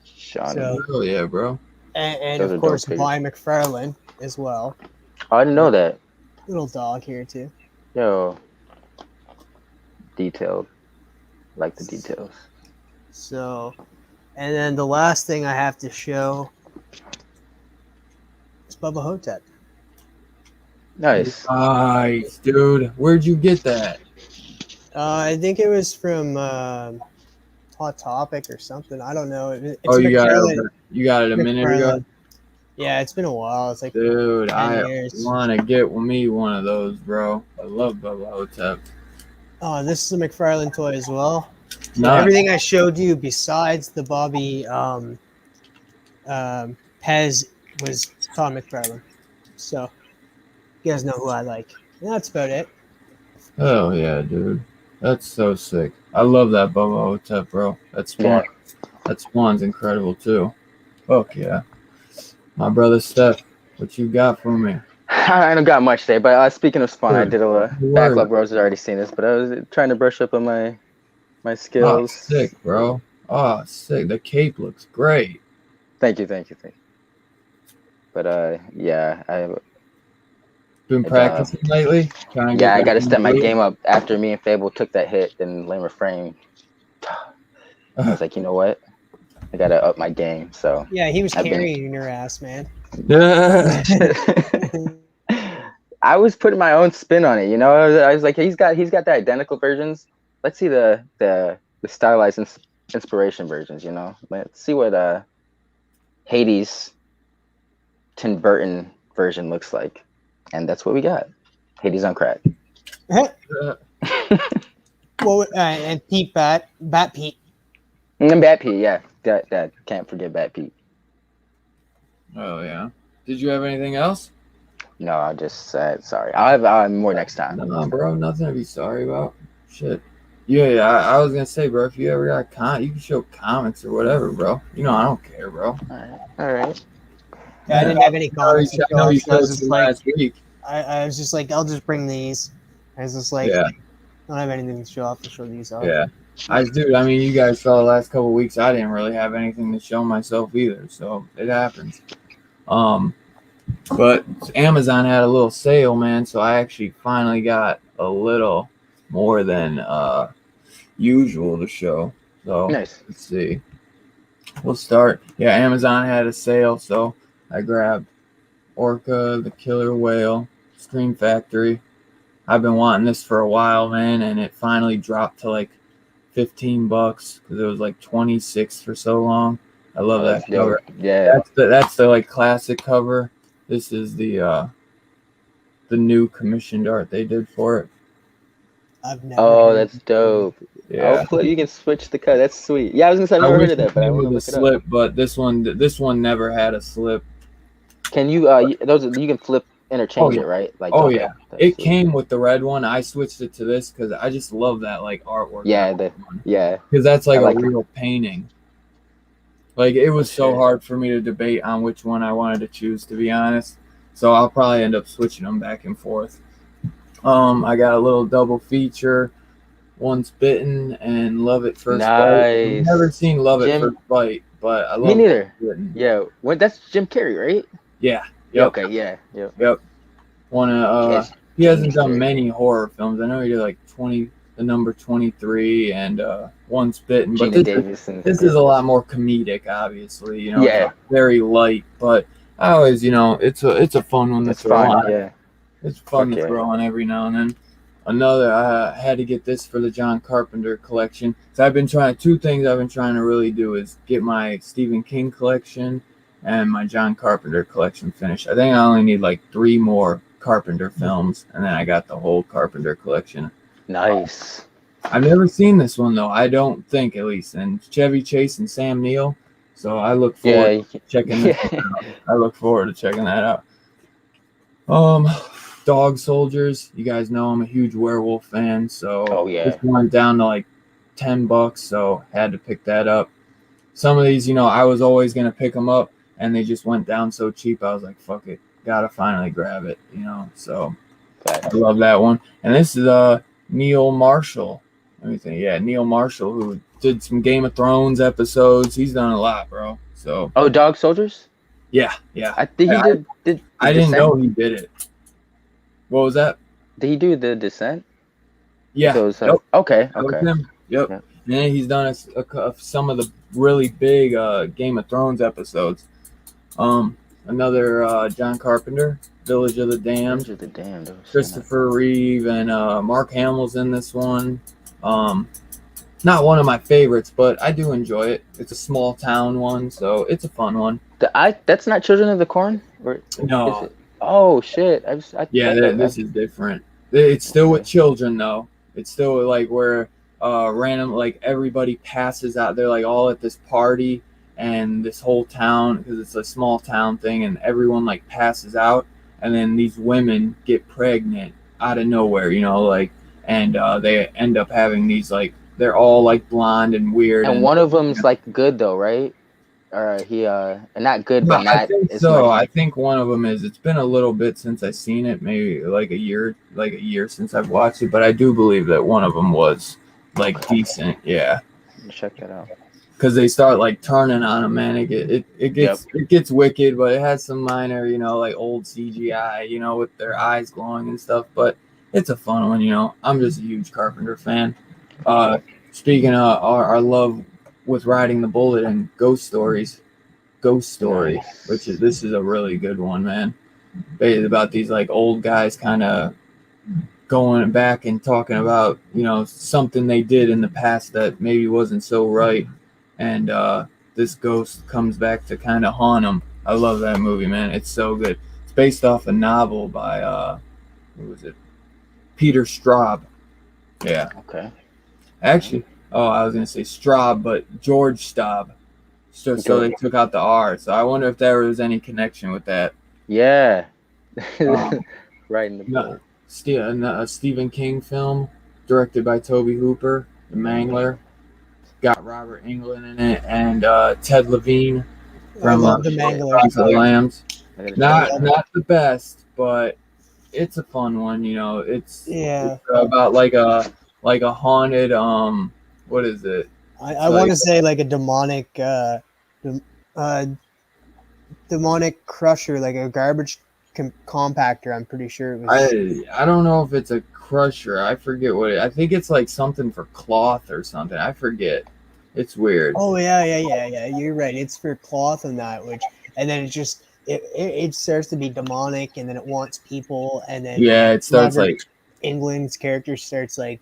Speaker 3: So,
Speaker 1: oh yeah, bro.
Speaker 2: And of course by McFarlane as well.
Speaker 3: Oh, I didn't know that.
Speaker 2: Little dog here too.
Speaker 3: Yo. Detailed. Like the details.
Speaker 2: So, and then the last thing I have to show is Bubba Hotep.
Speaker 3: Nice.
Speaker 1: Nice, dude. Where'd you get that?
Speaker 2: I think it was from Hot Topic or something. I don't know. It's
Speaker 1: you got it a minute ago?
Speaker 2: Yeah, it's been a while. It's like
Speaker 1: dude,
Speaker 2: 10
Speaker 1: I
Speaker 2: years.
Speaker 1: want to get me one of those, bro. I love Bubba Hotep.
Speaker 2: Oh, this is a McFarlane toy as well. So
Speaker 1: Nice.
Speaker 2: everything I showed you besides the Bobby Pez was Tom McFarlane. So you guys know who I like. And that's about it.
Speaker 1: Oh yeah, dude. That's so sick. I love that Bubba Hotep, bro. That's Spawn. That Spawn's incredible too. Fuck yeah. My brother Steph, what you got for me?
Speaker 3: I don't got much today, but speaking of Spawn, I did a backlog. Rose has already seen this, but I was trying to brush up on my skills.
Speaker 1: Oh, sick, bro. Oh, sick. The cape looks great.
Speaker 3: Thank you. But yeah, I've
Speaker 1: been practicing lately.
Speaker 3: I got to step my game up after me and Fable took that hit. Then Lane Refrain. I was like, you know what? I got to up my game. So
Speaker 2: yeah, he was carrying your ass, man.
Speaker 3: I was putting my own spin on it, you know. I was like, he's got the identical versions. Let's see the stylized inspiration versions, you know. Let's see what Hades Tim Burton version looks like, and that's what we got. Hades on crack.
Speaker 2: Well, and Pete Bat Pete.
Speaker 3: And Bat Pete, yeah. That can't forget Bat Pete.
Speaker 1: Oh yeah. Did you have anything else?
Speaker 3: No, I just said sorry. I'll have more next time.
Speaker 1: No, bro, nothing to be sorry about. Shit. Yeah, I was gonna say, bro, if you ever got you can show comments or whatever, bro. You know I don't care, bro.
Speaker 3: All right.
Speaker 2: Yeah, I didn't have any comments.
Speaker 1: I know you showed some last week.
Speaker 2: I was just like, I'll just bring these. I was just like, I don't have anything to show off to show these off.
Speaker 1: Yeah. I mean, you guys saw the last couple of weeks. I didn't really have anything to show myself either, so it happens. But Amazon had a little sale, man, so I actually finally got a little more than usual to show. So
Speaker 3: nice.
Speaker 1: Let's see. We'll start. Yeah, Amazon had a sale, so I grabbed Orca, the Killer Whale, Scream Factory. I've been wanting this for a while, man, and it finally dropped to like $15 because it was like 26 for so long. I love that
Speaker 3: That's dope.
Speaker 1: cover.
Speaker 3: Yeah.
Speaker 1: That's the like classic cover. This is the new commissioned art they did for it.
Speaker 2: I've never
Speaker 3: Oh,
Speaker 2: heard
Speaker 3: that's
Speaker 2: of it.
Speaker 3: dope. I'll
Speaker 1: Yeah.
Speaker 3: put you can switch the cut. That's sweet. Yeah, I was gonna say I've
Speaker 1: I
Speaker 3: never heard
Speaker 1: wish
Speaker 3: of
Speaker 1: it
Speaker 3: that, but I
Speaker 1: came
Speaker 3: want to
Speaker 1: with a
Speaker 3: look it up.
Speaker 1: slip, but this one never had a slip.
Speaker 3: Can you those you can flip interchange it, right? Like
Speaker 1: Oh
Speaker 3: okay,
Speaker 1: yeah.
Speaker 3: that's
Speaker 1: It
Speaker 3: sweet.
Speaker 1: came with the red one. I switched it to this because I just love that like artwork.
Speaker 3: Yeah,
Speaker 1: because that's like
Speaker 3: I
Speaker 1: a
Speaker 3: like
Speaker 1: real painting. Like it
Speaker 3: for
Speaker 1: was so
Speaker 3: sure.
Speaker 1: hard for me to debate on which one I wanted to choose, to be honest. So I'll probably end up switching them back and forth. I got a little double feature. Once Bitten and Love at First Bite. I've never
Speaker 3: Nice.
Speaker 1: seen Love at
Speaker 3: Jim,
Speaker 1: First Bite, but I
Speaker 3: me
Speaker 1: love
Speaker 3: neither.
Speaker 1: Bitten.
Speaker 3: Yeah, when that's Jim Carrey, right?
Speaker 1: Yeah.
Speaker 3: Yeah,
Speaker 1: Yep.
Speaker 3: okay, yeah.
Speaker 1: Yep.
Speaker 3: It's
Speaker 1: He hasn't
Speaker 3: genius,
Speaker 1: done
Speaker 3: dude.
Speaker 1: many horror films. I know he did like the number 23 and Once Bitten, but
Speaker 3: Gina Davis and
Speaker 1: this is a lot more comedic, obviously. It's
Speaker 3: yeah,
Speaker 1: very light, but I always, it's a fun one to
Speaker 3: it's
Speaker 1: throw
Speaker 3: fun.
Speaker 1: on.
Speaker 3: Yeah,
Speaker 1: It's fun
Speaker 3: fuck
Speaker 1: to
Speaker 3: yeah.
Speaker 1: throw on every now and then. Another, I had to get this for the John Carpenter collection. So two things I've been trying to really do is get my Stephen King collection and my John Carpenter collection finished. I think I only need like 3 more Carpenter films, and then I got the whole Carpenter collection.
Speaker 3: Nice.
Speaker 1: I've never seen this one though. I don't think, at least. And Chevy Chase and Sam Neill. So I look forward to checking this one out. I look forward to checking that out. Dog Soldiers. You guys know I'm a huge werewolf fan, so
Speaker 3: Oh, yeah.
Speaker 1: this went down to like $10, so had to pick that up. Some of these, I was always gonna pick them up, and they just went down so cheap. I was like, fuck it, gotta finally grab it. So I love that one. And this is Neil Marshall. Let me think. Yeah, Neil Marshall, who did some Game of Thrones episodes. He's done a lot, bro. So
Speaker 3: Dog Soldiers.
Speaker 1: yeah.
Speaker 3: I think he did.
Speaker 1: I didn't know he did it. What was that?
Speaker 3: Did he do the Descent?
Speaker 1: Yeah.
Speaker 3: Those,
Speaker 1: Yep.
Speaker 3: okay.
Speaker 1: That was him. Yep.
Speaker 3: Yeah.
Speaker 1: And then he's done some of the really big Game of Thrones episodes. Another John Carpenter, Village of the Damned.
Speaker 3: Village of the Damned.
Speaker 1: Christopher Reeve and Mark Hamill's in this one. Not one of my favorites, but I do enjoy it. It's a small town one, so it's a fun one.
Speaker 3: That's not Children of the Corn? Or
Speaker 1: No.
Speaker 3: is it? Oh shit!
Speaker 1: This is different. It's still with children though. It's still like where random, like everybody passes out. They're like all at this party, and this whole town, because it's a small town thing, and everyone like passes out, and then these women get pregnant out of nowhere, and they end up having these like, they're all like blonde and weird.
Speaker 3: And one of them's like good though, right? Or he not good, but not.
Speaker 1: I think so. I think one of them is. It's been a little bit since I've seen it, maybe like a year since I've watched it. But I do believe that one of them was like decent. Yeah.
Speaker 3: Check that out.
Speaker 1: Because they start like turning on him, man. It gets wicked, but it has some minor, like old CGI, with their eyes glowing and stuff. But it's a fun one, I'm just a huge Carpenter fan. Speaking of our love with Riding the Bullet and Ghost Story,
Speaker 3: Nice.
Speaker 1: this is a really good one, man. It's about these like old guys kind of going back and talking about, something they did in the past that maybe wasn't so right, and this ghost comes back to kind of haunt them. I love that movie, man. It's so good. It's based off a novel by who was it? Peter Straub. Yeah.
Speaker 3: Okay.
Speaker 1: Actually, I was gonna say Straub, but George Staub. So they took out the R. So I wonder if there was any connection with that.
Speaker 3: Yeah. Right in the book.
Speaker 1: A Stephen King film directed by Tobe Hooper, The Mangler. Got Robert Englund in it and Ted Levine from
Speaker 2: The Mangler.
Speaker 1: Silence of the Lambs. Not the best, but it's a fun one. It's about like a haunted what is it?
Speaker 2: I want to say like a demonic demonic crusher, like a garbage compactor. I'm pretty sure it was.
Speaker 1: I don't know if it's a crusher. I forget what I think it's like something for cloth or something. I forget. It's weird.
Speaker 2: Oh yeah. You're right. It's for cloth and that, and then it starts to be demonic, and then it wants people, and then
Speaker 1: it starts
Speaker 2: Robert
Speaker 1: like
Speaker 2: Englund's character starts like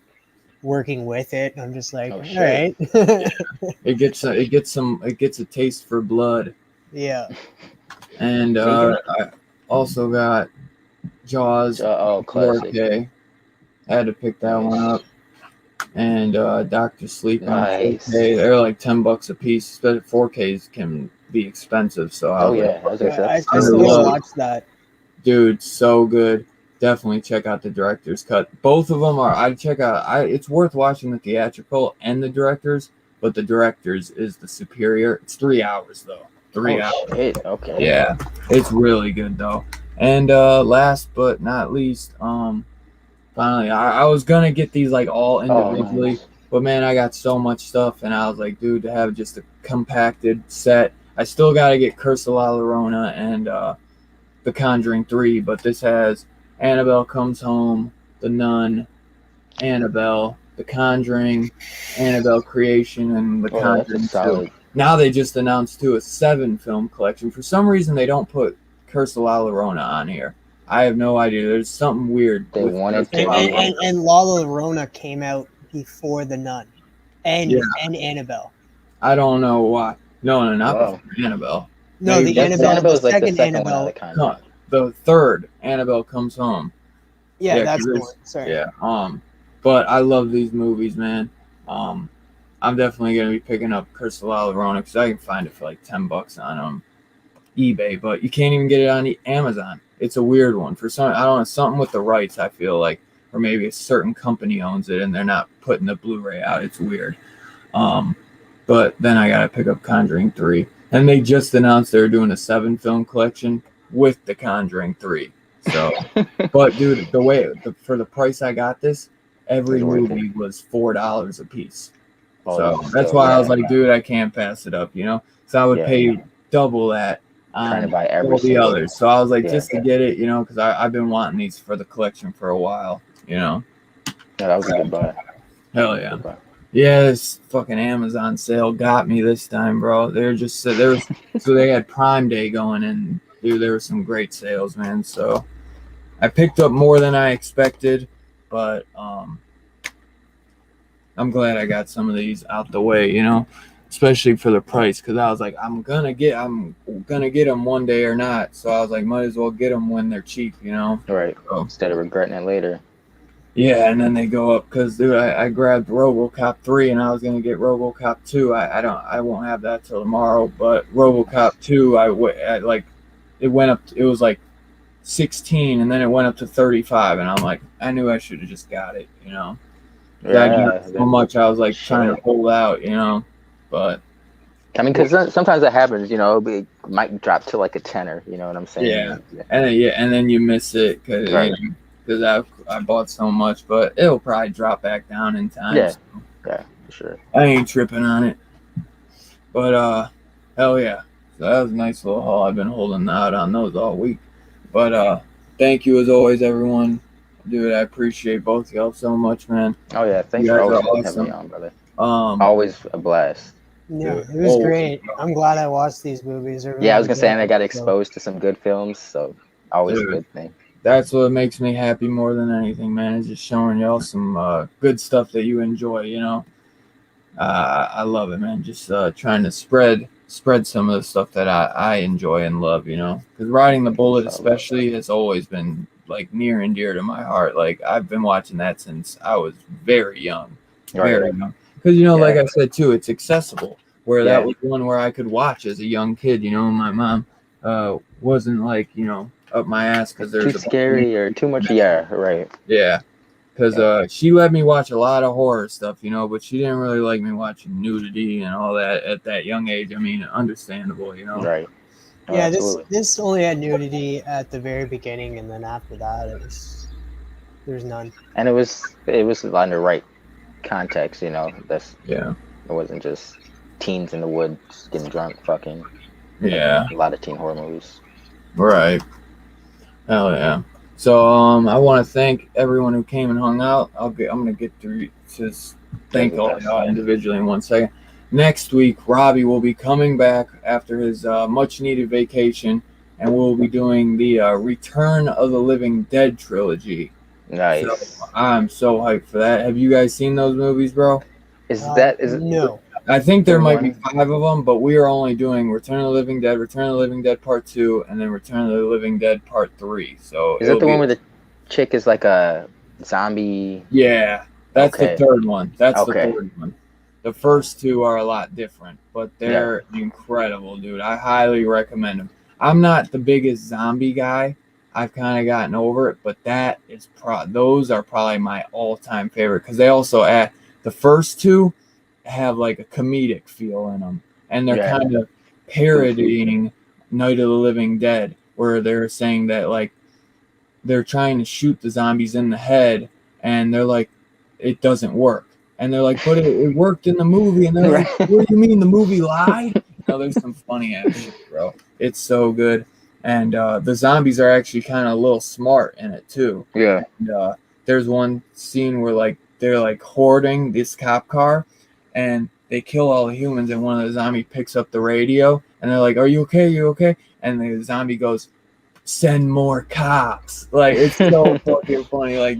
Speaker 2: working with it. I'm just like,
Speaker 3: Oh,
Speaker 2: all
Speaker 3: shit.
Speaker 2: right.
Speaker 1: It gets a taste for blood.
Speaker 2: Yeah.
Speaker 1: And
Speaker 3: Speaking
Speaker 1: I also got Jaws
Speaker 3: oh, classic.
Speaker 1: 4K. I had to pick that one
Speaker 3: Nice.
Speaker 1: up. And Doctor Sleep on
Speaker 3: Nice.
Speaker 1: 4K. They're like $10 a piece. But 4Ks can be expensive, so I
Speaker 3: Oh
Speaker 1: was like,
Speaker 3: yeah, I was gonna
Speaker 2: Yeah,
Speaker 3: say
Speaker 2: I
Speaker 3: that's
Speaker 2: still
Speaker 1: I
Speaker 3: still
Speaker 2: gotta
Speaker 1: love
Speaker 3: cheap.
Speaker 2: watch that.
Speaker 1: dude, so good. Definitely check out the director's cut. Both of them are. I check out. It's worth watching the theatrical and the director's, but the director's is the superior. It's 3 hours though. 3 hours.
Speaker 3: Oh shit. Okay.
Speaker 1: Yeah, it's really good though. And last but not least, finally, I was gonna get these like all
Speaker 3: Oh,
Speaker 1: individually,
Speaker 3: nice.
Speaker 1: but man, I got so much stuff, and I was like, dude, to have just a compacted set. I still gotta get Curse of La Llorona and The Conjuring 3, but this has Annabelle Comes Home, The Nun, Annabelle, The Conjuring, Annabelle Creation, and The
Speaker 3: Oh, that's a
Speaker 1: Conjuring 2.
Speaker 3: solid.
Speaker 1: Now they just announced too a 7-film collection. For some reason, they don't put Curse of La Llorona on here. I have no idea. There's something weird
Speaker 3: They
Speaker 1: with
Speaker 3: wanted
Speaker 1: Curse of
Speaker 3: to
Speaker 1: La
Speaker 3: be-
Speaker 1: Llorona.
Speaker 2: And La Llorona came out before The Nun, and
Speaker 1: Yeah.
Speaker 2: and Annabelle.
Speaker 1: I don't know why. No, not
Speaker 3: Wow.
Speaker 1: before Annabelle.
Speaker 2: No,
Speaker 1: Maybe
Speaker 2: the
Speaker 3: That's
Speaker 2: Annabelle,
Speaker 3: Annabelle
Speaker 2: the
Speaker 3: is like the
Speaker 2: second
Speaker 3: second one out of
Speaker 2: Annabelle.
Speaker 3: the Conjuring.
Speaker 1: The third Annabelle Comes Home.
Speaker 2: Yeah,
Speaker 1: Yeah,
Speaker 2: that's
Speaker 1: 'cause
Speaker 2: the one. Sorry.
Speaker 1: Yeah. But I love these movies, man. I'm definitely gonna be picking up Curse of La Llorona because I can find it for like $10 on eBay, but you can't even get it on Amazon. It's a weird one for some. I don't know, something with the rights. I feel like, or maybe a certain company owns it and they're not putting the Blu-ray out. It's weird. But then I gotta pick up Conjuring 3, and they just announced they're doing a 7-film collection with the Conjuring 3. So, but dude, for the price I got this, every
Speaker 3: It's worth
Speaker 1: movie was $4 a piece.
Speaker 3: Oh,
Speaker 1: So
Speaker 3: that's
Speaker 1: that's
Speaker 3: still,
Speaker 1: why I was
Speaker 3: yeah.
Speaker 1: like, dude, I can't pass it up, So I would
Speaker 3: Yeah.
Speaker 1: pay double that
Speaker 3: Trying to
Speaker 1: on
Speaker 3: buy every
Speaker 1: all the
Speaker 3: single.
Speaker 1: others. So I was like,
Speaker 3: Yeah.
Speaker 1: just to get it, because I've been wanting these for the collection for a while,
Speaker 3: Yeah, that was a good buy.
Speaker 1: Hell yeah.
Speaker 3: Good buy.
Speaker 1: Yeah, this fucking Amazon sale got me this time, bro. They're just so they had Prime Day going, and dude, there were some great sales, man. So I picked up more than I expected, but I'm glad I got some of these out the way, especially for the price, because I was like, I'm gonna get them one day or not. So I was like, might as well get them when they're cheap,
Speaker 3: Right.
Speaker 1: So,
Speaker 3: Instead of regretting it later.
Speaker 1: yeah, and then they go up because, dude, I grabbed RoboCop 3 and I was gonna get RoboCop 2. I won't have that till tomorrow. But RoboCop 2, it went up. It was like 16, and then it went up to 35, and I'm like, I knew I should have just got it, I got so much. I was like trying to hold out, but.
Speaker 3: I mean, because sometimes that happens, it might drop to like a tenner. You know what I'm saying?
Speaker 1: Yeah. And then you miss it because
Speaker 3: Right.
Speaker 1: I bought so much, but it'll probably drop back down in time.
Speaker 3: Yeah.
Speaker 1: So
Speaker 3: Yeah, for sure.
Speaker 1: I ain't tripping on it. But hell yeah. So that was a nice little haul. I've been holding out on those all week. But thank you as always, everyone. Dude, I appreciate both of y'all so much, man.
Speaker 3: Oh yeah, thanks
Speaker 1: You
Speaker 3: for
Speaker 1: guys
Speaker 3: always
Speaker 1: are
Speaker 3: having me
Speaker 1: awesome.
Speaker 3: on, brother.
Speaker 1: Um,
Speaker 3: Always a blast.
Speaker 2: Yeah,
Speaker 1: Dude,
Speaker 2: it was
Speaker 1: always.
Speaker 2: great. I'm glad I watched these movies.
Speaker 3: Yeah, I was gonna say, and I got
Speaker 2: So,
Speaker 3: exposed to some good films, so always a
Speaker 1: Dude.
Speaker 3: good thing.
Speaker 1: That's what makes me happy more than anything, man. Is just showing y'all some good stuff that you enjoy. I love it, man. Just trying to spread some of the stuff that I enjoy and love. Because riding the bullet, especially, has always been like near and dear to my heart. Like I've been watching that since I was very young, very young. Because like I said too, it's accessible. Where that was one where I could watch as a young kid. My mom wasn't like up my ass because there's
Speaker 3: too scary or too much. Yeah, right.
Speaker 1: Yeah, because she let me watch a lot of horror stuff, but she didn't really like me watching nudity and all that at that young age. I mean, understandable,
Speaker 3: Right. Oh,
Speaker 2: yeah,
Speaker 3: absolutely.
Speaker 2: this only had nudity at the very beginning, and then after that, there's none.
Speaker 3: And it was on the right context, That's
Speaker 1: Yeah.
Speaker 3: It wasn't just teens in the woods getting drunk, fucking.
Speaker 1: Yeah.
Speaker 3: A lot of teen horror movies.
Speaker 1: Right. Hell yeah. So I want to thank everyone who came and hung out. I'm gonna get through just thank all y'all individually in 1 second. Next week, Robbie will be coming back after his much needed vacation, and we'll be doing the Return of the Living Dead trilogy. So
Speaker 3: Nice.
Speaker 1: I'm so hyped for that. Have you guys seen those movies, bro?
Speaker 3: Is
Speaker 2: No.
Speaker 1: I think there
Speaker 3: third
Speaker 1: might be
Speaker 3: one?
Speaker 1: 5 of them, but we are only doing Return of the Living Dead, Return of the Living Dead Part 2, and then Return of the Living Dead Part 3. So
Speaker 3: Is that
Speaker 1: it'll
Speaker 3: the one
Speaker 1: be,
Speaker 3: where the chick is like a zombie?
Speaker 1: yeah, that's the
Speaker 3: Okay.
Speaker 1: third one. That's the
Speaker 3: Okay.
Speaker 1: third one. The first two are a lot different, but
Speaker 3: Yeah.
Speaker 1: they're incredible, dude. I highly recommend them. I'm not the biggest zombie guy. I've kind of gotten over it, but those are probably my all-time favorite because they also add the first two have like a comedic feel in them, and they're
Speaker 3: Yeah.
Speaker 1: kind of
Speaker 3: Goofy.
Speaker 1: parodying Night of the Living Dead, where they're saying that like they're trying to shoot the zombies in the head, and they're like, it doesn't work, and they're like, but it worked in the movie, and they're like, what do you mean the movie lied? There's some funny ass shit, bro. It's so good, and the zombies are actually kind of a little smart in it too.
Speaker 3: Yeah.
Speaker 1: And, there's one scene where like they're like hoarding this cop car, and they kill all the humans, and one of the zombie picks up the radio, and they're like, "Are you okay? You okay?" And the zombie goes, "Send more cops!" Like it's so fucking funny. Like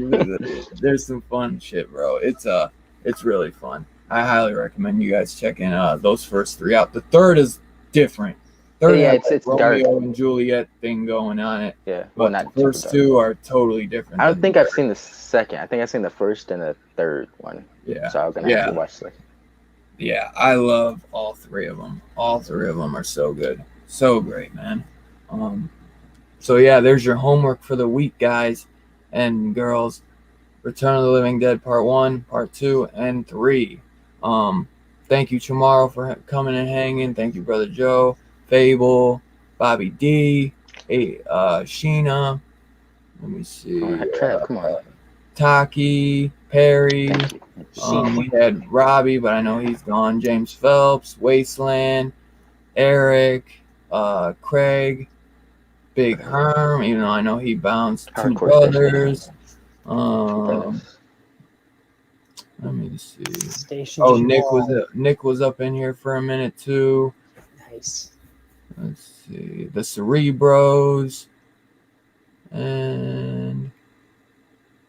Speaker 1: there's some fun shit, bro. It's really fun. I highly recommend you guys checking those first 3 out. The third is different. Third
Speaker 3: Yeah,
Speaker 1: has
Speaker 3: it's
Speaker 1: like
Speaker 3: dark.
Speaker 1: Romeo and Juliet thing going on it.
Speaker 3: Yeah. Well,
Speaker 1: But
Speaker 3: not
Speaker 1: the
Speaker 3: super
Speaker 1: first
Speaker 3: dark.
Speaker 1: 2 are totally different.
Speaker 3: I don't
Speaker 1: than
Speaker 3: think
Speaker 1: the
Speaker 3: I've
Speaker 1: third.
Speaker 3: seen the second. I think I've seen the first and the third one.
Speaker 1: Yeah.
Speaker 3: So I'm gonna have to watch the.
Speaker 1: Yeah, I love all 3 of them. All 3 of them are so good. So great, man. So yeah, there's your homework for the week, guys and girls. Return of the Living Dead Part 1, Part 2, and 3. Thank you, Chamorro, for coming and hanging. Thank you, Brother Joe, Fable, Bobby D, Sheena. Let me see.
Speaker 3: Oh, Trev, come on.
Speaker 1: Taki, Perry.
Speaker 3: Thank you.
Speaker 1: We had Robbie, but I know he's gone. James Phelps, Wasteland, Eric, Craig, Big Herm, even though I know he bounced. 2
Speaker 3: Hardcore
Speaker 1: brothers.
Speaker 3: brothers.
Speaker 1: Let me see.
Speaker 2: Station
Speaker 1: Oh,
Speaker 2: Jamal.
Speaker 1: Nick was up in here for a minute too.
Speaker 2: Nice.
Speaker 1: Let's see. The Cerebros. And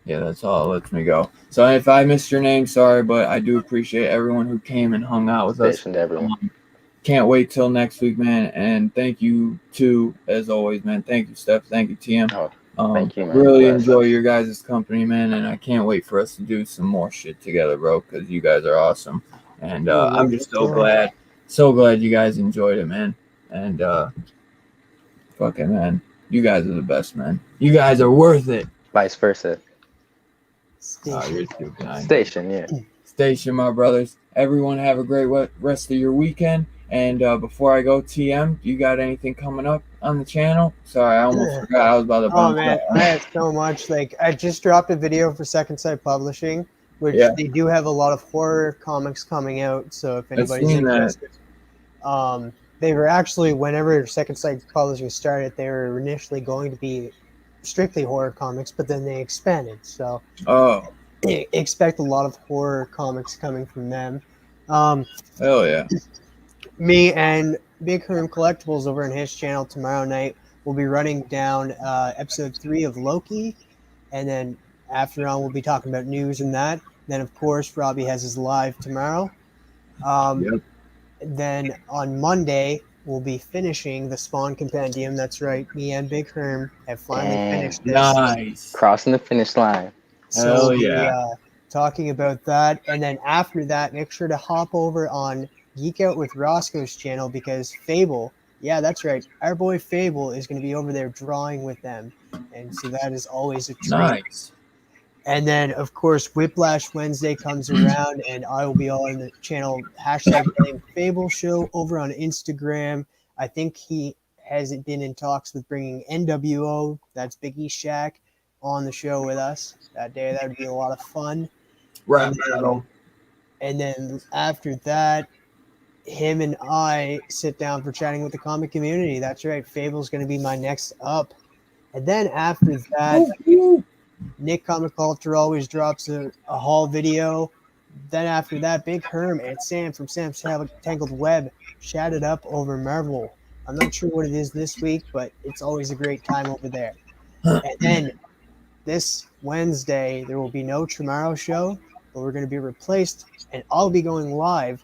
Speaker 1: yeah, that's all. It lets me go. So if I missed your name, sorry, but I do appreciate everyone who came and hung out with
Speaker 3: Station
Speaker 1: us.
Speaker 3: to everyone.
Speaker 1: Can't wait till next week, man. And thank you too, as always, man. Thank you, Steph. Thank you, TM.
Speaker 3: Thank you, man.
Speaker 1: Really
Speaker 3: Bless.
Speaker 1: enjoy your guys' company, man, and I can't wait for us to do some more shit together, bro, because you guys are awesome. And I'm just so glad you guys enjoyed it, man. And fucking man, you guys are the best, man. You guys are worth it.
Speaker 3: Vice versa.
Speaker 1: You're too kind.
Speaker 3: Station, yeah.
Speaker 1: Station, my brothers. Everyone have a great rest of your weekend. And before I go, TM, you got anything coming up on the channel? Sorry, I almost forgot. I was about to bounce.
Speaker 2: Oh man, I have so much. Like I just dropped a video for Second Sight Publishing, which they do have a lot of horror comics coming out. So if anybody's interested, they were actually, whenever Second Sight Publishing started, they were initially going to be strictly horror comics, but then they expanded. So expect a lot of horror comics coming from them.
Speaker 1: Hell yeah.
Speaker 2: Me and Big Herm Collectibles over on his channel tomorrow night will be running down episode 3 of Loki, and then after on we'll be talking about news and that. Then of course Robbie has his live tomorrow. Then on Monday we'll be finishing the Spawn Compendium. That's right, me and Big Herm have finally finished this.
Speaker 1: Nice.
Speaker 3: Crossing the finish line.
Speaker 2: So we'll be talking about that, and then after that, make sure to hop over on Geek Out with Roscoe's channel, because Fable, yeah, that's right, our boy Fable is going to be over there drawing with them, and so that is always a treat.
Speaker 1: Nice.
Speaker 2: And then, of course, Whiplash Wednesday comes around, and I will be on the channel #Fable Show over on Instagram. I think he has been in talks with bringing NWO, that's Big E Shack, on the show with us that day. That would be a lot of fun.
Speaker 1: Rap battle.
Speaker 2: And then after that, him and I sit down for chatting with the comic community. That's right. Fable's going to be my next up. And then after that, Nick Comic Culture always drops a haul video. Then after that, Big Herm and Sam from Sam's Tangled Web chatted up over Marvel. I'm not sure what it is this week, but it's always a great time over there. And then this Wednesday there will be no tomorrow show, but we're going to be replaced, and I'll be going live.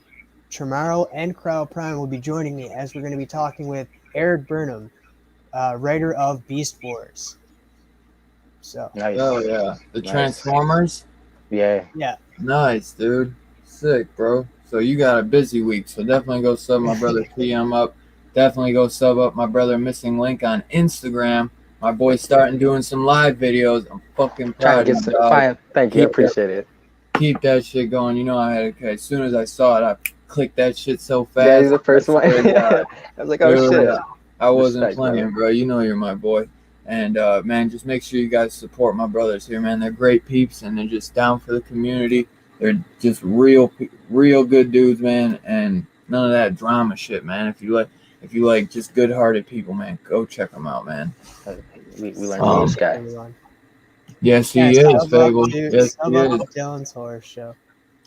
Speaker 2: Tomorrow and Crowd Prime will be joining me as we're going to be talking with Eric Burnham, writer of Beast Wars. So
Speaker 3: Nice.
Speaker 1: Oh yeah, the
Speaker 3: Nice.
Speaker 1: Transformers.
Speaker 3: Yeah.
Speaker 2: yeah,
Speaker 1: Nice, dude. Sick, bro. So you got a busy week. So definitely go sub my brother PM up. Definitely go sub up my brother Missing Link on Instagram. My boy's starting doing some live videos. I'm fucking
Speaker 3: Trying
Speaker 1: proud
Speaker 3: to
Speaker 1: of
Speaker 3: get
Speaker 1: him,
Speaker 3: some.
Speaker 1: dog.
Speaker 3: Fine. Thank you. I
Speaker 1: Keep
Speaker 3: appreciate it.
Speaker 1: Keep that shit going. You know I had okay. As soon as I saw it, I clicked that shit so fast.
Speaker 3: Yeah, he's the first
Speaker 1: I
Speaker 3: one.
Speaker 1: swear to God.
Speaker 3: I was like, oh
Speaker 1: Dude,
Speaker 3: shit.
Speaker 1: I wasn't
Speaker 3: Respect,
Speaker 1: playing,
Speaker 3: brother.
Speaker 1: bro. You know you're my boy. And man, just make sure you guys support my brothers here, man. They're great peeps, and they're just down for the community. They're just real good dudes, man. And none of that drama shit, man. If you like just good-hearted people, man, go check them out, man.
Speaker 3: We learned from this guy.
Speaker 2: everyone.
Speaker 1: Yes,
Speaker 2: Yeah,
Speaker 1: he is,
Speaker 2: sub up
Speaker 1: Fable.
Speaker 2: to,
Speaker 1: Yes,
Speaker 2: sub
Speaker 1: he
Speaker 2: up
Speaker 1: is.
Speaker 2: to Dylan's Horror Show.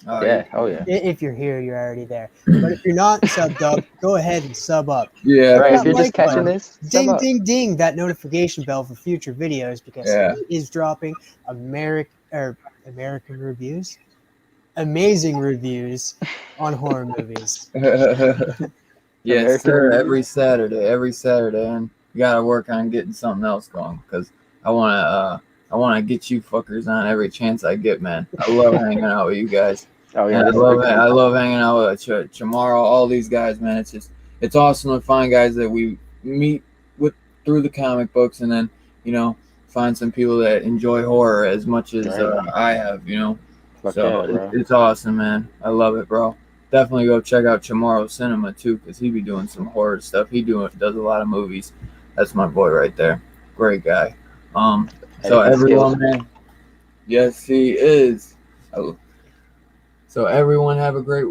Speaker 3: Yeah. Oh yeah.
Speaker 2: If you're here, you're already there. But if you're not subbed up, go ahead and sub up.
Speaker 1: Yeah.
Speaker 3: Right. If
Speaker 2: that
Speaker 3: you're just
Speaker 2: like
Speaker 3: catching
Speaker 2: button.
Speaker 3: this, sub
Speaker 2: Ding,
Speaker 3: up.
Speaker 2: ding, ding, that notification bell for future videos because
Speaker 1: Yeah.
Speaker 2: he is dropping American reviews, amazing reviews on horror movies.
Speaker 1: Yes,
Speaker 3: American
Speaker 1: sir.
Speaker 3: reviews?
Speaker 1: Every Saturday, and you gotta work on getting something else going because I wanna get you fuckers on every chance I get, man. I love hanging out with you guys.
Speaker 3: Oh yeah.
Speaker 1: And
Speaker 3: This is a big
Speaker 1: I
Speaker 3: time.
Speaker 1: love hanging out with Chamaro, all these guys, man. It's awesome to find guys that we meet with through the comic books, and then find some people that enjoy horror as much as
Speaker 3: Right.
Speaker 1: I have,
Speaker 3: Fuck
Speaker 1: So
Speaker 3: yeah, bro.
Speaker 1: it's awesome, man. I love it, bro. Definitely go check out Chamorro Cinema too, because he be doing some horror stuff. Does a lot of movies. That's my boy right there. Great guy. So
Speaker 3: Editing
Speaker 1: everyone,
Speaker 3: skills.
Speaker 1: man. Yes, he is. So everyone have a great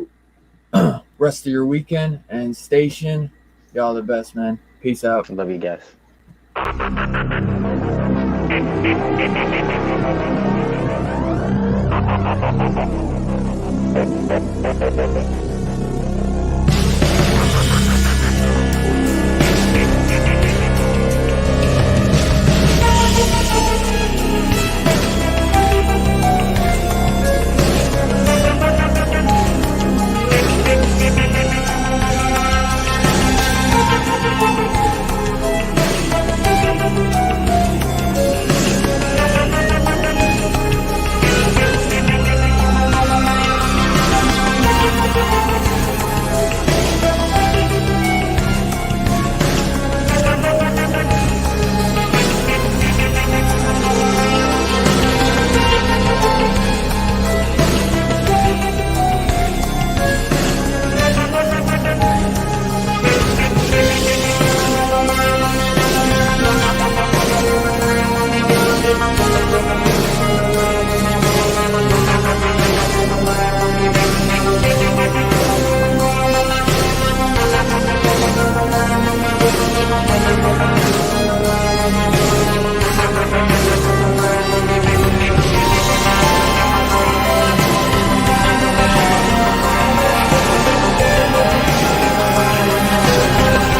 Speaker 1: rest of your weekend and station. Y'all the best, man. Peace out.
Speaker 3: Love you guys.